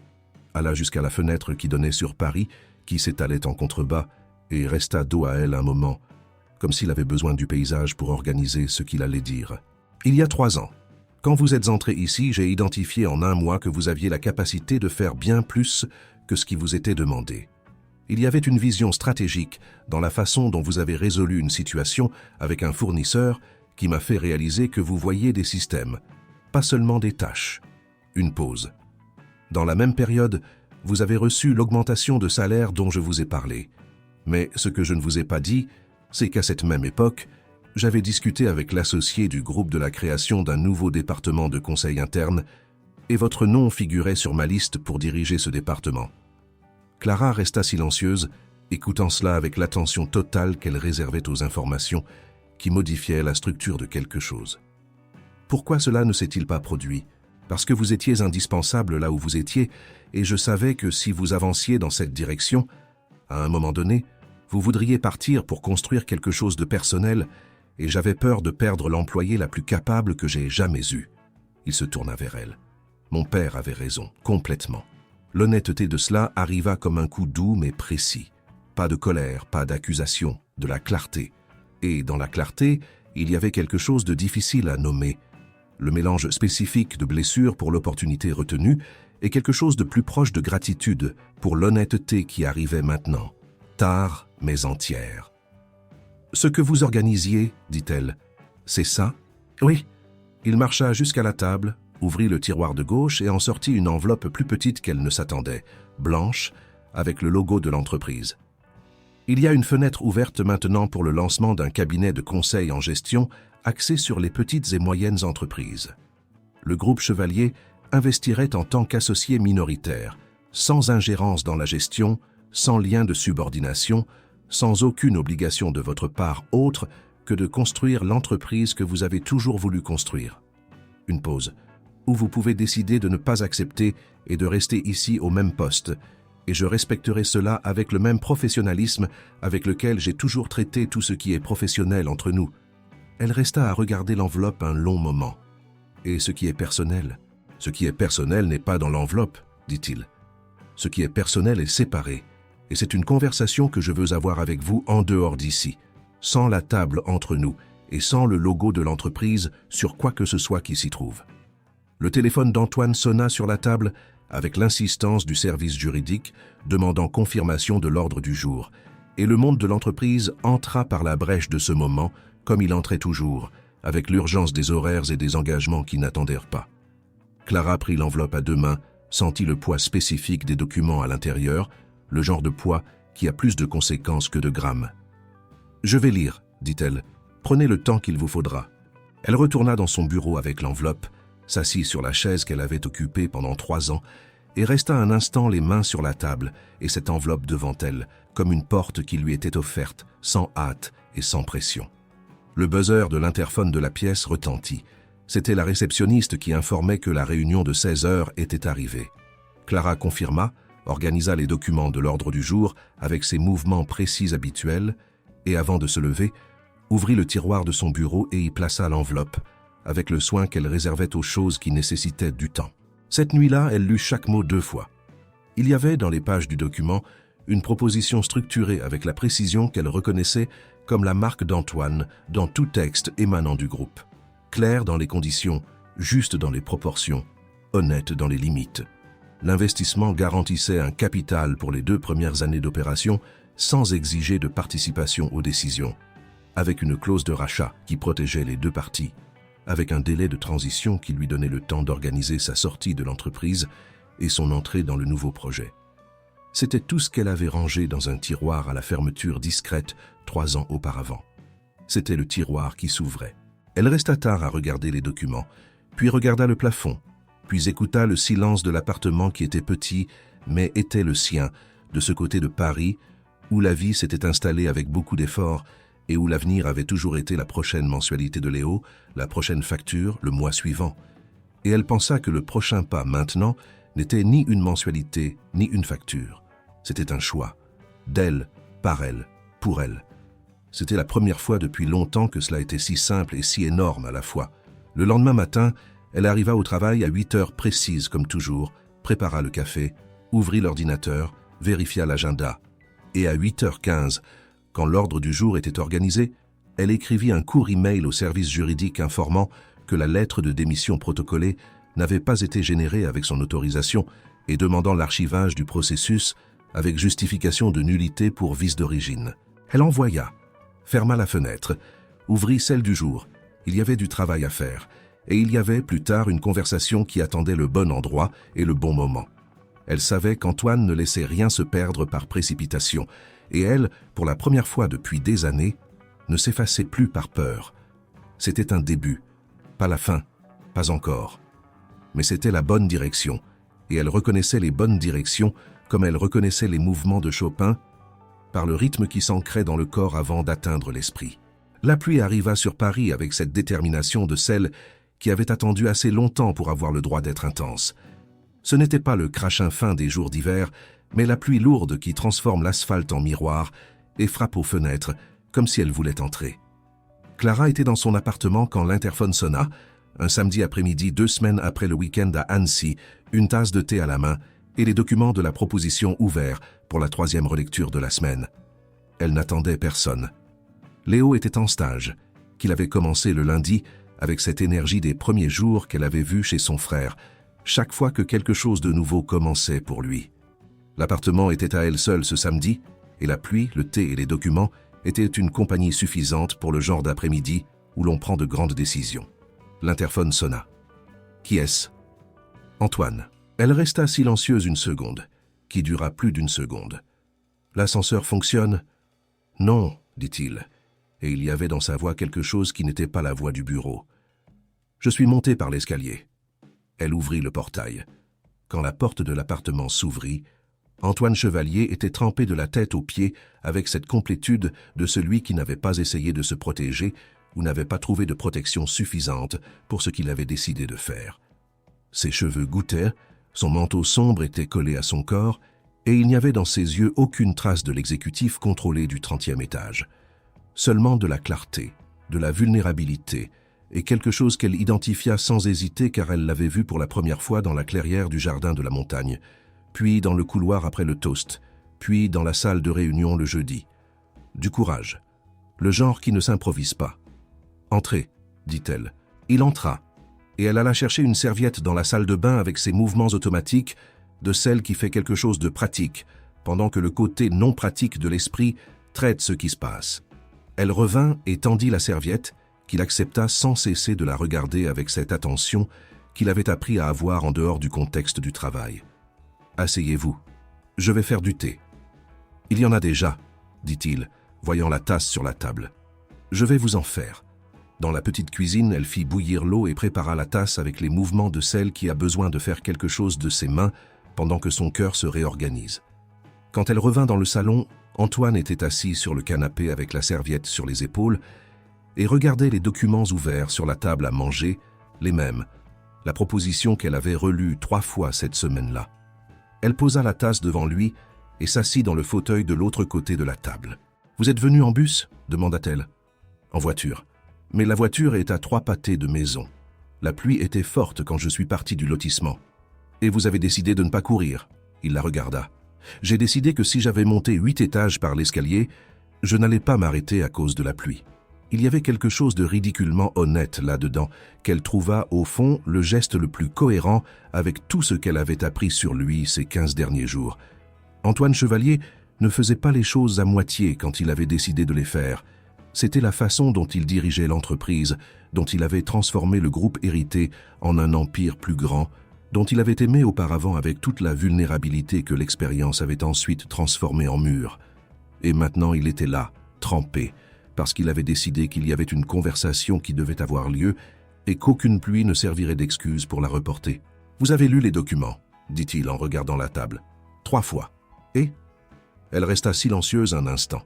alla jusqu'à la fenêtre qui donnait sur Paris, qui s'étalait en contrebas, et resta dos à elle un moment, comme s'il avait besoin du paysage pour organiser ce qu'il allait dire. « Il y a 3 ans. Quand vous êtes entré ici, j'ai identifié en 1 mois que vous aviez la capacité de faire bien plus que ce qui vous était demandé. Il y avait une vision stratégique dans la façon dont vous avez résolu une situation avec un fournisseur qui m'a fait réaliser que vous voyez des systèmes, pas seulement des tâches. » Une pause. « Dans la même période, vous avez reçu l'augmentation de salaire dont je vous ai parlé. Mais ce que je ne vous ai pas dit, c'est qu'à cette même époque, J'avais discuté avec l'associé du groupe de la création d'un nouveau département de conseil interne et votre nom figurait sur ma liste pour diriger ce département. » Clara resta silencieuse, écoutant cela avec l'attention totale qu'elle réservait aux informations qui modifiaient la structure de quelque chose. Pourquoi cela ne s'est-il pas produit? Parce que vous étiez indispensable là où vous étiez, et je savais que si vous avanciez dans cette direction, à un moment donné, vous voudriez partir pour construire quelque chose de personnel, et j'avais peur de perdre l'employé la plus capable que j'ai jamais eue. Il se tourna vers elle. Mon père avait raison, complètement. L'honnêteté de cela arriva comme un coup doux mais précis. Pas de colère, pas d'accusation, de la clarté. Et dans la clarté, il y avait quelque chose de difficile à nommer. Le mélange spécifique de blessure pour l'opportunité retenue et quelque chose de plus proche de gratitude pour l'honnêteté qui arrivait maintenant. Tard, mais entière. « Ce que vous organisiez, dit-elle, c'est ça? » « Oui. » Il marcha jusqu'à la table, ouvrit le tiroir de gauche et en sortit une enveloppe plus petite qu'elle ne s'attendait, blanche, avec le logo de l'entreprise. « Il y a une fenêtre ouverte maintenant pour le lancement d'un cabinet de conseil en gestion axé sur les petites et moyennes entreprises. Le groupe Chevalier investirait en tant qu'associé minoritaire, sans ingérence dans la gestion, sans lien de subordination, sans aucune obligation de votre part autre que de construire l'entreprise que vous avez toujours voulu construire. » Une pause, où vous pouvez décider de ne pas accepter et de rester ici au même poste, et je respecterai cela avec le même professionnalisme avec lequel j'ai toujours traité tout ce qui est professionnel entre nous. Elle resta à regarder l'enveloppe un long moment. « Et ce qui est personnel? Ce qui est personnel n'est pas dans l'enveloppe, dit-il. Ce qui est personnel est séparé, et c'est une conversation que je veux avoir avec vous en dehors d'ici, sans la table entre nous et sans le logo de l'entreprise sur quoi que ce soit qui s'y trouve. » Le téléphone d'Antoine sonna sur la table avec l'insistance du service juridique, demandant confirmation de l'ordre du jour, et le monde de l'entreprise entra par la brèche de ce moment, comme il entrait toujours, avec l'urgence des horaires et des engagements qui n'attendèrent pas. Clara prit l'enveloppe à deux mains, sentit le poids spécifique des documents à l'intérieur, le genre de poids qui a plus de conséquences que de grammes. « Je vais lire, » dit-elle. « Prenez le temps qu'il vous faudra. » Elle retourna dans son bureau avec l'enveloppe, s'assit sur la chaise qu'elle avait occupée pendant 3 ans et resta un instant les mains sur la table et cette enveloppe devant elle, comme une porte qui lui était offerte, sans hâte et sans pression. Le buzzer de l'interphone de la pièce retentit. C'était la réceptionniste qui informait que la réunion de 16 heures était arrivée. Clara confirma, organisa les documents de l'ordre du jour avec ses mouvements précis habituels et, avant de se lever, ouvrit le tiroir de son bureau et y plaça l'enveloppe, avec le soin qu'elle réservait aux choses qui nécessitaient du temps. Cette nuit-là, elle lut chaque mot 2 fois. Il y avait dans les pages du document une proposition structurée avec la précision qu'elle reconnaissait comme la marque d'Antoine dans tout texte émanant du groupe. Claire dans les conditions, juste dans les proportions, honnête dans les limites. L'investissement garantissait un capital pour les 2 premières années d'opération sans exiger de participation aux décisions, avec une clause de rachat qui protégeait les 2 parties, avec un délai de transition qui lui donnait le temps d'organiser sa sortie de l'entreprise et son entrée dans le nouveau projet. C'était tout ce qu'elle avait rangé dans un tiroir à la fermeture discrète 3 ans auparavant. C'était le tiroir qui s'ouvrait. Elle resta tard à regarder les documents, puis regarda le plafond, puis écouta le silence de l'appartement qui était petit, mais était le sien, de ce côté de Paris, où la vie s'était installée avec beaucoup d'efforts et où l'avenir avait toujours été la prochaine mensualité de Léo, la prochaine facture, le mois suivant. Et elle pensa que le prochain pas maintenant n'était ni une mensualité, ni une facture. C'était un choix, d'elle, par elle, pour elle. C'était la première fois depuis longtemps que cela était si simple et si énorme à la fois. Le lendemain matin, elle arriva au travail à 8 heures précises comme toujours, prépara le café, ouvrit l'ordinateur, vérifia l'agenda. Et à 8h15, quand l'ordre du jour était organisé, elle écrivit un court email au service juridique informant que la lettre de démission protocolée n'avait pas été générée avec son autorisation et demandant l'archivage du processus avec justification de nullité pour vice d'origine. Elle envoya, ferma la fenêtre, ouvrit celle du jour. Il y avait du travail à faire, et il y avait plus tard une conversation qui attendait le bon endroit et le bon moment. Elle savait qu'Antoine ne laissait rien se perdre par précipitation, et elle, pour la première fois depuis des années, ne s'effaçait plus par peur. C'était un début, pas la fin, pas encore. Mais c'était la bonne direction, et elle reconnaissait les bonnes directions comme elle reconnaissait les mouvements de Chopin, par le rythme qui s'ancrait dans le corps avant d'atteindre l'esprit. La pluie arriva sur Paris avec cette détermination de celle qui avait attendu assez longtemps pour avoir le droit d'être intense. Ce n'était pas le crachin fin des jours d'hiver, mais la pluie lourde qui transforme l'asphalte en miroir et frappe aux fenêtres comme si elle voulait entrer. Clara était dans son appartement quand l'interphone sonna, un samedi après-midi 2 semaines après le week-end à Annecy, une tasse de thé à la main et les documents de la proposition ouverts pour la 3e relecture de la semaine. Elle n'attendait personne. Léo était en stage, qu'il avait commencé le lundi avec cette énergie des premiers jours qu'elle avait vue chez son frère, chaque fois que quelque chose de nouveau commençait pour lui. L'appartement était à elle seule ce samedi, et la pluie, le thé et les documents étaient une compagnie suffisante pour le genre d'après-midi où l'on prend de grandes décisions. L'interphone sonna. Qui est-ce? Antoine. Elle resta silencieuse une seconde, qui dura plus d'1 seconde. L'ascenseur fonctionne? Non, dit-il, et il y avait dans sa voix quelque chose qui n'était pas la voix du bureau. Je suis monté par l'escalier. Elle ouvrit le portail. Quand la porte de l'appartement s'ouvrit, Antoine Chevalier était trempé de la tête aux pieds avec cette complétude de celui qui n'avait pas essayé de se protéger ou n'avait pas trouvé de protection suffisante pour ce qu'il avait décidé de faire. Ses cheveux gouttaient, son manteau sombre était collé à son corps, et il n'y avait dans ses yeux aucune trace de l'exécutif contrôlé du 30e étage. Seulement de la clarté, de la vulnérabilité, et quelque chose qu'elle identifia sans hésiter car elle l'avait vu pour la première fois dans la clairière du jardin de la montagne, puis dans le couloir après le toast, puis dans la salle de réunion le jeudi. Du courage, le genre qui ne s'improvise pas. « Entrez », dit-elle. Il entra, et elle alla chercher une serviette dans la salle de bain avec ses mouvements automatiques, de celle qui fait quelque chose de pratique, pendant que le côté non pratique de l'esprit traite ce qui se passe. Elle revint et tendit la serviette, qu'il accepta sans cesser de la regarder avec cette attention qu'il avait appris à avoir en dehors du contexte du travail. « Asseyez-vous. Je vais faire du thé. »« Il y en a déjà, » dit-il, voyant la tasse sur la table. « Je vais vous en faire. » Dans la petite cuisine, elle fit bouillir l'eau et prépara la tasse avec les mouvements de celle qui a besoin de faire quelque chose de ses mains pendant que son cœur se réorganise. Quand elle revint dans le salon, Antoine était assis sur le canapé avec la serviette sur les épaules et regardait les documents ouverts sur la table à manger, les mêmes, la proposition qu'elle avait relue 3 fois cette semaine-là. Elle posa la tasse devant lui et s'assit dans le fauteuil de l'autre côté de la table. « Vous êtes venu en bus ?» demanda-t-elle. « En voiture. Mais la voiture est à 3 pâtés de maison. La pluie était forte quand je suis parti du lotissement. Et vous avez décidé de ne pas courir ?» Il la regarda. « J'ai décidé que si j'avais monté 8 étages par l'escalier, je n'allais pas m'arrêter à cause de la pluie. » Il y avait quelque chose de ridiculement honnête là-dedans, qu'elle trouva au fond le geste le plus cohérent avec tout ce qu'elle avait appris sur lui ces 15 derniers jours. Antoine Chevalier ne faisait pas les choses à moitié quand il avait décidé de les faire. C'était la façon dont il dirigeait l'entreprise, dont il avait transformé le groupe hérité en un empire plus grand, dont il avait aimé auparavant avec toute la vulnérabilité que l'expérience avait ensuite transformée en mur. Et maintenant il était là, trempé, parce qu'il avait décidé qu'il y avait une conversation qui devait avoir lieu et qu'aucune pluie ne servirait d'excuse pour la reporter. « Vous avez lu les documents ?» dit-il en regardant la table. « 3 fois. Et ?» Elle resta silencieuse un instant.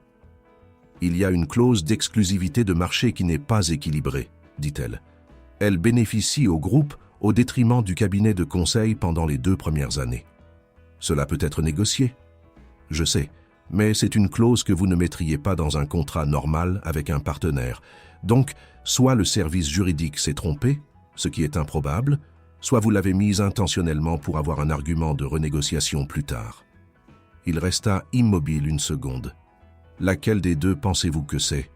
« Il y a une clause d'exclusivité de marché qui n'est pas équilibrée, » dit-elle. « Elle bénéficie au groupe au détriment du cabinet de conseil pendant les 2 premières années. Cela peut être négocié. Je sais. Mais c'est une clause que vous ne mettriez pas dans un contrat normal avec un partenaire. Donc, soit le service juridique s'est trompé, ce qui est improbable, soit vous l'avez mise intentionnellement pour avoir un argument de renégociation plus tard. » Il resta immobile une seconde. « Laquelle des 2 pensez-vous que c'est ?»«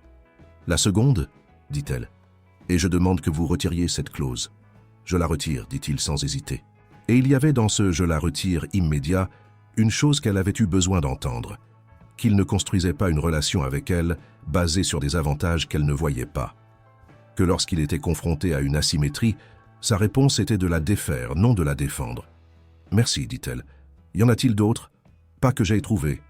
La seconde, » dit-elle. « Et je demande que vous retiriez cette clause. »« Je la retire, » dit-il sans hésiter. Et il y avait dans ce « je la retire » immédiat une chose qu'elle avait eu besoin d'entendre. Qu'il ne construisait pas une relation avec elle basée sur des avantages qu'elle ne voyait pas. Que lorsqu'il était confronté à une asymétrie, sa réponse était de la défaire, non de la défendre. « Merci, dit-elle. Y en a-t-il d'autres ? Pas que j'aie trouvé. »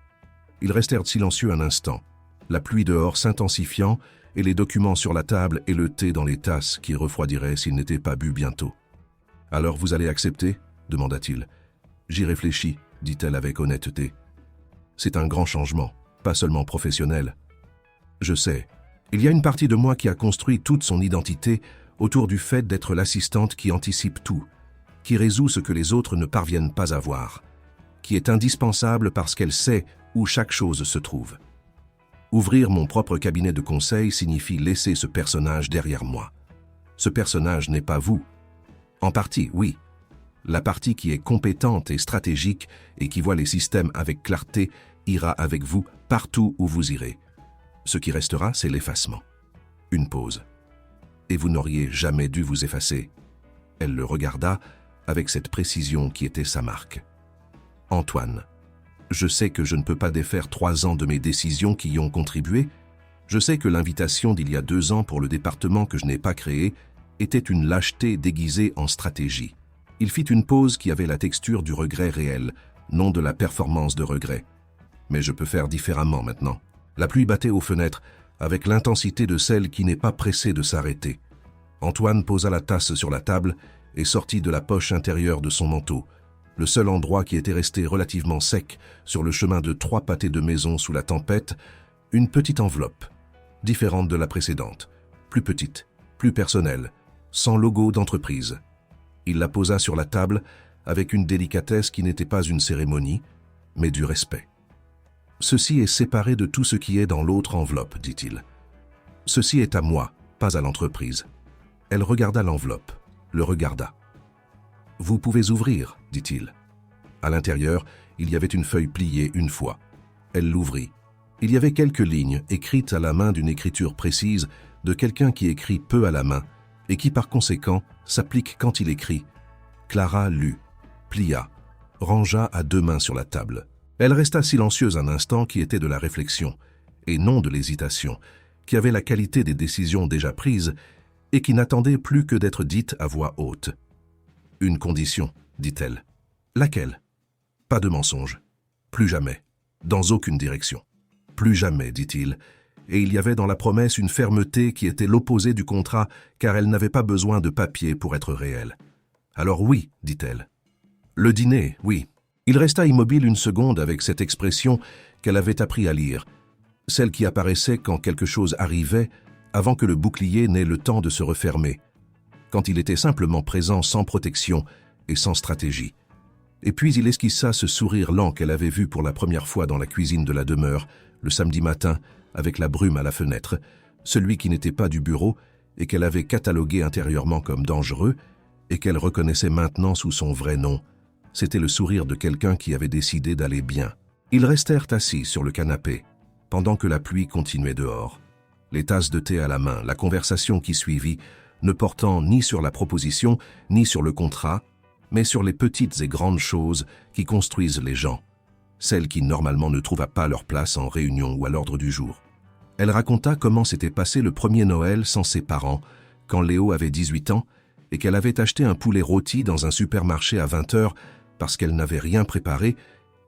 Ils restèrent silencieux un instant, la pluie dehors s'intensifiant et les documents sur la table et le thé dans les tasses qui refroidiraient s'il n'était pas bu bientôt. « Alors vous allez accepter ?» demanda-t-il. « J'y réfléchis, dit-elle avec honnêteté. C'est un grand changement, pas seulement professionnel. Je sais, il y a une partie de moi qui a construit toute son identité autour du fait d'être l'assistante qui anticipe tout, qui résout ce que les autres ne parviennent pas à voir, qui est indispensable parce qu'elle sait où chaque chose se trouve. Ouvrir mon propre cabinet de conseil signifie laisser ce personnage derrière moi. Ce personnage n'est pas vous. En partie, oui. La partie qui est compétente et stratégique et qui voit les systèmes avec clarté ira avec vous partout où vous irez. Ce qui restera, c'est l'effacement. Une pause. Et vous n'auriez jamais dû vous effacer. Elle le regarda avec cette précision qui était sa marque. Antoine, je sais que je ne peux pas défaire 3 ans de mes décisions qui y ont contribué. Je sais que l'invitation d'il y a 2 ans pour le département que je n'ai pas créé était une lâcheté déguisée en stratégie. Il fit une pause qui avait la texture du regret réel, non de la performance de regret. Mais je peux faire différemment maintenant. La pluie battait aux fenêtres, avec l'intensité de celle qui n'est pas pressée de s'arrêter. Antoine posa la tasse sur la table et sortit de la poche intérieure de son manteau, le seul endroit qui était resté relativement sec sur le chemin de 3 pâtés de maison sous la tempête, une petite enveloppe, différente de la précédente, plus petite, plus personnelle, sans logo d'entreprise. Il la posa sur la table avec une délicatesse qui n'était pas une cérémonie, mais du respect. « Ceci est séparé de tout ce qui est dans l'autre enveloppe, dit-il. Ceci est à moi, pas à l'entreprise. » Elle regarda l'enveloppe, le regarda. « Vous pouvez ouvrir, dit-il. » À l'intérieur, il y avait une feuille pliée une fois. Elle l'ouvrit. Il y avait quelques lignes écrites à la main d'une écriture précise de quelqu'un qui écrit peu à la main et qui par conséquent s'applique quand il écrit. Clara lut, plia, rangea à 2 mains sur la table. Elle resta silencieuse un instant qui était de la réflexion, et non de l'hésitation, qui avait la qualité des décisions déjà prises et qui n'attendait plus que d'être dite à voix haute. « Une condition, dit-elle. Laquelle ? Pas de mensonge. Plus jamais. Dans aucune direction. Plus jamais, dit-il, et il y avait dans la promesse une fermeté qui était l'opposé du contrat car elle n'avait pas besoin de papier pour être réelle. Alors oui, dit-elle. Le dîner, oui. Il resta immobile une seconde avec cette expression qu'elle avait appris à lire, celle qui apparaissait quand quelque chose arrivait avant que le bouclier n'ait le temps de se refermer, quand il était simplement présent sans protection et sans stratégie. Et puis il esquissa ce sourire lent qu'elle avait vu pour la première fois dans la cuisine de la demeure, le samedi matin, avec la brume à la fenêtre, celui qui n'était pas du bureau et qu'elle avait catalogué intérieurement comme dangereux et qu'elle reconnaissait maintenant sous son vrai nom. C'était le sourire de quelqu'un qui avait décidé d'aller bien. Ils restèrent assis sur le canapé, pendant que la pluie continuait dehors. Les tasses de thé à la main, la conversation qui suivit, ne portant ni sur la proposition, ni sur le contrat, mais sur les petites et grandes choses qui construisent les gens, celles qui normalement ne trouvent pas leur place en réunion ou à l'ordre du jour. Elle raconta comment s'était passé le premier Noël sans ses parents, quand Léo avait 18 ans, et qu'elle avait acheté un poulet rôti dans un supermarché à 20 heures parce qu'elle n'avait rien préparé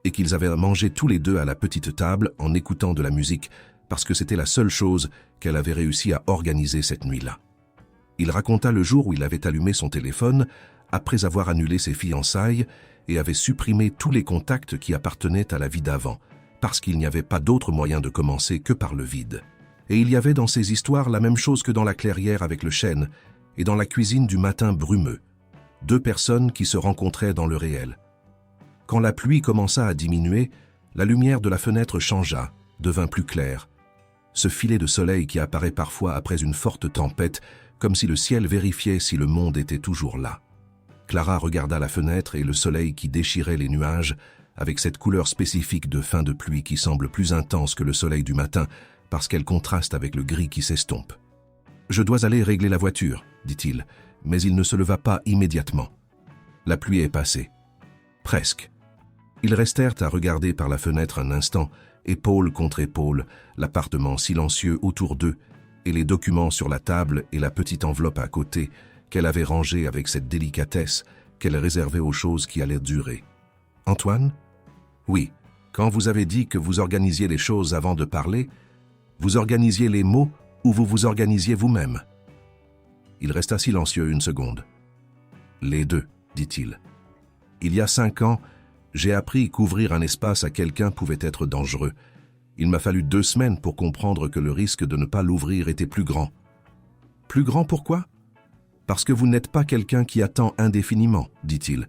et qu'ils avaient mangé tous les deux à la petite table en écoutant de la musique parce que c'était la seule chose qu'elle avait réussi à organiser cette nuit-là. Il raconta le jour où il avait allumé son téléphone après avoir annulé ses fiançailles et avait supprimé tous les contacts qui appartenaient à la vie d'avant, parce qu'il n'y avait pas d'autre moyen de commencer que par le vide. Et il y avait dans ces histoires la même chose que dans la clairière avec le chêne et dans la cuisine du matin brumeux. 2 personnes qui se rencontraient dans le réel. Quand la pluie commença à diminuer, la lumière de la fenêtre changea, devint plus claire. Ce filet de soleil qui apparaît parfois après une forte tempête, comme si le ciel vérifiait si le monde était toujours là. Clara regarda la fenêtre et le soleil qui déchirait les nuages, avec cette couleur spécifique de fin de pluie qui semble plus intense que le soleil du matin, parce qu'elle contraste avec le gris qui s'estompe. « Je dois aller régler la voiture, » dit-il, mais il ne se leva pas immédiatement. La pluie est passée. Presque. Ils restèrent à regarder par la fenêtre un instant, épaule contre épaule, l'appartement silencieux autour d'eux, et les documents sur la table et la petite enveloppe à côté qu'elle avait rangée avec cette délicatesse qu'elle réservait aux choses qui allaient durer. « Antoine ? Oui, quand vous avez dit que vous organisiez les choses avant de parler, vous organisiez les mots ou vous vous organisiez vous-même? Il resta silencieux une seconde. Les deux, dit-il. Il y a 5 ans, j'ai appris qu'ouvrir un espace à quelqu'un pouvait être dangereux. Il m'a fallu 2 semaines pour comprendre que le risque de ne pas l'ouvrir était plus grand. Plus grand pourquoi? Parce que vous n'êtes pas quelqu'un qui attend indéfiniment, dit-il.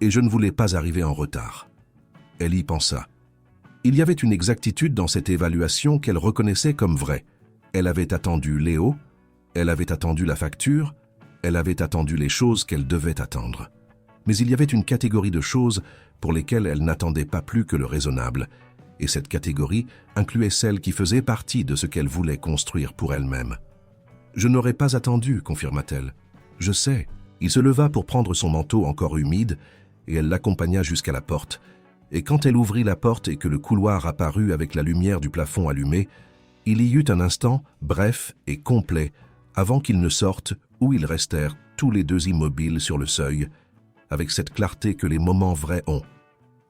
Et je ne voulais pas arriver en retard. Elle y pensa. Il y avait une exactitude dans cette évaluation qu'elle reconnaissait comme vraie. Elle avait attendu Léo, elle avait attendu la facture, elle avait attendu les choses qu'elle devait attendre. Mais il y avait une catégorie de choses pour lesquelles elle n'attendait pas plus que le raisonnable, et cette catégorie incluait celles qui faisaient partie de ce qu'elle voulait construire pour elle-même. « Je n'aurais pas attendu », confirma-t-elle. « Je sais. » Il se leva pour prendre son manteau encore humide, et elle l'accompagna jusqu'à la porte. Et quand elle ouvrit la porte et que le couloir apparut avec la lumière du plafond allumée, il y eut un instant, bref et complet, avant qu'ils ne sortent, où ils restèrent tous les deux immobiles sur le seuil, avec cette clarté que les moments vrais ont,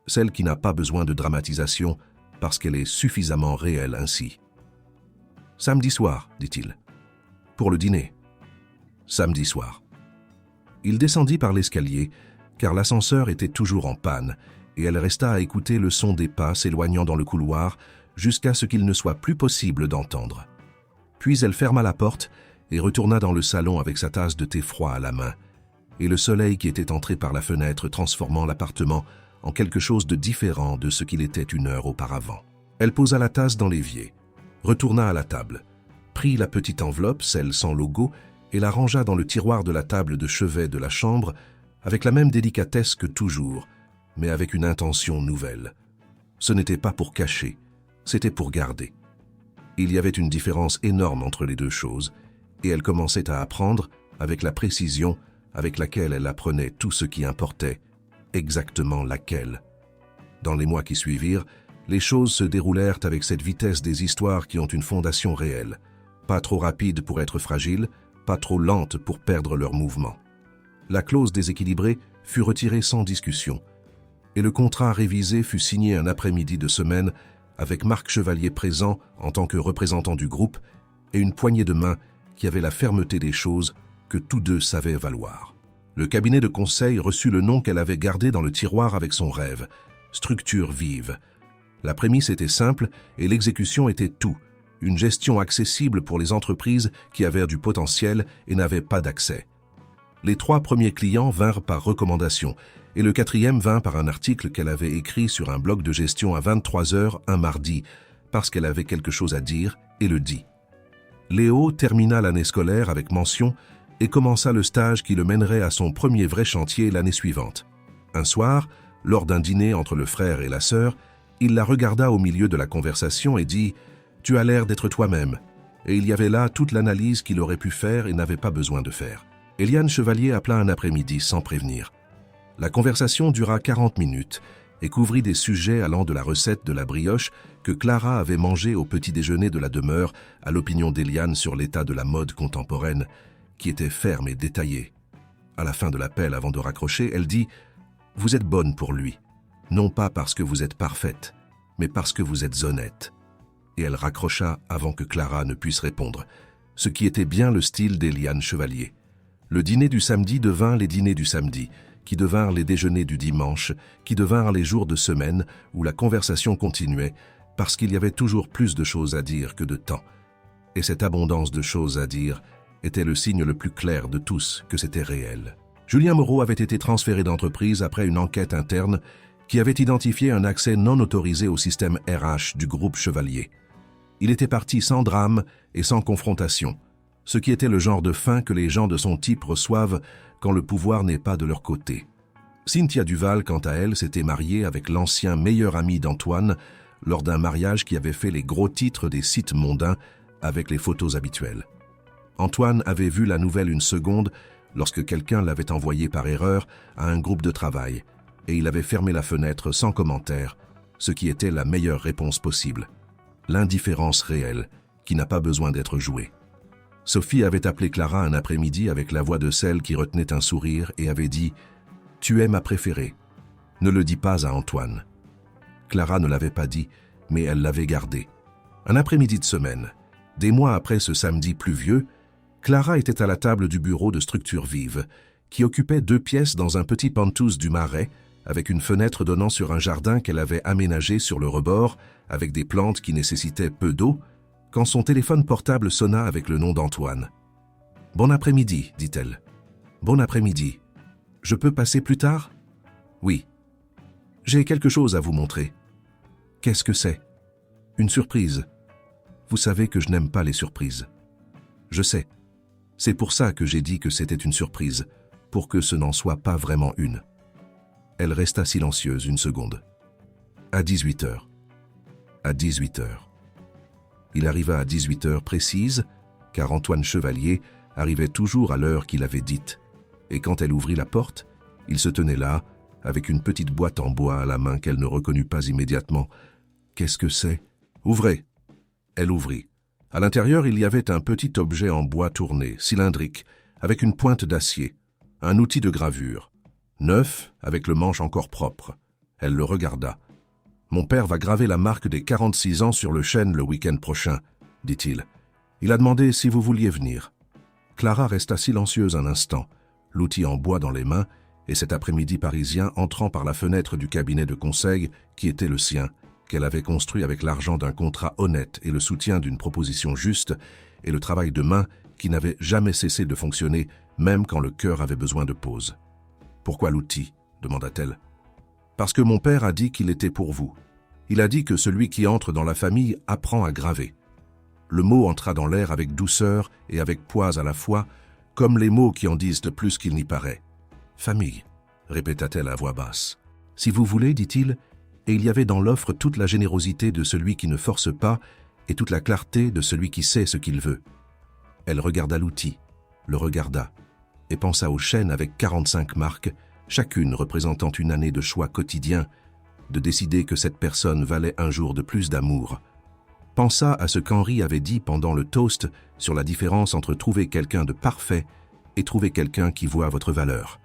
celle qui n'a pas besoin de dramatisation parce qu'elle est suffisamment réelle ainsi. « Samedi soir, dit-il. « Pour le dîner. »« Samedi soir. » Il descendit par l'escalier, car l'ascenseur était toujours en panne, et elle resta à écouter le son des pas s'éloignant dans le couloir jusqu'à ce qu'il ne soit plus possible d'entendre. Puis elle ferma la porte et retourna dans le salon avec sa tasse de thé froid à la main, et le soleil qui était entré par la fenêtre transformant l'appartement en quelque chose de différent de ce qu'il était une heure auparavant. Elle posa la tasse dans l'évier, retourna à la table, prit la petite enveloppe, celle sans logo, et la rangea dans le tiroir de la table de chevet de la chambre avec la même délicatesse que toujours, mais avec une intention nouvelle. Ce n'était pas pour cacher, c'était pour garder. Il y avait une différence énorme entre les deux choses, et elle commençait à apprendre, avec la précision avec laquelle elle apprenait tout ce qui importait, exactement laquelle. Dans les mois qui suivirent, les choses se déroulèrent avec cette vitesse des histoires qui ont une fondation réelle, pas trop rapide pour être fragile, pas trop lente pour perdre leur mouvement. La clause déséquilibrée fut retirée sans discussion, et le contrat révisé fut signé un après-midi de semaine avec Marc Chevalier présent en tant que représentant du groupe et une poignée de main qui avait la fermeté des choses que tous deux savaient valoir. Le cabinet de conseil reçut le nom qu'elle avait gardé dans le tiroir avec son rêve, structure vive. La prémisse était simple et l'exécution était tout, une gestion accessible pour les entreprises qui avaient du potentiel et n'avaient pas d'accès. Les 3 premiers clients vinrent par recommandation et le 4e vint par un article qu'elle avait écrit sur un blog de gestion à 23h un mardi parce qu'elle avait quelque chose à dire et le dit. Léo termina l'année scolaire avec mention et commença le stage qui le mènerait à son premier vrai chantier l'année suivante. Un soir, lors d'un dîner entre le frère et la sœur, il la regarda au milieu de la conversation et dit « Tu as l'air d'être toi-même ». Et il y avait là toute l'analyse qu'il aurait pu faire et n'avait pas besoin de faire. Eliane Chevalier appela un après-midi sans prévenir. La conversation dura 40 minutes et couvrit des sujets allant de la recette de la brioche que Clara avait mangée au petit déjeuner de la demeure à l'opinion d'Eliane sur l'état de la mode contemporaine, qui était ferme et détaillée. À la fin de l'appel, avant de raccrocher, elle dit « Vous êtes bonne pour lui, non pas parce que vous êtes parfaite, mais parce que vous êtes honnête. » Et elle raccrocha avant que Clara ne puisse répondre, ce qui était bien le style d'Eliane Chevalier. Le dîner du samedi devint les dîners du samedi, qui devinrent les déjeuners du dimanche, qui devinrent les jours de semaine où la conversation continuait, parce qu'il y avait toujours plus de choses à dire que de temps. Et cette abondance de choses à dire était le signe le plus clair de tous que c'était réel. Julien Moreau avait été transféré d'entreprise après une enquête interne qui avait identifié un accès non autorisé au système RH du groupe Chevalier. Il était parti sans drame et sans confrontation, ce qui était le genre de fin que les gens de son type reçoivent quand le pouvoir n'est pas de leur côté. Cynthia Duval, quant à elle, s'était mariée avec l'ancien meilleur ami d'Antoine lors d'un mariage qui avait fait les gros titres des sites mondains avec les photos habituelles. Antoine avait vu la nouvelle une seconde lorsque quelqu'un l'avait envoyée par erreur à un groupe de travail, et il avait fermé la fenêtre sans commentaire, ce qui était la meilleure réponse possible. L'indifférence réelle, qui n'a pas besoin d'être jouée. Sophie avait appelé Clara un après-midi avec la voix de celle qui retenait un sourire et avait dit « Tu es ma préférée. Ne le dis pas à Antoine. » Clara ne l'avait pas dit, mais elle l'avait gardé. Un après-midi de semaine, Des mois après ce samedi pluvieux, Clara était à la table du bureau de Structure Vive, qui occupait 2 pièces dans un petit penthouse du Marais, avec une fenêtre donnant sur un jardin qu'elle avait aménagé sur le rebord, avec des plantes qui nécessitaient peu d'eau, quand son téléphone portable sonna avec le nom d'Antoine. « Bon après-midi, dit-elle. « Bon après-midi. Je peux passer plus tard ?»« Oui. J'ai quelque chose à vous montrer. »« Qu'est-ce que c'est ?»« Une surprise. Vous savez que je n'aime pas les surprises. »« Je sais. C'est pour ça que j'ai dit que c'était une surprise, pour que ce n'en soit pas vraiment une. » Elle resta silencieuse une seconde. À 18h. À 18h. Il arriva à 18h précise, car Antoine Chevalier arrivait toujours à l'heure qu'il avait dite. Et quand elle ouvrit la porte, il se tenait là, avec une petite boîte en bois à la main qu'elle ne reconnut pas immédiatement. « Qu'est-ce que c'est ? Ouvrez !» Elle ouvrit. À l'intérieur, il y avait un petit objet en bois tourné, cylindrique, avec une pointe d'acier, un outil de gravure. Neuf, avec le manche encore propre. Elle le regarda. « Mon père va graver la marque des 46 ans sur le chêne le week-end prochain, » dit-il. Il a demandé si vous vouliez venir. Clara resta silencieuse un instant, l'outil en bois dans les mains, et cet après-midi parisien entrant par la fenêtre du cabinet de conseil qui était le sien, qu'elle avait construit avec l'argent d'un contrat honnête et le soutien d'une proposition juste, et le travail de main qui n'avait jamais cessé de fonctionner, même quand le cœur avait besoin de pause. « Pourquoi l'outil ?» demanda-t-elle. « Parce que mon père a dit qu'il était pour vous. Il a dit que celui qui entre dans la famille apprend à graver. » Le mot entra dans l'air avec douceur et avec poids à la fois, comme les mots qui en disent plus qu'il n'y paraît. « Famille », répéta-t-elle à voix basse. « Si vous voulez, dit-il, et il y avait dans l'offre toute la générosité de celui qui ne force pas et toute la clarté de celui qui sait ce qu'il veut. » Elle regarda l'outil, le regarda, et pensa aux chaînes avec 45 marques, chacune représentant une année de choix quotidien, de décider que cette personne valait un jour de plus d'amour. Pensa à ce qu'Henri avait dit pendant le toast sur la différence entre trouver quelqu'un de parfait et trouver quelqu'un qui voit votre valeur.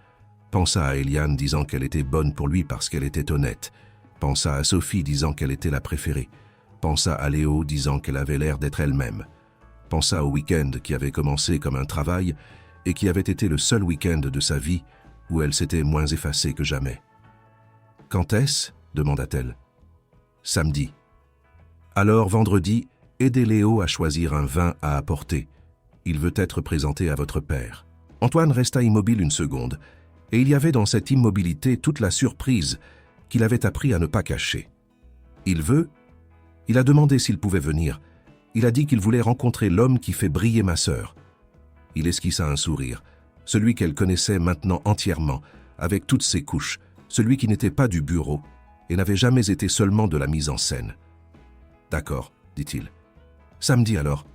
Pensa à Eliane disant qu'elle était bonne pour lui parce qu'elle était honnête. Pensa à Sophie disant qu'elle était la préférée. Pensa à Léo disant qu'elle avait l'air d'être elle-même. Pensa au week-end qui avait commencé comme un travail et qui avait été le seul week-end de sa vie où elle s'était moins effacée que jamais. « Quand est-ce » demanda-t-elle. « Samedi. » « Alors, vendredi, aidez Léo à choisir un vin à apporter. Il veut être présenté à votre père. » Antoine resta immobile une seconde, et il y avait dans cette immobilité toute la surprise qu'il avait appris à ne pas cacher. « Il veut ?» Il a demandé s'il pouvait venir. Il a dit qu'il voulait rencontrer l'homme qui fait briller ma sœur. Il esquissa un sourire, celui qu'elle connaissait maintenant entièrement, avec toutes ses couches, celui qui n'était pas du bureau et n'avait jamais été seulement de la mise en scène. « D'accord, » dit-il. « Samedi alors. »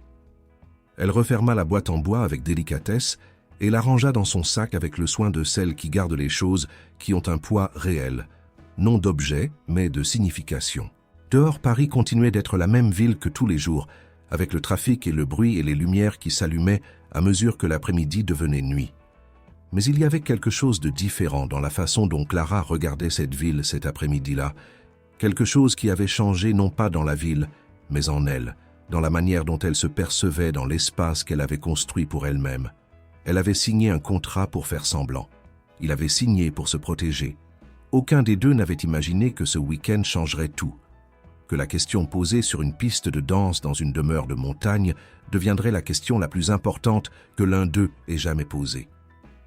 Elle referma la boîte en bois avec délicatesse et la rangea dans son sac avec le soin de celle qui garde les choses qui ont un poids réel, non d'objet, mais de signification. Dehors, Paris continuait d'être la même ville que tous les jours, avec le trafic et le bruit et les lumières qui s'allumaient à mesure que l'après-midi devenait nuit. Mais il y avait quelque chose de différent dans la façon dont Clara regardait cette ville cet après-midi-là, quelque chose qui avait changé non pas dans la ville, mais en elle, dans la manière dont elle se percevait dans l'espace qu'elle avait construit pour elle-même. Elle avait signé un contrat pour faire semblant. Il avait signé pour se protéger. Aucun des deux n'avait imaginé que ce week-end changerait tout, que la question posée sur une piste de danse dans une demeure de montagne deviendrait la question la plus importante que l'un d'eux ait jamais posée,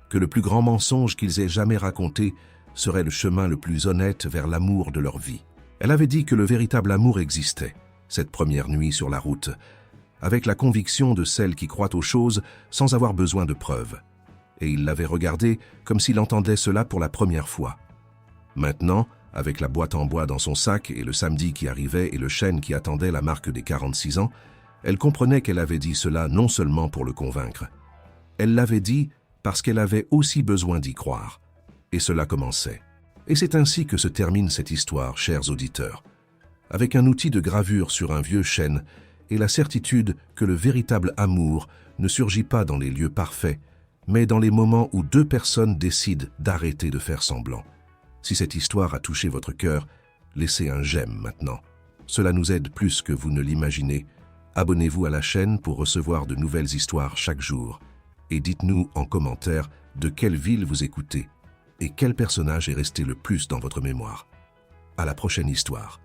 que le plus grand mensonge qu'ils aient jamais raconté serait le chemin le plus honnête vers l'amour de leur vie. Elle avait dit que le véritable amour existait, cette première nuit sur la route, avec la conviction de celle qui croit aux choses sans avoir besoin de preuves. Et il l'avait regardée comme s'il entendait cela pour la première fois. Maintenant, avec la boîte en bois dans son sac et le samedi qui arrivait et le chêne qui attendait la marque des 46 ans, elle comprenait qu'elle avait dit cela non seulement pour le convaincre. Elle l'avait dit parce qu'elle avait aussi besoin d'y croire. Et cela commençait. Et c'est ainsi que se termine cette histoire, chers auditeurs, avec un outil de gravure sur un vieux chêne et la certitude que le véritable amour ne surgit pas dans les lieux parfaits, mais dans les moments où deux personnes décident d'arrêter de faire semblant. Si cette histoire a touché votre cœur, laissez un j'aime maintenant. Cela nous aide plus que vous ne l'imaginez Abonnez-vous à la chaîne pour recevoir de nouvelles histoires chaque jour. Et dites-nous en commentaire de quelle ville vous écoutez et quel personnage est resté le plus dans votre mémoire. À la prochaine histoire.